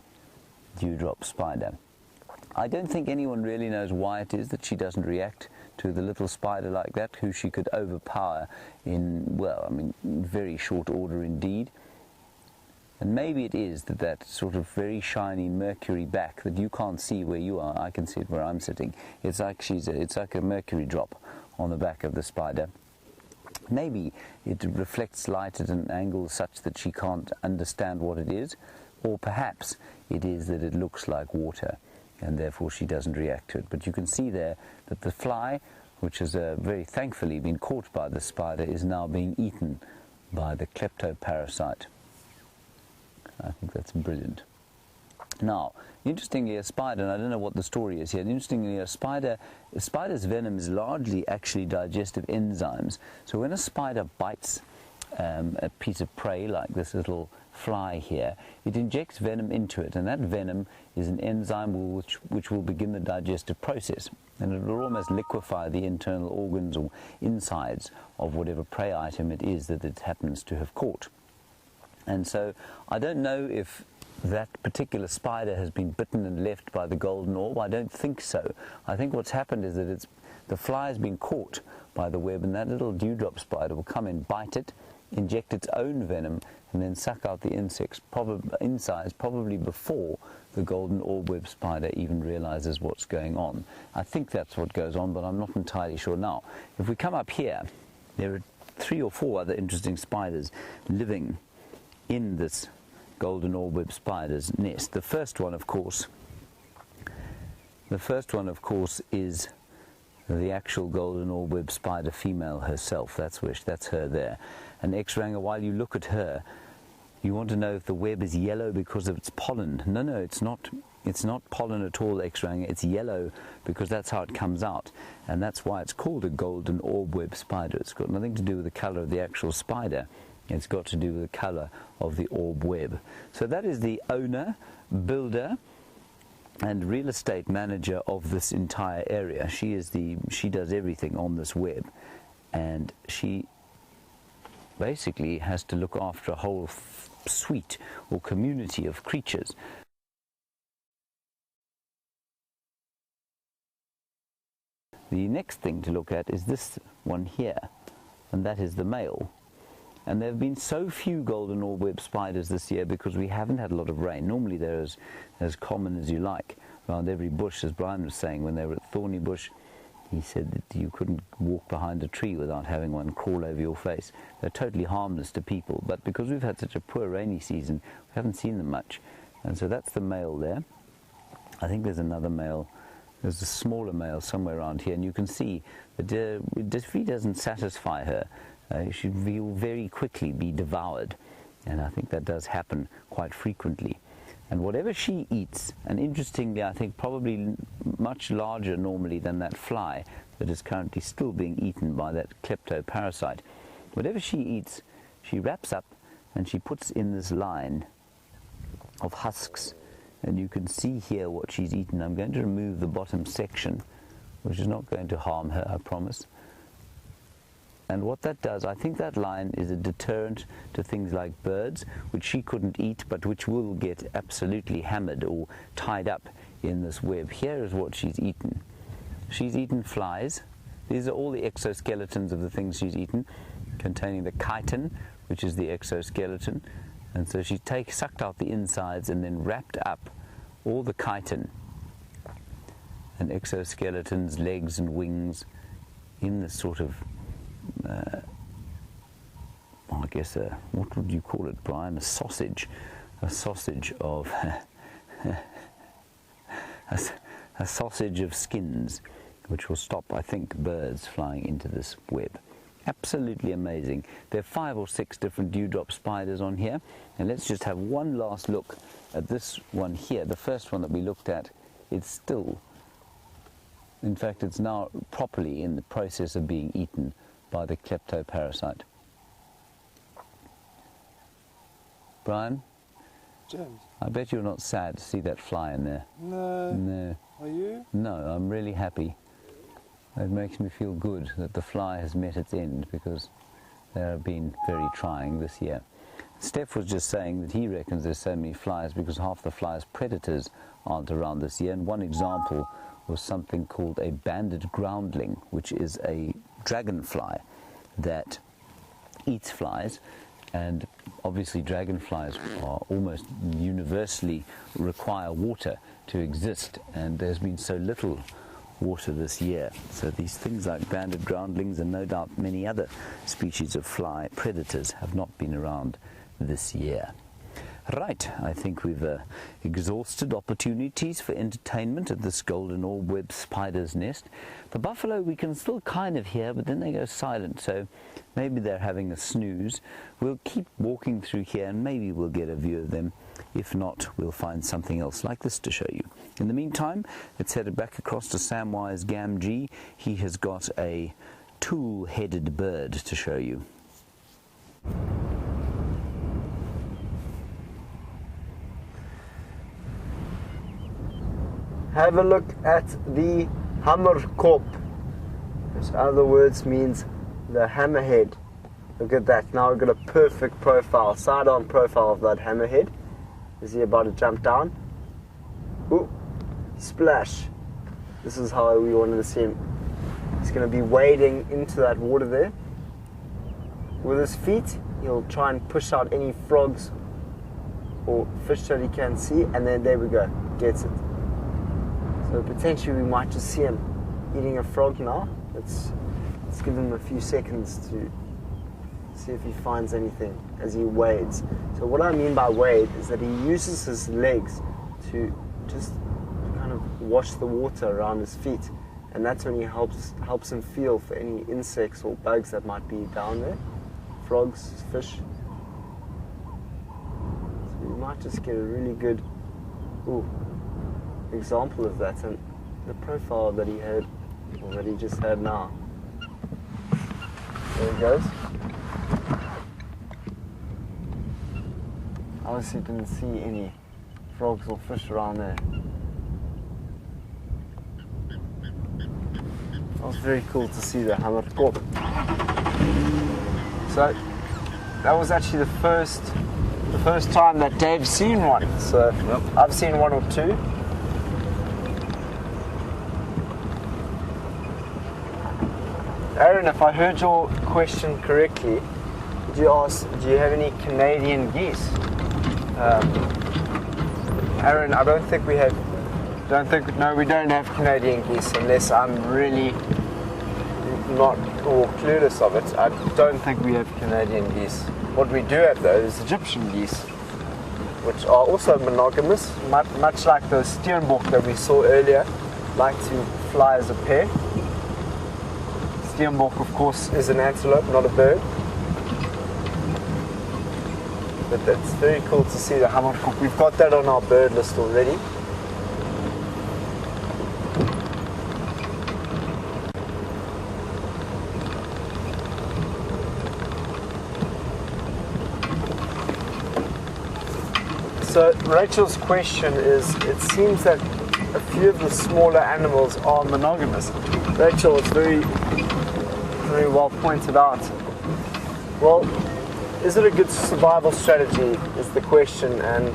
dewdrop spider. I don't think anyone really knows why it is that she doesn't react to the little spider like that, who she could overpower in, well, I mean, very short order indeed. And maybe it is that sort of very shiny mercury back that you can't see where you are. I can see it where I'm sitting. It's like it's like a mercury drop on the back of the spider. Maybe it reflects light at an angle such that she can't understand what it is, or perhaps it is that it looks like water and therefore she doesn't react to it. But you can see there that the fly, which has very thankfully been caught by the spider, is now being eaten by the kleptoparasite. I think that's brilliant. Now, interestingly, a spider, and I don't know what the story is here, interestingly, a spider's venom is largely actually digestive enzymes. So when a spider bites a piece of prey like this little fly here, it injects venom into it, and that venom is an enzyme which will begin the digestive process, and it will almost liquefy the internal organs or insides of whatever prey item it is that it happens to have caught. And so I don't know if that particular spider has been bitten and left by the golden orb. I don't think so. I think what's happened is that the fly has been caught by the web, and that little dewdrop spider will come and bite it, inject its own venom, and then suck out the insect's insides, probably before the golden orb web spider even realizes what's going on. I think that's what goes on, but I'm not entirely sure. Now, if we come up here, there are 3 or 4 other interesting spiders living in this golden orb web spider's nest. The first one, of course, is the actual golden orb web spider female herself. That's her there. And X-Ranger, while you look at her, you want to know if the web is yellow because of its pollen. No, it's not. It's not pollen at all, X-Ranger. It's yellow because that's how it comes out, and that's why it's called a golden orb web spider. It's got nothing to do with the color of the actual spider. It's got to do with the color of the orb web. So that is the owner, builder, and real estate manager of this entire area. She does everything on this web, and she basically has to look after a whole suite or community of creatures. The next thing to look at is this one here, and that is the male. And there have been so few golden orb web spiders this year because we haven't had a lot of rain. Normally they're as common as you like around every bush, as Bryan was saying when they were at Thorny Bush. He said that you couldn't walk behind a tree without having one crawl over your face. They're totally harmless to people, but because we've had such a poor rainy season, we haven't seen them much. And so that's the male there. I think there's another male. There's a smaller male somewhere around here, and you can see that if he doesn't satisfy her, she will very quickly be devoured, and I think that does happen quite frequently. And whatever she eats, and interestingly I think probably much larger normally than that fly that is currently still being eaten by that kleptoparasite, whatever she eats she wraps up and she puts in this line of husks, and you can see here what she's eaten. I'm going to remove the bottom section, which is not going to harm her, I promise. And what that does, I think that line is a deterrent to things like birds, which she couldn't eat, but which will get absolutely hammered or tied up in this web. Here is what she's eaten. She's eaten flies. These are all the exoskeletons of the things she's eaten, containing the chitin, which is the exoskeleton. And so she sucked out the insides and then wrapped up all the chitin and exoskeletons, legs and wings in this sort of I guess what would you call it, Bryan? A sausage of a sausage of skins, which will stop, I think, birds flying into this web. Absolutely amazing. There are 5 or 6 different dewdrop spiders on here, and let's just have one last look at this one here. The first one that we looked at, it's still, in fact, it's now properly in the process of being eaten by the kleptoparasite. Bryan? James? I bet you're not sad to see that fly in there. No. No. Are you? No, I'm really happy. It makes me feel good that the fly has met its end, because They've been very trying this year. Steph was just saying that he reckons there's so many flies because half the flies' predators aren't around this year. And one example was something called a banded groundling, which is a dragonfly that eats flies. And obviously dragonflies are almost universally require water to exist, and there's been so little water this year. So these things like banded groundlings and no doubt many other species of fly predators have not been around this year. Right, I think we've exhausted opportunities for entertainment at this golden orb-web spider's nest. The buffalo we can still kind of hear, but then they go silent, so maybe they're having a snooze. We'll keep walking through here and maybe we'll get a view of them. If not, we'll find something else like this to show you. In the meantime, let's head back across to Samwise Gamgee. He has got a tool-headed bird to show you. Have a look at the Hammerkop, which in other words means the hammerhead. Look at that. Now we've got a perfect profile, side-on profile of that hammerhead. Is he about to jump down? Ooh, splash. This is how we wanted to see him. He's going to be wading into that water there. With his feet, he'll try and push out any frogs or fish that he can see, and then there we go, gets it. So potentially we might just see him eating a frog now. Let's give him a few seconds to see if he finds anything as he wades. So what I mean by wade is that he uses his legs to just kind of wash the water around his feet, and that's when he helps him feel for any insects or bugs that might be down there, frogs, fish. So we might just get a really good example of that, and the profile that he had, or that he just had now. There he goes. Obviously didn't see any frogs or fish around there. That was very cool to see the Hammerkop. So that was actually the first time that Dave's seen one. So I've seen one or two. Aaron, if I heard your question correctly, did you ask, do you have any Canadian geese? Aaron, I don't think we have. No, we don't have Canadian geese, unless I'm really not or clueless of it. I don't think we have Canadian geese. What we do have though is Egyptian geese, which are also monogamous, much like the steenbok that we saw earlier, like to fly as a pair. Steenbok, of course, is an antelope, not a bird. But it's very cool to see the Hammerkop. We've got that on our bird list already. So Rachel's question is, it seems that a few of the smaller animals are monogamous. Rachel, it's very well pointed out. Well, is it a good survival strategy is the question, and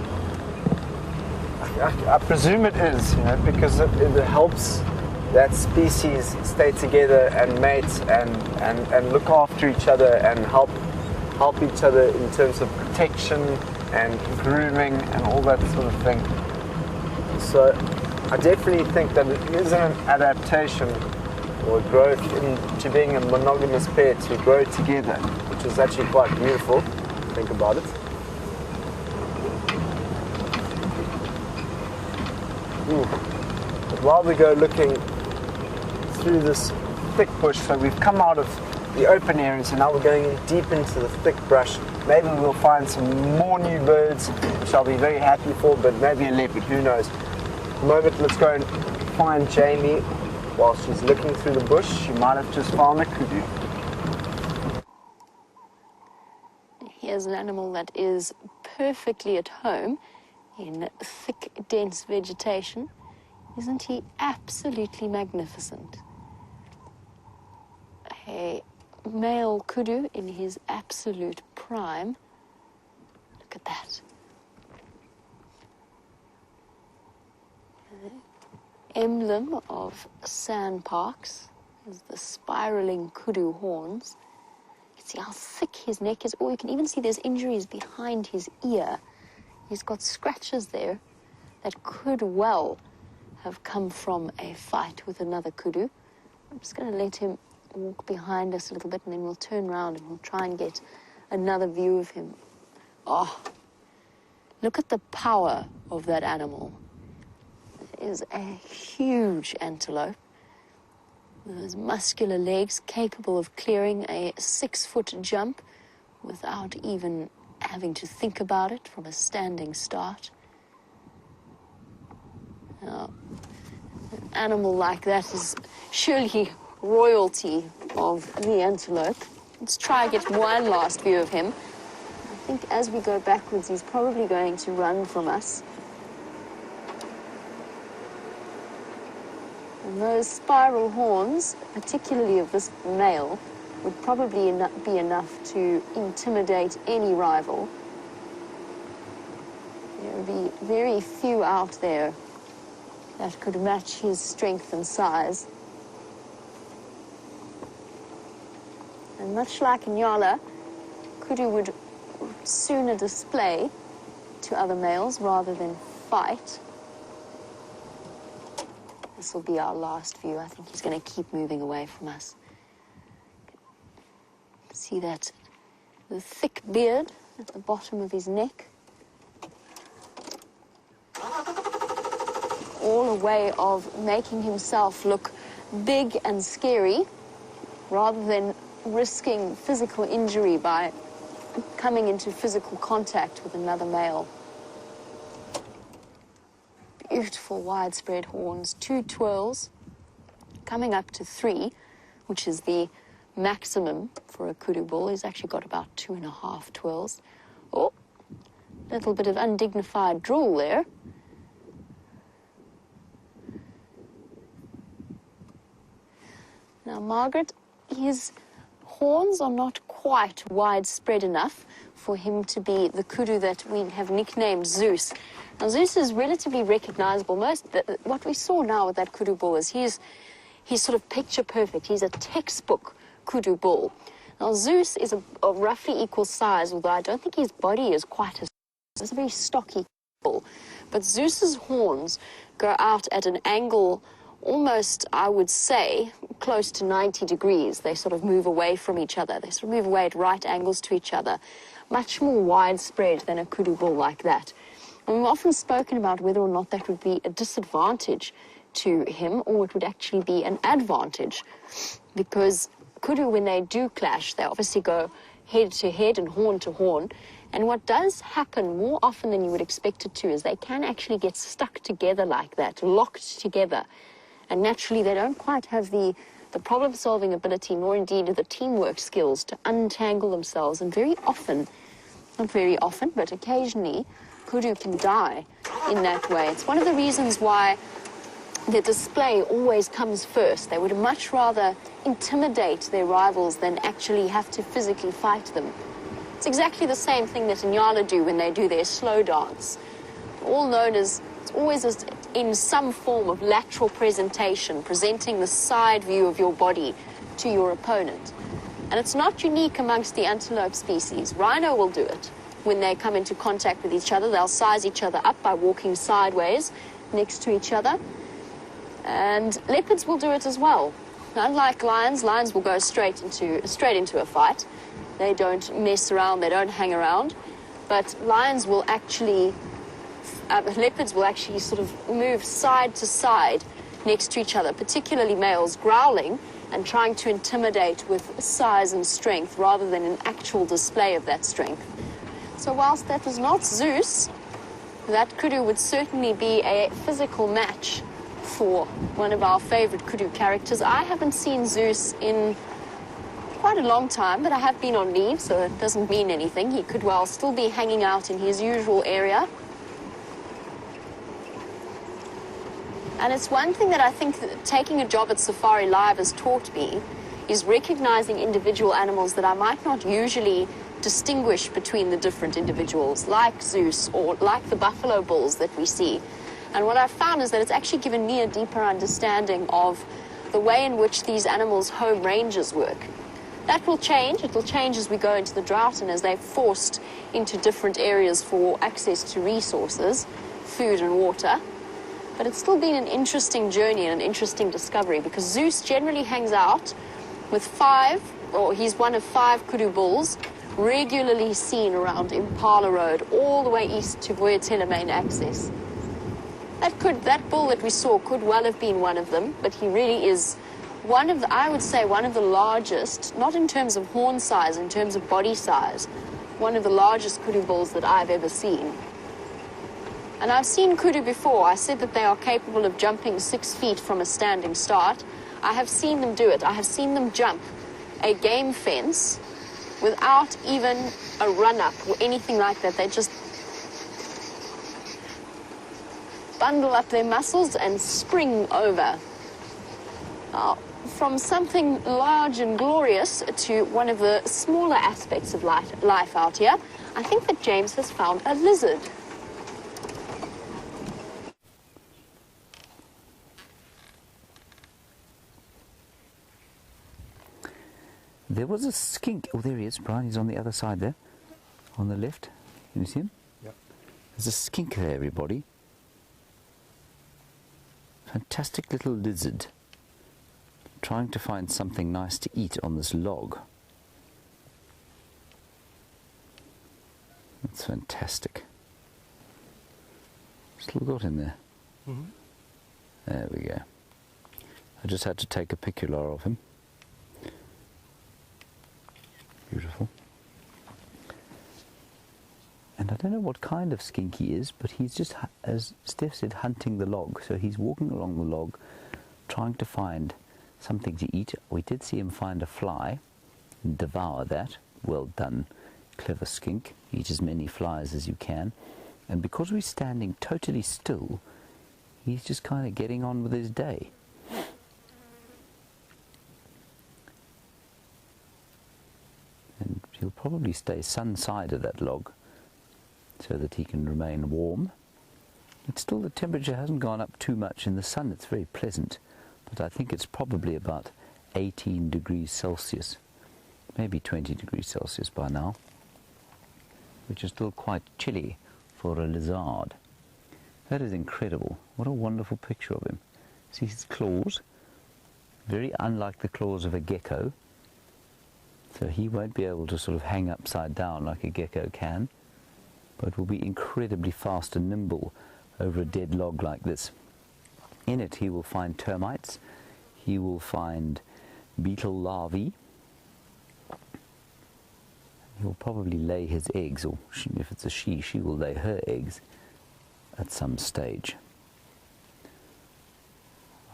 I presume it is, because it helps that species stay together and mate and look after each other and help each other in terms of protection and grooming and all that sort of thing. So I definitely think that it is an adaptation or growth into being a monogamous pair to grow together, which is actually quite beautiful. Think about it. But while we go looking through this thick bush, so we've come out of the open areas and now we're going deep into the thick brush. Maybe we'll find some more new birds, which I'll be very happy for, but maybe a leopard, who knows. At the moment, let's go and find Jamei. While she's looking through the bush, she might have just found a kudu. Here's an animal that is perfectly at home in thick, dense vegetation. Isn't he absolutely magnificent? A male kudu in his absolute prime. Look at that. The emblem of sand parks is the spiraling kudu horns. You can see how thick his neck is. Oh, you can even see there's injuries behind his ear. He's got scratches there that could well have come from a fight with another kudu. I'm just going to let him walk behind us a little bit, and then we'll turn around and we'll try and get another view of him. Oh, look at the power of that animal. It is a huge antelope. Those muscular legs capable of clearing a 6-foot jump without even having to think about it from a standing start. Now, an animal like that is surely royalty of the antelope. Let's try and get one last view of him. I think as we go backwards, he's probably going to run from us. And those spiral horns, particularly of this male, would probably be enough to intimidate any rival. There would be very few out there that could match his strength and size. And much like Nyala, kudu would sooner display to other males rather than fight. This will be our last view. I think he's going to keep moving away from us. See that the thick beard at the bottom of his neck? All a way of making himself look big and scary rather than risking physical injury by coming into physical contact with another male. Beautiful widespread horns, 2 twirls, coming up to 3, which is the maximum for a kudu bull. He's actually got about 2.5 twirls. Oh, a little bit of undignified drool there. Now, Margaret, his horns are not quite widespread enough for him to be the kudu that we have nicknamed Zeus. Now, Zeus is relatively recognizable. What we saw now with that kudu bull is he's sort of picture perfect. He's a textbook kudu bull. Now, Zeus is a roughly equal size, although I don't think his body is quite as... It's a very stocky bull. But Zeus's horns go out at an angle almost, I would say, close to 90 degrees. They sort of move away from each other. They sort of move away at right angles to each other. Much more widespread than a kudu bull like that. And we've often spoken about whether or not that would be a disadvantage to him, or it would actually be an advantage, because kudu, when they do clash, they obviously go head to head and horn to horn. And what does happen more often than you would expect it to is they can actually get stuck together like that, locked together. And naturally, they don't quite have the problem-solving ability, nor indeed the teamwork skills to untangle themselves. And very often, not very often, but occasionally, kudu can die in that way. It's one of the reasons why the display always comes first. They would much rather intimidate their rivals than actually have to physically fight them. It's exactly the same thing that Inyala do when they do their slow dance. All known as, it's always in some form of lateral presentation, presenting the side view of your body to your opponent. And it's not unique amongst the antelope species. Rhino will do it. When they come into contact with each other, they'll size each other up by walking sideways next to each other. And leopards will do it as well. Unlike lions, lions will go straight into a fight. They don't mess around, they don't hang around. But leopards will actually sort of move side to side next to each other, particularly males growling and trying to intimidate with size and strength rather than an actual display of that strength. So whilst that was not Zeus, that kudu would certainly be a physical match for one of our favorite kudu characters. I haven't seen Zeus in quite a long time, but I have been on leave, so it doesn't mean anything. He could well still be hanging out in his usual area. And it's one thing that I think that taking a job at SafariLIVE has taught me is recognizing individual animals that I might not usually distinguish between the different individuals, like Zeus or like the buffalo bulls that we see. And what I've found is that it's actually given me a deeper understanding of the way in which these animals' home ranges work. That will change. It will change as we go into the drought and as they're forced into different areas for access to resources, food and water. But it's still been an interesting journey and an interesting discovery, because Zeus generally hangs out with he's one of 5 kudu bulls regularly seen around Impala Road all the way east to Voyatela main access. That bull that we saw could well have been one of them, but he really is I would say one of the largest, not in terms of horn size, in terms of body size, one of the largest kudu bulls that I've ever seen. And I've seen kudu before. I said that they are capable of jumping 6 feet from a standing start. I have seen them do it. I have seen them jump a game fence without even a run-up or anything like that. They just bundle up their muscles and spring over. Now, from something large and glorious to one of the smaller aspects of life out here, I think that James has found a lizard. There was a skink. Oh, there he is, Brian. He's on the other side there, on the left. Can you see him? Yep. There's a skink there, everybody. Fantastic little lizard. Trying to find something nice to eat on this log. That's fantastic. Still got him there. Mm-hmm. There we go. I just had to take a picture of him. Beautiful. And I don't know what kind of skink he is, but he's just, as Steph said, hunting the log. So he's walking along the log, trying to find something to eat. We did see him find a fly and devour that. Well done, clever skink. Eat as many flies as you can. And because we're standing totally still, he's just kind of getting on with his day. And he'll probably stay sun side of that log so that he can remain warm. But still, the temperature hasn't gone up too much in the sun. It's very pleasant, but I think it's probably about 18 degrees Celsius, maybe 20 degrees Celsius by now, which is still quite chilly for a lizard. That is incredible. What a wonderful picture of him. See his claws? Very unlike the claws of a gecko. So he won't be able to sort of hang upside down like a gecko can, but will be incredibly fast and nimble over a dead log like this. In it he will find termites, he will find beetle larvae, he will probably lay his eggs, or if it's a she will lay her eggs at some stage.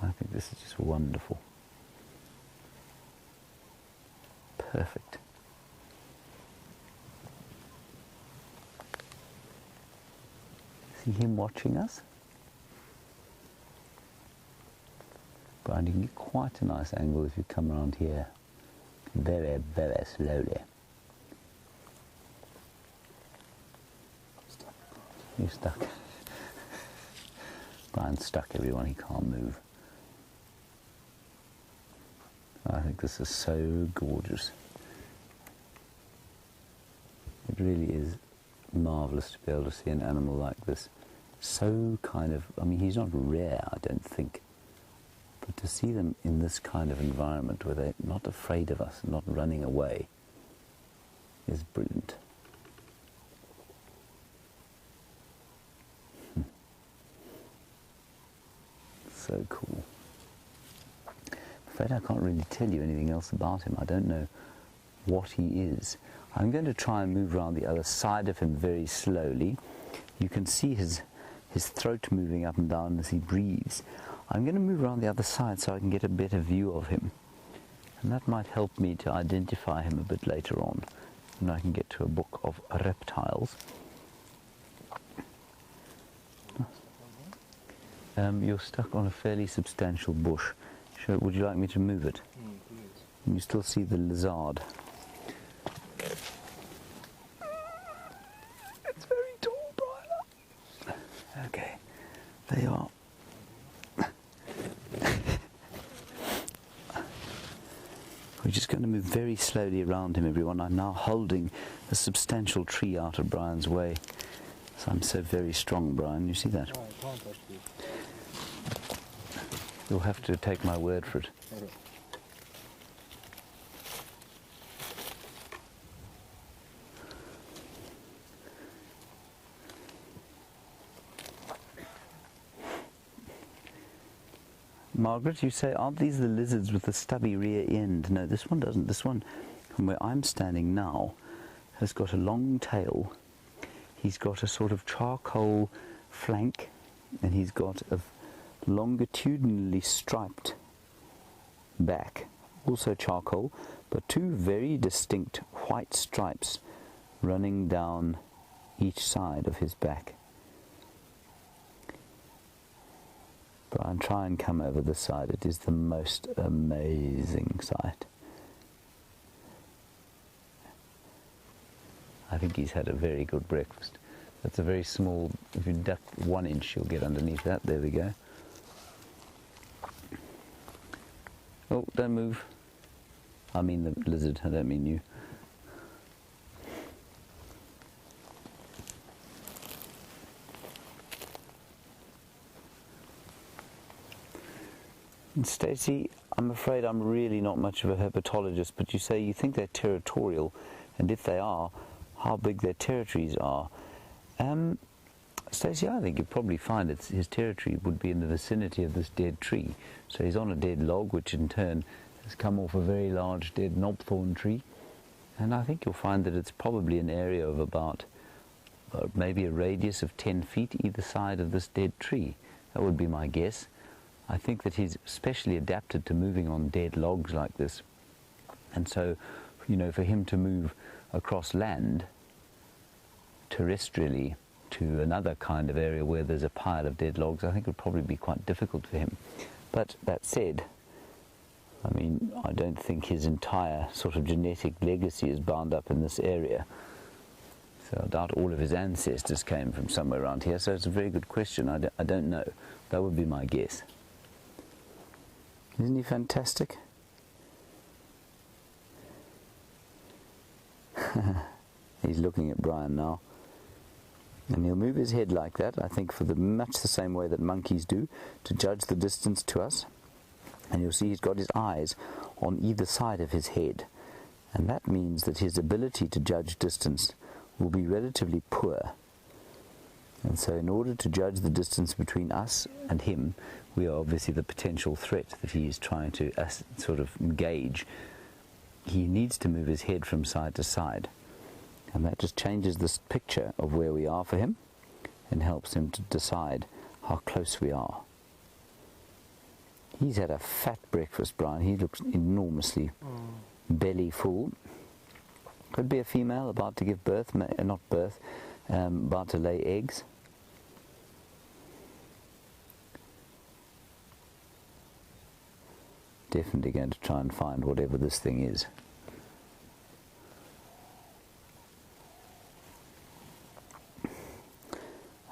I think this is just wonderful. Perfect. See him watching us? Brian, you can get quite a nice angle if you come around here. Very, very slowly. You're stuck. Brian's stuck, everyone. He can't move. I think this is so gorgeous. It really is marvellous to be able to see an animal like this. So kind of, I mean, he's not rare, I don't think. But to see them in this kind of environment where they're not afraid of us, not running away, is brilliant. So cool. I'm afraid I can't really tell you anything else about him. I don't know what he is. I'm going to try and move around the other side of him very slowly. You can see his throat moving up and down as he breathes. I'm going to move around the other side so I can get a better view of him. And that might help me to identify him a bit later on, when I can get to a book of reptiles. You're stuck on a fairly substantial bush. Would you like me to move it? And you still see the lizard. It's very tall, Bryan. Okay, there you are. We're just going to move very slowly around him, everyone. I'm now holding a substantial tree out of Bryan's way. So I'm so very strong, Bryan. You see that? Oh, I can't touch this. You'll have to take my word for it. Okay. Margaret, you say, aren't these the lizards with the stubby rear end? No, this one doesn't. This one, from where I'm standing now, has got a long tail. He's got a sort of charcoal flank, and he's got a longitudinally striped back, also charcoal, but two very distinct white stripes running down each side of his back. Bryan, try and come over this side. It is the most amazing sight. I think he's had a very good breakfast. That's a very small, if you duck 1 inch, you'll get underneath that. There we go. Oh, don't move. I mean the lizard, I don't mean you. And Stacey, I'm afraid I'm really not much of a herpetologist, but you say you think they're territorial, and if they are, how big their territories are. Stacey, I think you'd probably find his territory would be in the vicinity of this dead tree. So he's on a dead log, which in turn has come off a very large dead knobthorn tree. And I think you'll find that it's probably an area of about maybe a radius of 10 feet either side of this dead tree. That would be my guess. I think that he's especially adapted to moving on dead logs like this. And so, you know, for him to move across land terrestrially to another kind of area where there's a pile of dead logs, I think would probably be quite difficult for him. But that said, I mean, I don't think his entire sort of genetic legacy is bound up in this area. So I doubt all of his ancestors came from somewhere around here. So it's a very good question. I don't know. That would be my guess. Isn't he fantastic? He's looking at Bryan now. And he'll move his head like that, I think, for much the same way that monkeys do, to judge the distance to us. And you'll see he's got his eyes on either side of his head. And that means that his ability to judge distance will be relatively poor. And so in order to judge the distance between us and him, we are obviously the potential threat that he is trying to sort of engage. He needs to move his head from side to side. And that just changes this picture of where we are for him and helps him to decide how close we are. He's had a fat breakfast, Bryan. He looks enormously belly full. Could be a female about to give birth, not birth, about to lay eggs. Definitely going to try and find whatever this thing is.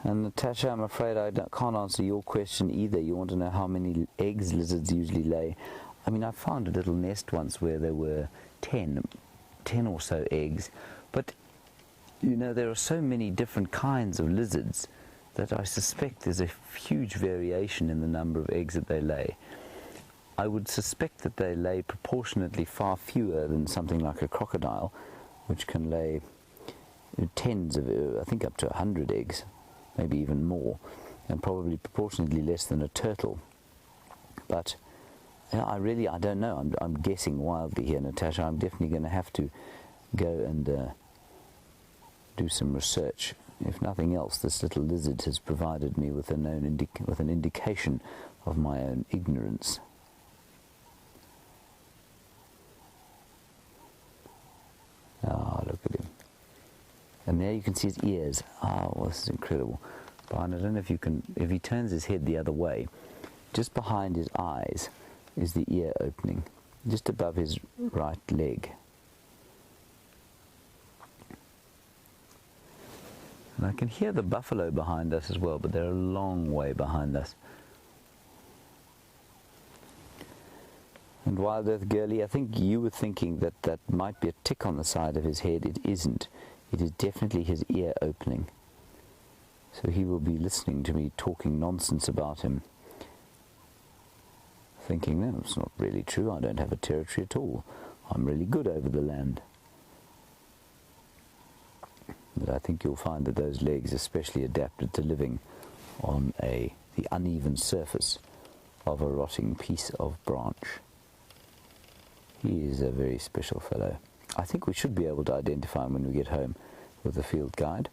And Natasha, I'm afraid I can't answer your question either. You want to know how many eggs lizards usually lay. I mean, I found a little nest once where there were 10 or so eggs. But, you know, there are so many different kinds of lizards that I suspect there's a huge variation in the number of eggs that they lay. I would suspect that they lay proportionately far fewer than something like a crocodile, which can lay tens of, I think up to 100 eggs. Maybe even more, and probably proportionately less than a turtle. But I don't know. I'm guessing wildly here, Natasha. I'm definitely going to have to go and do some research. If nothing else, this little lizard has provided me with an indication of my own ignorance. Ah, look at him. And there you can see his ears. Oh, this is incredible. Bryan, I don't know if you can, if he turns his head the other way, just behind his eyes is the ear opening. just above his right leg. And I can hear the buffalo behind us as well, but they're a long way behind us. And WildEarth girly, I think you were thinking that that might be a tick on the side of his head. It isn't. It is definitely his ear opening. So he will be listening to me talking nonsense about him, thinking, no, it's not really true. I don't have a territory at all. I'm really good over the land. But I think you'll find that those legs are especially adapted to living on the uneven surface of a rotting piece of branch. He is a very special fellow. I think we should be able to identify him when we get home with the field guide,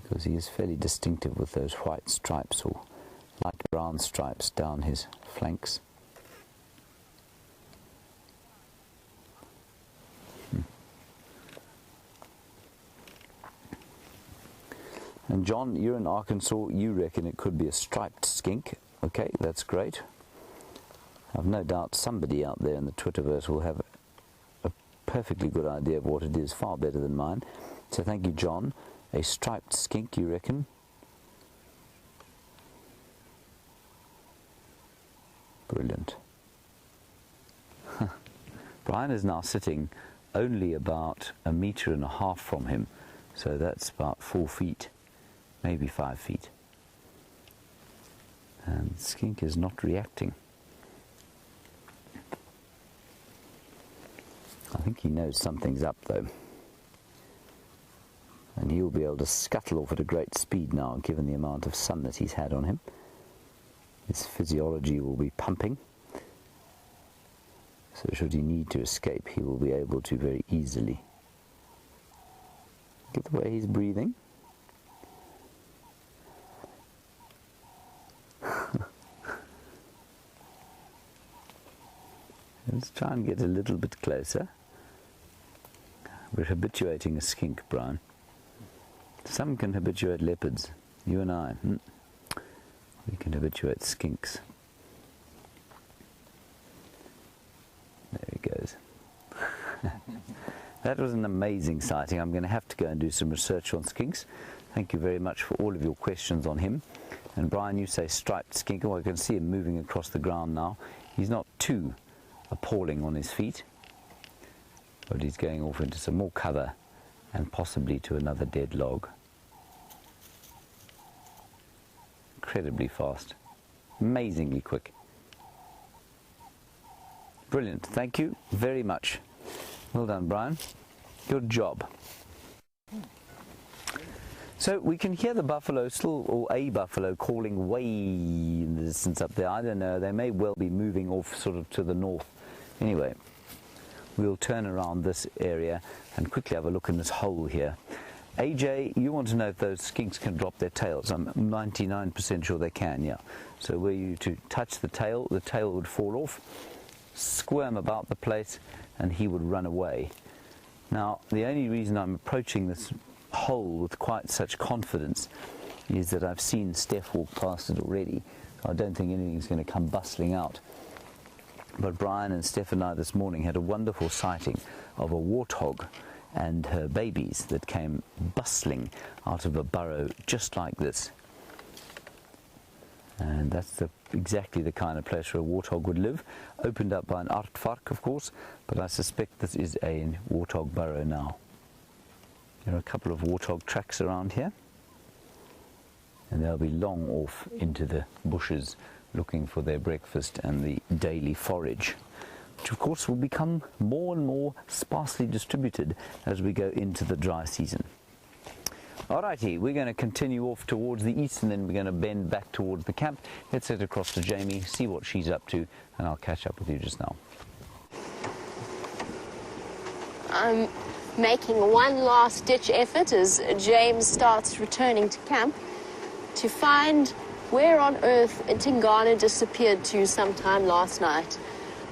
because he is fairly distinctive with those white stripes or light brown stripes down his flanks. And John, you're in Arkansas, you reckon it could be a striped skink. Okay, that's great. I've no doubt somebody out there in the Twitterverse will have a perfectly good idea of what it is, far better than mine. So thank you, John. A striped skink, you reckon? Brilliant. Bryan is now sitting only about 1.5 meters from him, so that's about 4 feet, maybe 5 feet. And skink is not reacting. I think he knows something's up though. And he'll be able to scuttle off at a great speed now, given the amount of sun that he's had on him. His physiology will be pumping. So should he need to escape, he will be able to very easily. Look at the way he's breathing. Let's try and get a little bit closer. We're habituating a skink, Bryan. Some can habituate leopards. You and I. We can habituate skinks. There he goes. That was an amazing sighting. I'm going to have to go and do some research on skinks. Thank you very much for all of your questions on him. And Bryan, you say striped skink. Oh, I can see him moving across the ground now. He's not too appalling on his feet, but he's going off into some more cover and possibly to another dead log. Incredibly fast, amazingly quick. Brilliant. Thank you very much. Well done, Bryan. Good job. So we can hear the buffalo still, or a buffalo, calling way in the distance up there. I don't know, they may well be moving off sort of to the north. Anyway, we'll turn around this area and quickly have a look in this hole here. AJ, you want to know if those skinks can drop their tails. I'm 99% sure they can, yeah. So were you to touch the tail would fall off, squirm about the place, and he would run away. Now, the only reason I'm approaching this hole with quite such confidence is that I've seen Steph walk past it already. So I don't think anything's going to come bustling out. But Bryan and Steph and I this morning had a wonderful sighting of a warthog and her babies that came bustling out of a burrow just like this. And that's exactly the kind of place where a warthog would live. Opened up by an aardvark, of course, but I suspect this is a warthog burrow now. There are a couple of warthog tracks around here, and they'll be long off into the bushes looking for their breakfast and the daily forage, which of course will become more and more sparsely distributed as we go into the dry season. Alrighty, we're going to continue off towards the east, and then we're going to bend back towards the camp. Let's head across to Jamei, see what she's up to, and I'll catch up with you just now. I'm making one last ditch effort as James starts returning to camp to find where on earth Tingana disappeared to sometime last night.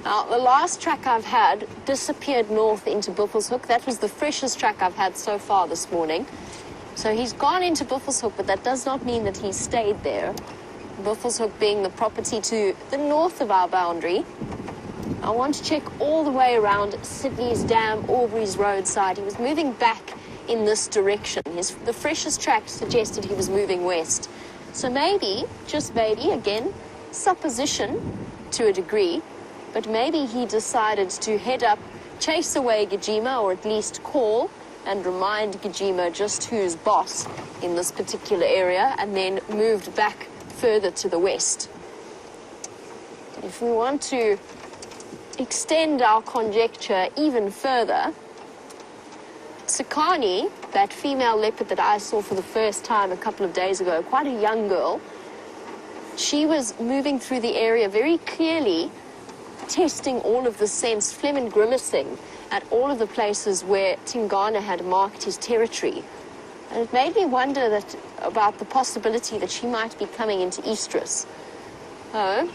Now, the last track I've had disappeared north into Buffelshoek. That was the freshest track I've had so far this morning. So he's gone into Buffelshoek, but that does not mean that he's stayed there. Buffelshoek being the property to the north of our boundary. I want to check all the way around Sydney's Dam, Aubrey's roadside. He was moving back in this direction. The freshest track suggested he was moving west. So maybe, just maybe, again, supposition to a degree, but maybe he decided to head up, chase away Gajima, or at least call and remind Gajima just who's boss in this particular area, and then moved back further to the west. If we want to extend our conjecture even further, Sakani, that female leopard that I saw for the first time a couple of days ago, quite a young girl, she was moving through the area very clearly, testing all of the scents, phlegm and grimacing at all of the places where Tingana had marked his territory. And it made me wonder about the possibility that she might be coming into estrus. Oh,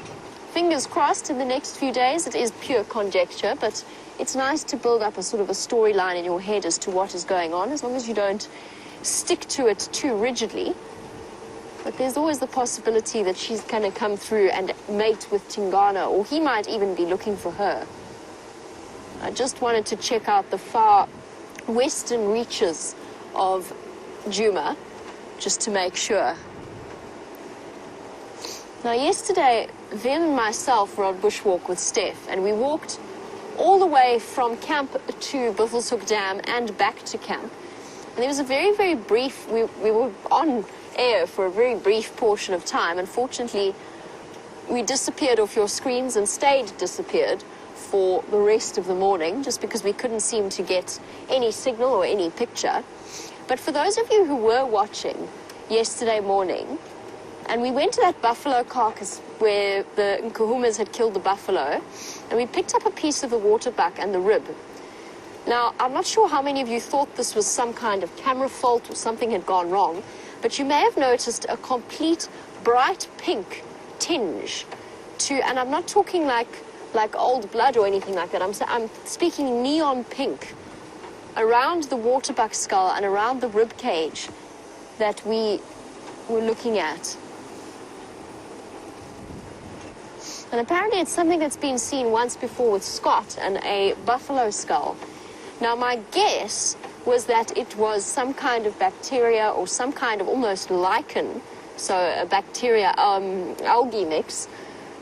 fingers crossed in the next few days. It is pure conjecture, but it's nice to build up a sort of a storyline in your head as to what is going on, as long as you don't stick to it too rigidly. But there's always the possibility that she's going to come through and mate with Tingana, or he might even be looking for her. I just wanted to check out the far western reaches of Djuma, just to make sure. Now, yesterday, Vim and myself were on Bushwalk with Steph, and we walked all the way from camp to Buffelshoek Dam and back to camp. And there was a very, very brief, we were on air for a very brief portion of time. Unfortunately, we disappeared off your screens and stayed disappeared for the rest of the morning, just because we couldn't seem to get any signal or any picture. But for those of you who were watching yesterday morning, and we went to that buffalo carcass where the Nkuhumas had killed the buffalo, and we picked up a piece of the waterbuck and the rib. Now, I'm not sure how many of you thought this was some kind of camera fault or something had gone wrong, but you may have noticed a complete bright pink tinge to, and I'm not talking like old blood or anything like that. I'm speaking neon pink around the waterbuck skull and around the rib cage that we were looking at. And apparently it's something that's been seen once before with Scott and a buffalo skull. Now, my guess was that it was some kind of bacteria or some kind of almost lichen, so a bacteria, algae mix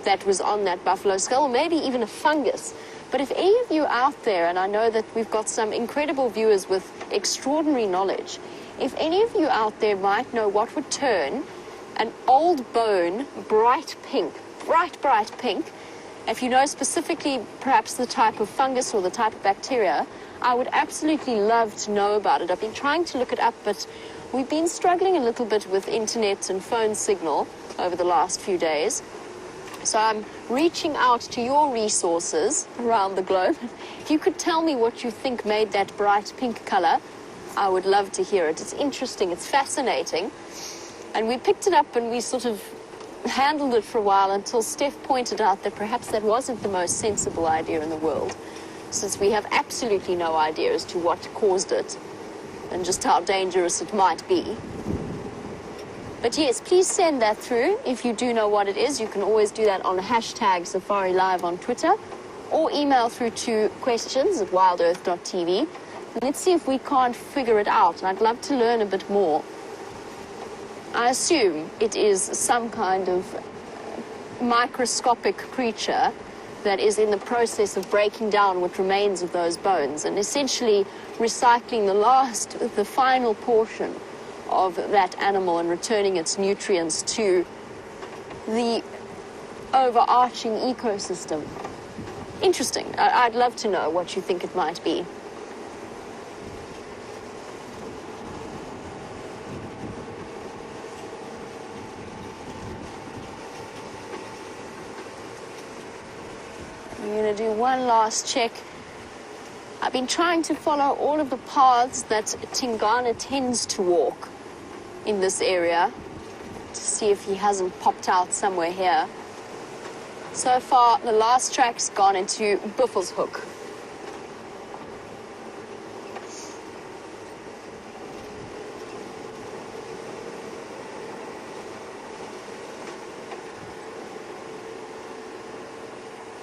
that was on that buffalo skull, or maybe even a fungus. But if any of you out there, and I know that we've got some incredible viewers with extraordinary knowledge, if any of you out there might know what would turn an old bone bright pink, bright pink, if you know specifically perhaps the type of fungus or the type of bacteria, I would absolutely love to know about it. I've been trying to look it up, but we've been struggling a little bit with internet and phone signal over the last few days. So I'm reaching out to your resources around the globe. If you could tell me what you think made that bright pink color, I would love to hear it. It's interesting, it's fascinating. And we picked it up and we sort of handled it for a while until Steph pointed out that perhaps that wasn't the most sensible idea in the world, since we have absolutely no idea as to what caused it and just how dangerous it might be. But yes, please send that through. If you do know what it is, you can always do that on hashtag SafariLIVE on Twitter, or email through to questions@wildearth.tv. Let's see if we can't figure it out. I'd love to learn a bit more. I assume it is some kind of microscopic creature that is in the process of breaking down what remains of those bones and essentially recycling the final portion of that animal and returning its nutrients to the overarching ecosystem. Interesting. I'd love to know what you think it might be. I'm going to do one last check. I've been trying to follow all of the paths that Tingana tends to walk in this area to see if he hasn't popped out somewhere here. So far, the last track's gone into Buffelshoek.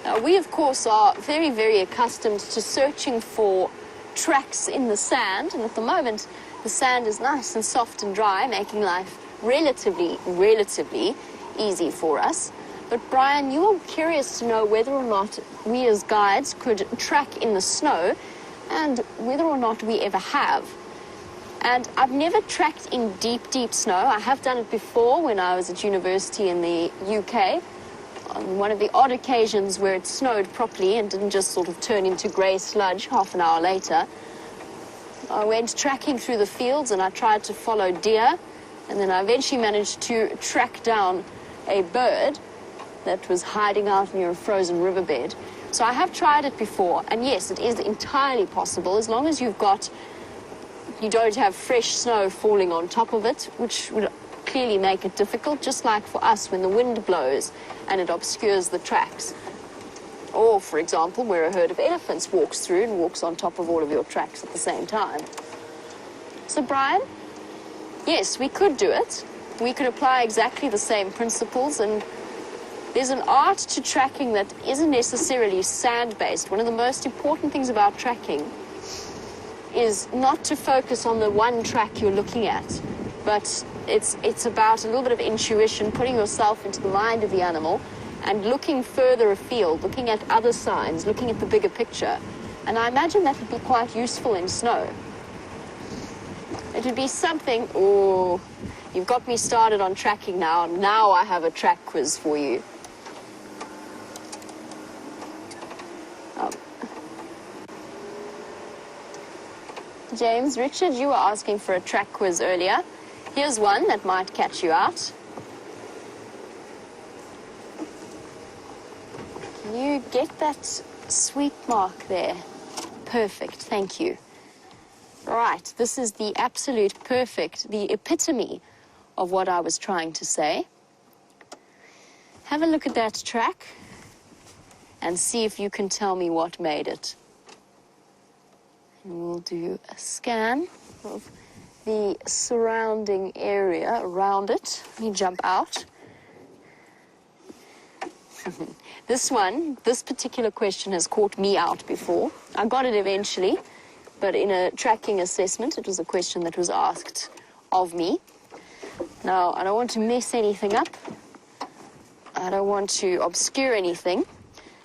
Now, we, of course, are very, very accustomed to searching for tracks in the sand, and at the moment, the sand is nice and soft and dry, making life relatively easy for us. But, Brian, you are curious to know whether or not we as guides could track in the snow, and whether or not we ever have. And I've never tracked in deep, deep snow. I have done it before when I was at university in the UK, on one of the odd occasions where it snowed properly and didn't just sort of turn into grey sludge half an hour later. I went tracking through the fields and I tried to follow deer, and then I eventually managed to track down a bird that was hiding out near a frozen riverbed. So I have tried it before, and yes, it is entirely possible, as long as you don't have fresh snow falling on top of it, which would clearly make it difficult, just like for us when the wind blows and it obscures the tracks. Or, for example, where a herd of elephants walks through and walks on top of all of your tracks at the same time. So, Brian, yes, we could do it. We could apply exactly the same principles, and there's an art to tracking that isn't necessarily sand-based. One of the most important things about tracking is not to focus on the one track you're looking at, but it's about a little bit of intuition, putting yourself into the mind of the animal and looking further afield, looking at other signs, looking at the bigger picture. And I imagine that would be quite useful in snow. It would be something... Oh, you've got me started on tracking now. Now I have a track quiz for you. James, Richard, you were asking for a track quiz earlier. Here's one that might catch you out. Can you get that sweep mark there? Perfect, thank you. Right, this is the absolute perfect, the epitome of what I was trying to say. Have a look at that track and see if you can tell me what made it. And we'll do a scan of the surrounding area around it. Let me jump out. This particular question has caught me out before. I got it eventually, but in a tracking assessment, it was a question that was asked of me. Now, I don't want to mess anything up. I don't want to obscure anything.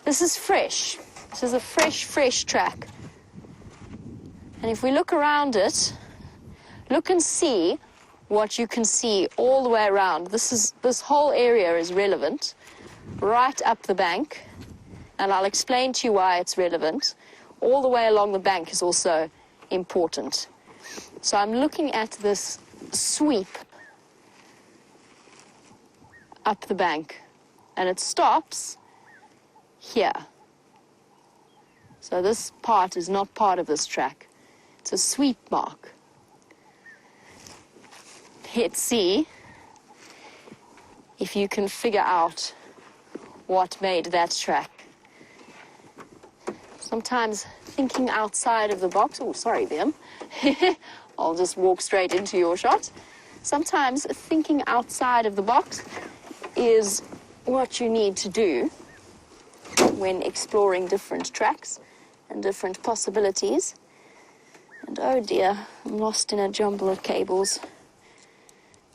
This is fresh. This is a fresh track. And if we look around it, look and see what you can see all the way around. This whole area is relevant, right up the bank, and I'll explain to you why it's relevant. All the way along the bank is also important. So I'm looking at this sweep up the bank, and it stops here. So this part is not part of this track. It's a sweep mark. Let's see if you can figure out what made that track. Sometimes thinking outside of the box... Oh, sorry, Wium. I'll just walk straight into your shot. Sometimes thinking outside of the box is what you need to do when exploring different tracks and different possibilities. And oh dear, I'm lost in a jumble of cables.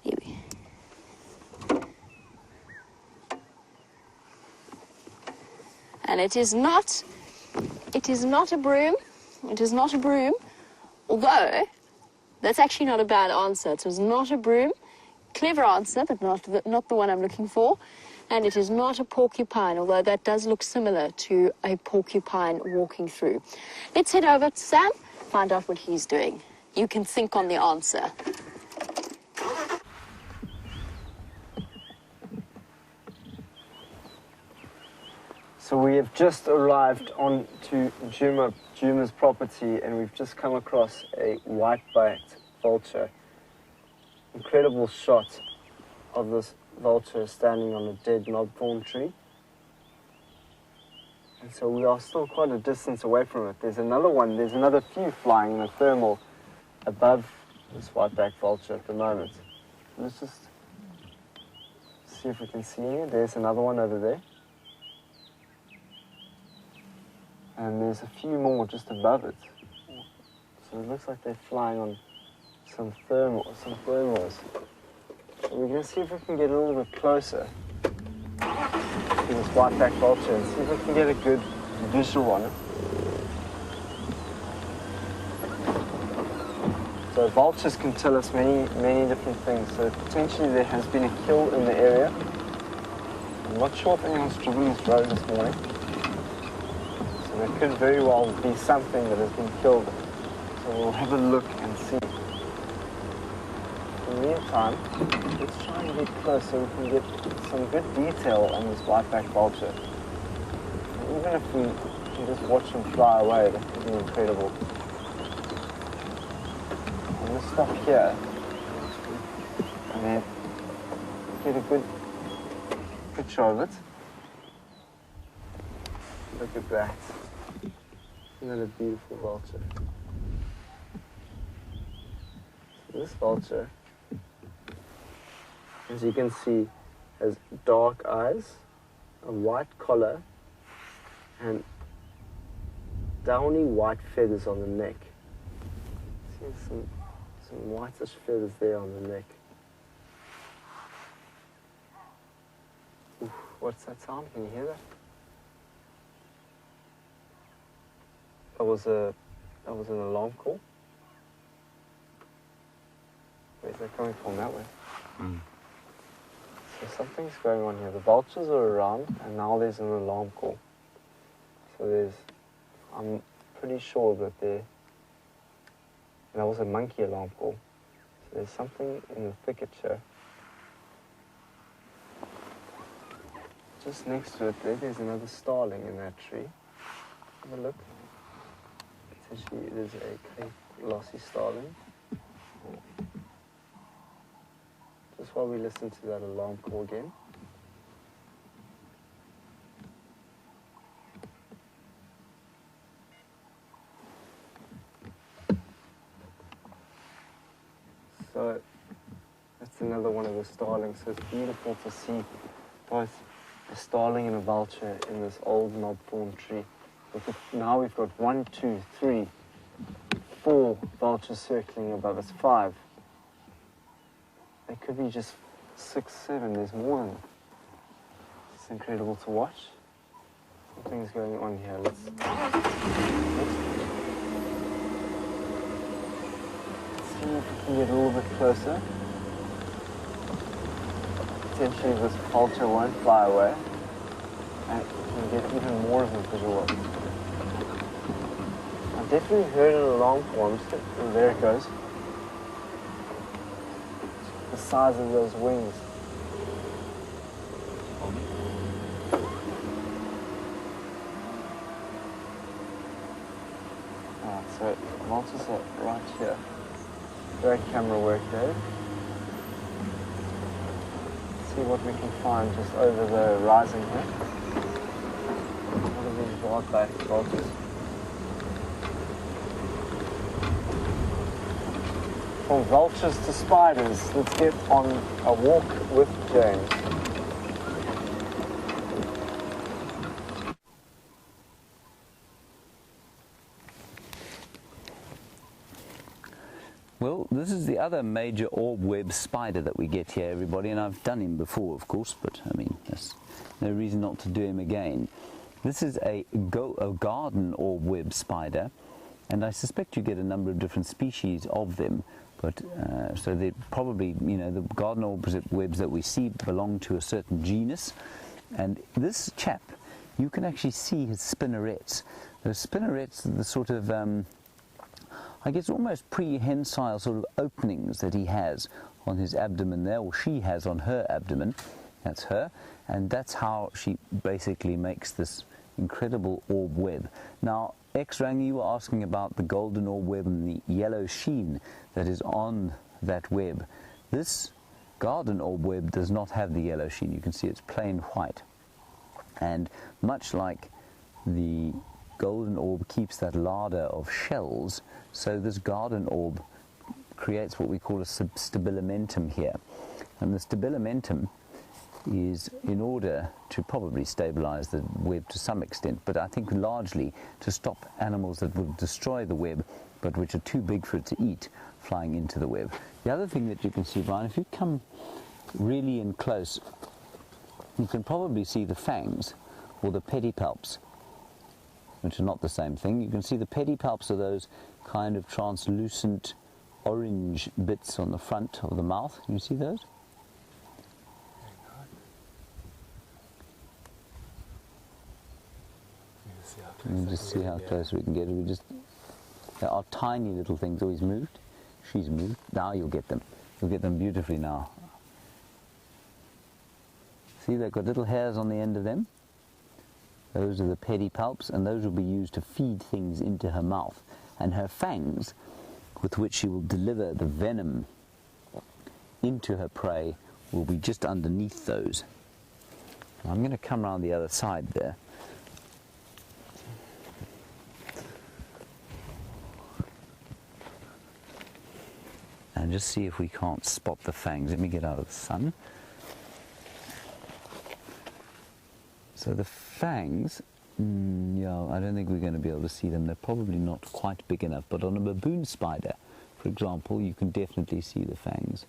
Here we... And it is not a broom. It is not a broom. Although, that's actually not a bad answer. It was not a broom. Clever answer, but not the one I'm looking for. And it is not a porcupine, although that does look similar to a porcupine walking through. Let's head over to Sam, find out what he's doing. You can think on the answer. So we have just arrived onto Jamei's property, and we've just come across a white-backed vulture. Incredible shot of this vulture standing on a dead knobthorn tree. And so we are still quite a distance away from it. There's another few flying in a thermal above this white-backed vulture at the moment. Let's just see if we can see any. There's another one over there. and there's a few more just above it. So it looks like they're flying on some thermals. So we're going to see if we can get a little bit closer to this white-backed vulture and see if we can get a good visual on it. So vultures can tell us many different things. So potentially there has been a kill in the area. I'm not sure if anyone's driven this road this morning. So there could very well be something that has been killed. So we'll have a look and see. In the meantime, let's try and get close so we can get some good detail on this white-backed vulture. And even if we can just watch them fly away, that would be incredible. I'm going to stop here and then get a good picture of it. Look at that. Isn't that a beautiful vulture? So this vulture, as you can see, has dark eyes, a white collar, and downy white feathers on the neck. See some whitish feathers there on the neck. Oof, what's that sound? Can you hear that? That was an alarm call. Where's that coming from? That way. So something's going on here. The vultures are around, and now there's an alarm call. So I'm pretty sure that that was a monkey alarm call. So there's something in the thicket here. Just next to it there's another starling in that tree. Have a look. Potentially it is a clay glossy starling. Just while we listen to that alarm call again. So that's another one of the starlings. So it's beautiful to see both a starling and a vulture in this old knobthorn tree. Now we've got 1, 2, 3, 4 vultures circling above us. 5. There could be just 6, 7. There's more than that. It's incredible to watch. Something's going on here. Let's see if we can get a little bit closer. Potentially this vulture won't fly away, and we can get even more of a visual of it. I've definitely heard an alarm call. Oh, there it goes. The size of those wings. Alright, so vultures are right here. Great camera work there. See what we can find just over the horizon here. What are these wild-backed vultures? From vultures to spiders, let's get on a walk with James. Well, this is the other major orb web spider that we get here, everybody, and I've done him before, of course, but I mean, there's no reason not to do him again. This is a garden orb web spider, and I suspect you get a number of different species of them, but so they probably, you know, the garden orb webs that we see belong to a certain genus, and this chap, you can actually see his spinnerets. Those spinnerets are the sort of I guess almost prehensile sort of openings that he has on his abdomen there, or she has on her abdomen. That's her, and that's how she basically makes this incredible orb web. Now, X-Rang, you were asking about the golden orb web and the yellow sheen that is on that web. This garden orb web does not have the yellow sheen. You can see it's plain white. And much like the golden orb keeps that larder of shells, so this garden orb creates what we call a stabilimentum here. And the stabilimentum is in order to probably stabilize the web to some extent, but I think largely to stop animals that will destroy the web but which are too big for it to eat flying into the web. The other thing that you can see, Bryan, if you come really in close, you can probably see the fangs or the pedipalps, which are not the same thing. You can see the pedipalps are those kind of translucent orange bits on the front of the mouth. Can you see those? We'll just see how close we can get. There are tiny little things. Oh, he's moved. She's moved. Now you'll get them. You'll get them beautifully now. See, they've got little hairs on the end of them. Those are the pedipalps, and those will be used to feed things into her mouth. And her fangs, with which she will deliver the venom into her prey, will be just underneath those. I'm going to come around the other side there. And just see if we can't spot the fangs. Let me get out of the sun. So the fangs, yeah, I don't think we're going to be able to see them. They're probably not quite big enough. But on a baboon spider, for example, you can definitely see the fangs.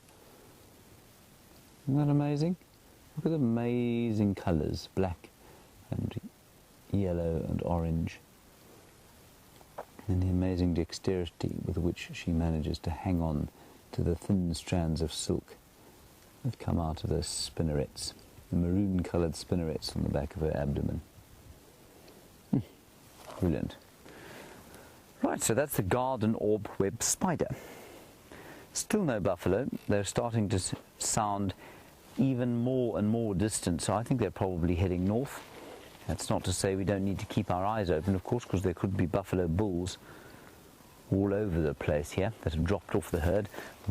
Isn't that amazing? Look at the amazing colours, black and yellow and orange. And the amazing dexterity with which she manages to hang on to the thin strands of silk that come out of those spinnerets, the maroon-coloured spinnerets on the back of her abdomen. Brilliant. Right, so that's the garden orb web spider. Still no buffalo. They're starting to sound even more and more distant, so I think they're probably heading north. That's not to say we don't need to keep our eyes open, of course, because there could be buffalo bulls all over the place here that have dropped off the herd,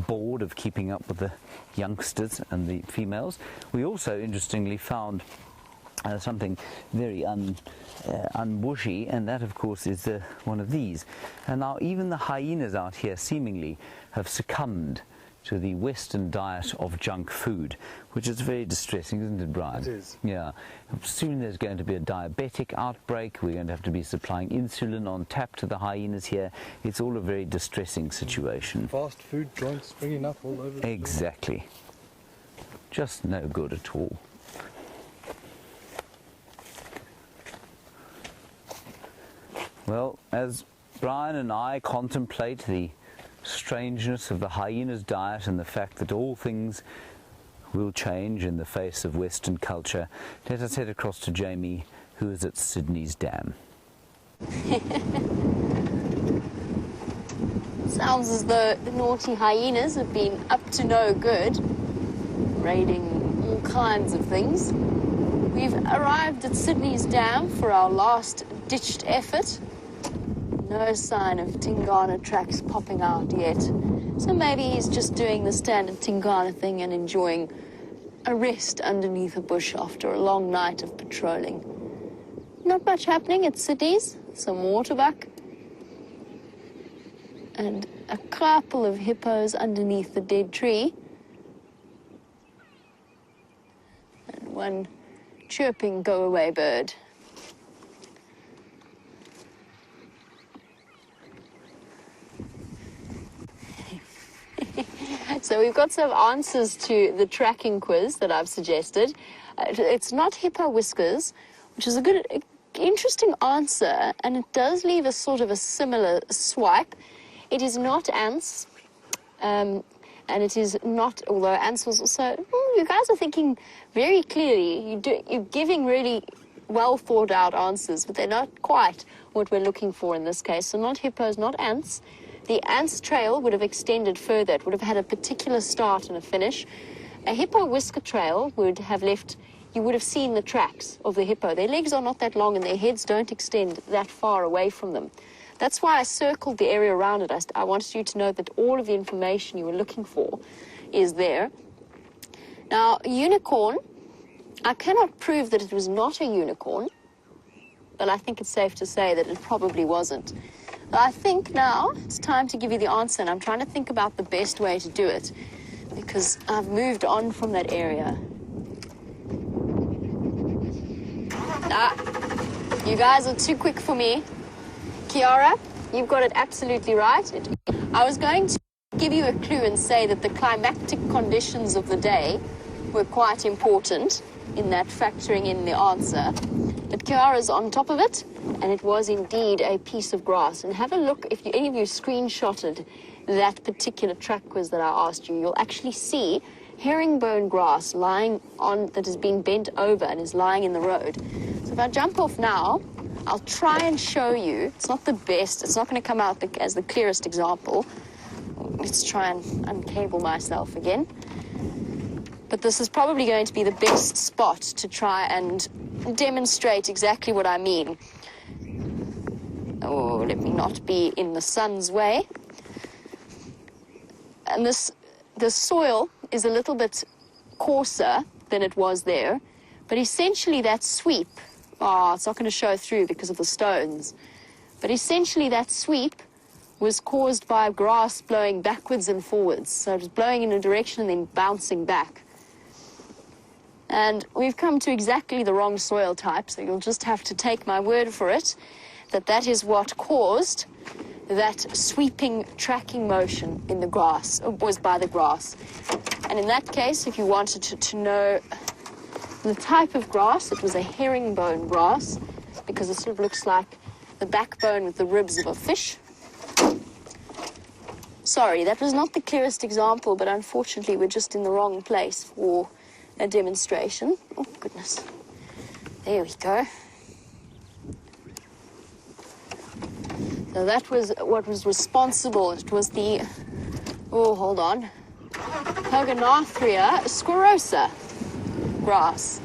bored of keeping up with the youngsters and the females. We also, interestingly, found something very unbushy, and that, of course, is one of these. And now even the hyenas out here seemingly have succumbed to the Western diet of junk food, which is very distressing, isn't it, Bryan? It is. Yeah. Soon there's going to be a diabetic outbreak. We're going to have to be supplying insulin on tap to the hyenas here. It's all a very distressing situation. Fast food joints springing up all over. Exactly. Just no good at all. Well, as Bryan and I contemplate the strangeness of the hyena's diet and the fact that all things will change in the face of Western culture, let us head across to Jamei, who is at Sydney's Dam. Sounds as though the naughty hyenas have been up to no good, raiding all kinds of things. We've arrived at Sydney's Dam for our last ditched effort. No sign of Tingana tracks popping out yet. So maybe he's just doing the standard Tingana thing and enjoying a rest underneath a bush after a long night of patrolling. Not much happening at Sydney's. Some waterbuck and a couple of hippos underneath the dead tree. And one chirping go-away bird. So we've got some answers to the tracking quiz that I've suggested. It's not hippo whiskers, which is a good, interesting answer, and it does leave a sort of a similar swipe. It is not ants, and it is not, although ants was also, you guys are thinking very clearly. You're giving really well thought out answers, but they're not quite what we're looking for in this case. So not hippos, not ants. The ants' trail would have extended further. It would have had a particular start and a finish. A hippo whisker trail would have left, you would have seen the tracks of the hippo. Their legs are not that long and their heads don't extend that far away from them. That's why I circled the area around it. I wanted you to know that all of the information you were looking for is there. Now, unicorn, I cannot prove that it was not a unicorn, but I think it's safe to say that it probably wasn't. I think now it's time to give you the answer, and I'm trying to think about the best way to do it because I've moved on from that area. You guys are too quick for me. Kiara, you've got it absolutely right. I was going to give you a clue and say that the climactic conditions of the day were quite important in that factoring in the answer. But Kiara's on top of it, and it was indeed a piece of grass. And have a look, if any of you screenshotted that particular track quiz that I asked you, you'll actually see herringbone grass lying on, that has been bent over and is lying in the road. So if I jump off now, I'll try and show you. It's not the best, it's not going to come out as the clearest example. Let's try and uncable myself again. But this is probably going to be the best spot to try and demonstrate exactly what I mean. Oh, let me not be in the sun's way. And the soil is a little bit coarser than it was there, but essentially that sweep, it's not going to show through because of the stones, but essentially that sweep was caused by grass blowing backwards and forwards. So it was blowing in a direction and then bouncing back. And we've come to exactly the wrong soil type, so you'll just have to take my word for it that that is what caused that sweeping tracking motion in the grass, was by the grass. And in that case, if you wanted to know the type of grass, it was a herringbone grass, because it sort of looks like the backbone with the ribs of a fish. Sorry, that was not the clearest example, but unfortunately we're just in the wrong place for a demonstration. Oh, goodness. There we go. So that was what was responsible. It was the, hold on, Pogonathria squirrosa grass.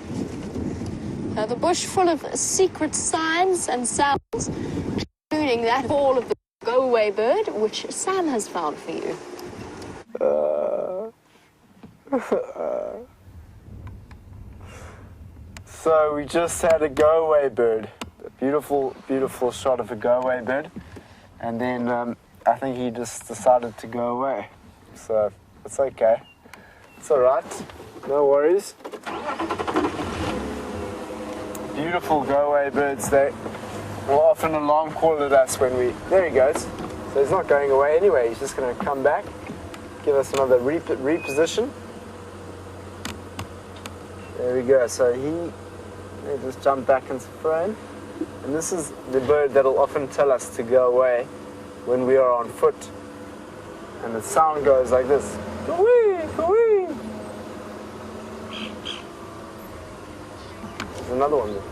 So the bush full of secret signs and sounds, including that call of the go-away bird, which Sam has found for you. So we just had a go-away bird. A beautiful, beautiful shot of a go-away bird. And then I think he just decided to go away. So it's okay. It's all right. No worries. Beautiful go-away birds. They will often alarm call at us when we... There he goes. So he's not going away anyway. He's just going to come back, give us another reposition. There we go. So he just jumped back into frame. And this is the bird that'll often tell us to go away when we are on foot. And the sound goes like this. Go-wee, go-wee. There's another one there.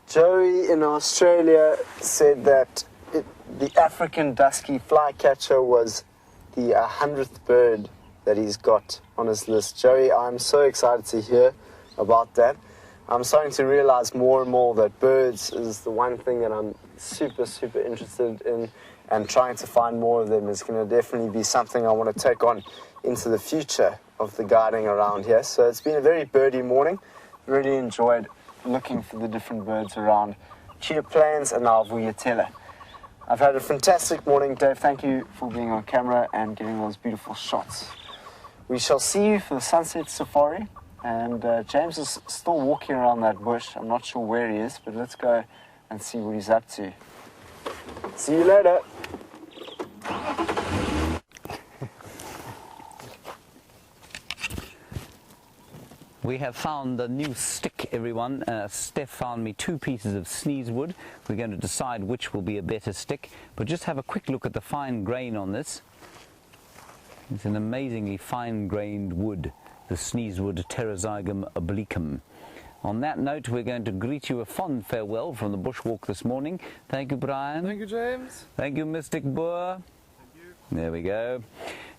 Joey in Australia said that the African dusky flycatcher was the 100th bird that he's got on his list. Joey, I'm so excited to hear about that. I'm starting to realize more and more that birds is the one thing that I'm super, super interested in, and trying to find more of them is going to definitely be something I want to take on into the future of the guiding around here. So it's been a very birdie morning. Really enjoyed looking for the different birds around Cheetah Plains and now Vuyatela. I've had a fantastic morning, Dave. Thank you for being on camera and getting those beautiful shots. We shall see you for the sunset safari. And James is still walking around that bush. I'm not sure where he is, but let's go and see what he's up to. See you later. We have found a new stick, everyone. Steph found me 2 pieces of sneeze wood. We're going to decide which will be a better stick. But just have a quick look at the fine grain on this. It's an amazingly fine-grained wood, the sneezewood Pterozygium obliquum. On that note, we're going to greet you a fond farewell from the bushwalk this morning. Thank you, Bryan. Thank you, James. Thank you, Mystic Boer. There we go.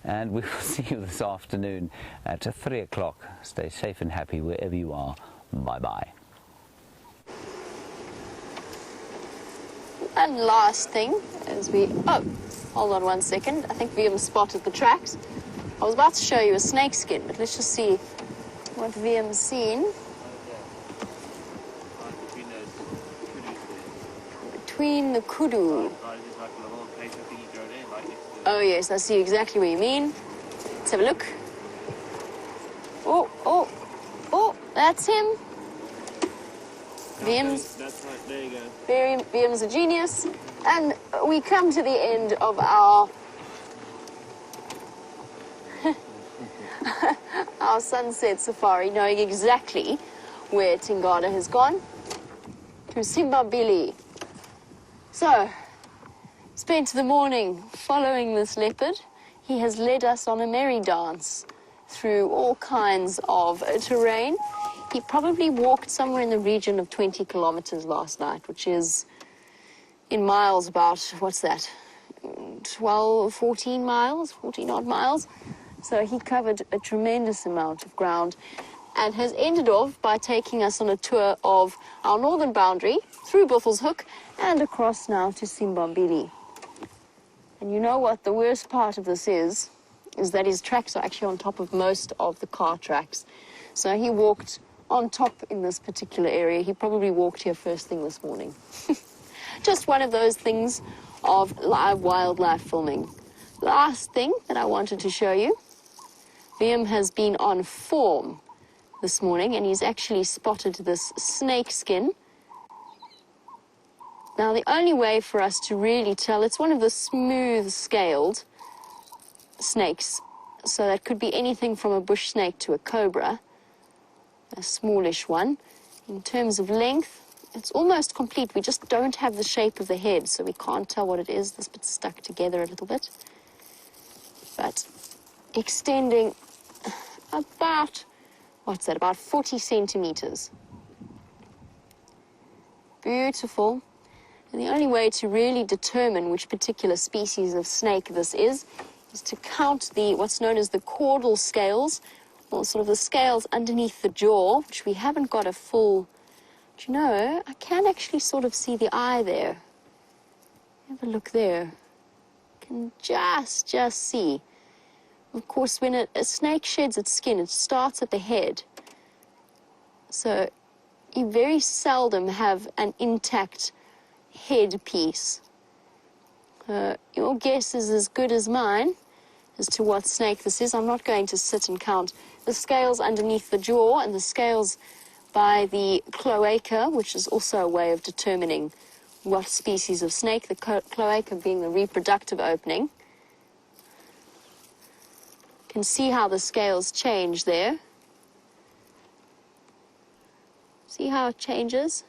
And we will see you this afternoon at 3 o'clock. Stay safe and happy wherever you are. Bye-bye. And last thing, as we... Oh, hold on one second. I think Wium spotted the tracks. I was about to show you a snake skin, but let's just see what Wium's seen. Between the kudu. Oh yes, I see exactly what you mean. Let's have a look. Oh, that's him. Wium's, That's right, there you go. Wium's a genius. And we come to the end of our our sunset safari, knowing exactly where Tingana has gone, to Simbabili. So, spent the morning following this leopard. He has led us on a merry dance through all kinds of terrain. He probably walked somewhere in the region of 20 kilometers last night, which is in miles about, what's that, 12, 14 miles, 14 odd miles. So he covered a tremendous amount of ground and has ended off by taking us on a tour of our northern boundary through Buffelshoek and across now to Simbambili. And you know what the worst part of this is that his tracks are actually on top of most of the car tracks. So he walked on top in this particular area. He probably walked here first thing this morning. Just one of those things of live wildlife filming. Last thing that I wanted to show you. Wium has been on form this morning, and he's actually spotted this snake skin. Now, the only way for us to really tell, it's one of the smooth-scaled snakes. So that could be anything from a bush snake to a cobra, a smallish one. In terms of length, it's almost complete. We just don't have the shape of the head, so we can't tell what it is. This bit's stuck together a little bit. But extending about, what's that, about 40 centimeters. Beautiful. And the only way to really determine which particular species of snake this is to count what's known as the caudal scales, or sort of the scales underneath the jaw, which we haven't got a full. Do you know, I can actually sort of see the eye there. Have a look there. Can just see. Of course, when a snake sheds its skin, it starts at the head. So you very seldom have an intact head piece. Your guess is as good as mine as to what snake this is. I'm not going to sit and count the scales underneath the jaw and the scales by the cloaca, which is also a way of determining what species of snake, the cloaca being the reproductive opening. You can see how the scales change there. See how it changes?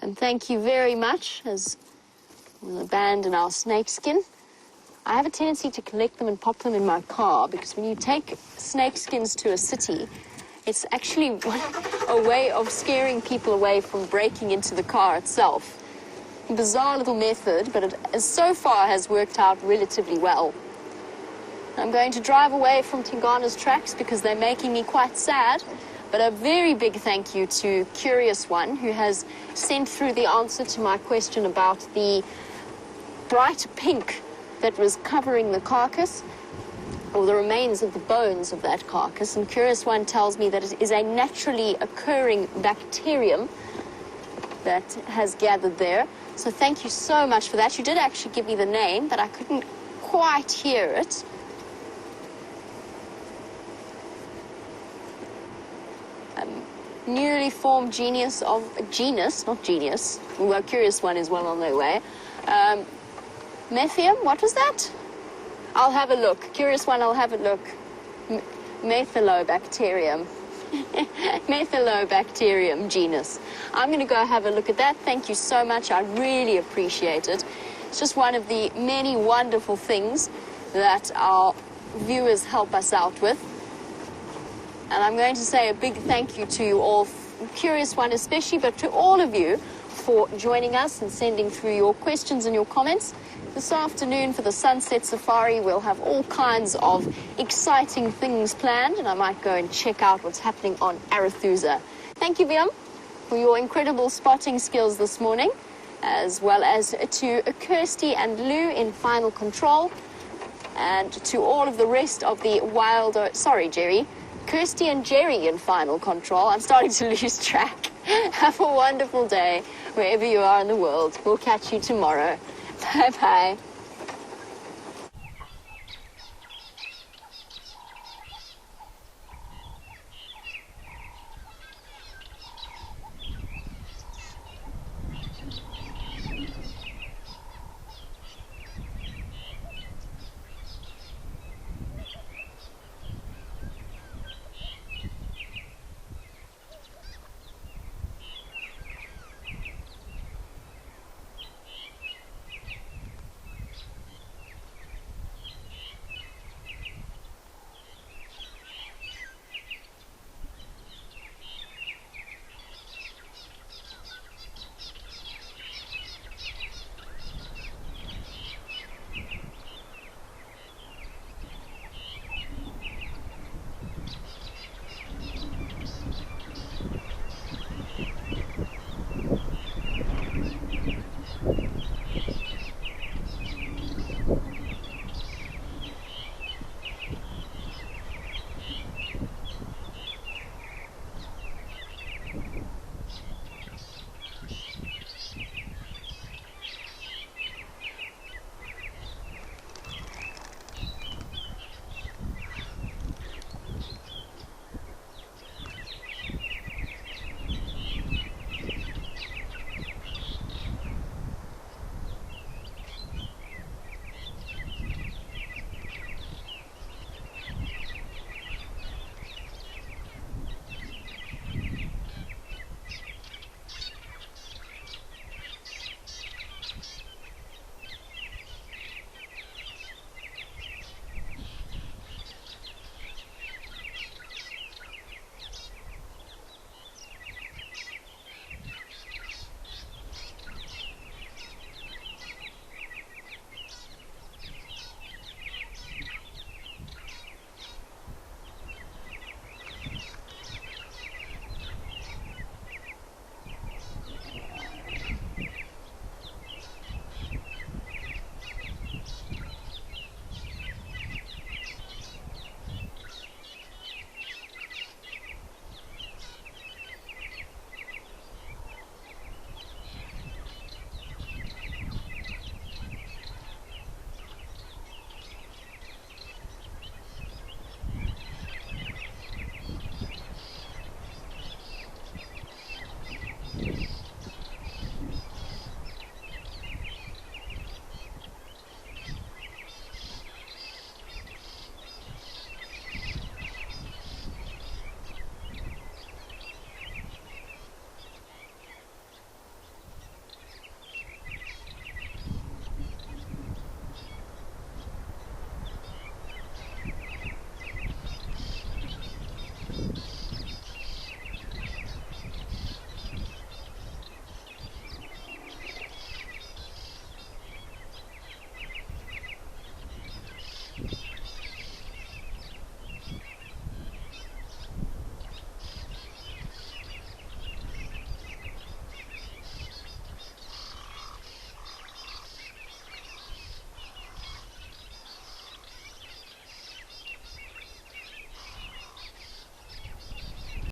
And thank you very much, as we'll abandon our snake skin. I have a tendency to collect them and pop them in my car, because when you take snake skins to a city, it's actually a way of scaring people away from breaking into the car itself. A bizarre little method, but it so far has worked out relatively well. I'm going to drive away from Tingana's tracks because they're making me quite sad. But a very big thank you to Curious One, who has sent through the answer to my question about the bright pink that was covering the carcass, or the remains of the bones of that carcass. And Curious One tells me that it is a naturally occurring bacterium that has gathered there. So thank you so much for that. You did actually give me the name, but I couldn't quite hear it. Newly formed genus, not genius, well, Curious One is well on their way. Methium, what was that? I'll have a look. Curious One, I'll have a look. Methylobacterium. Methylobacterium genus. I'm going to go have a look at that. Thank you so much. I really appreciate it. It's just one of the many wonderful things that our viewers help us out with. And I'm going to say a big thank you to you all, Curious One especially, but to all of you for joining us and sending through your questions and your comments. This afternoon for the Sunset Safari, we'll have all kinds of exciting things planned, and I might go and check out what's happening on Arathusa. Thank you, Wium, for your incredible spotting skills this morning, as well as to Kirsty and Lou in final control, and to all of the rest of the Jerry. Kirsty and Jerry in final control. I'm starting to lose track. Have a wonderful day. wherever you are in the world. We'll catch you tomorrow. Bye-bye.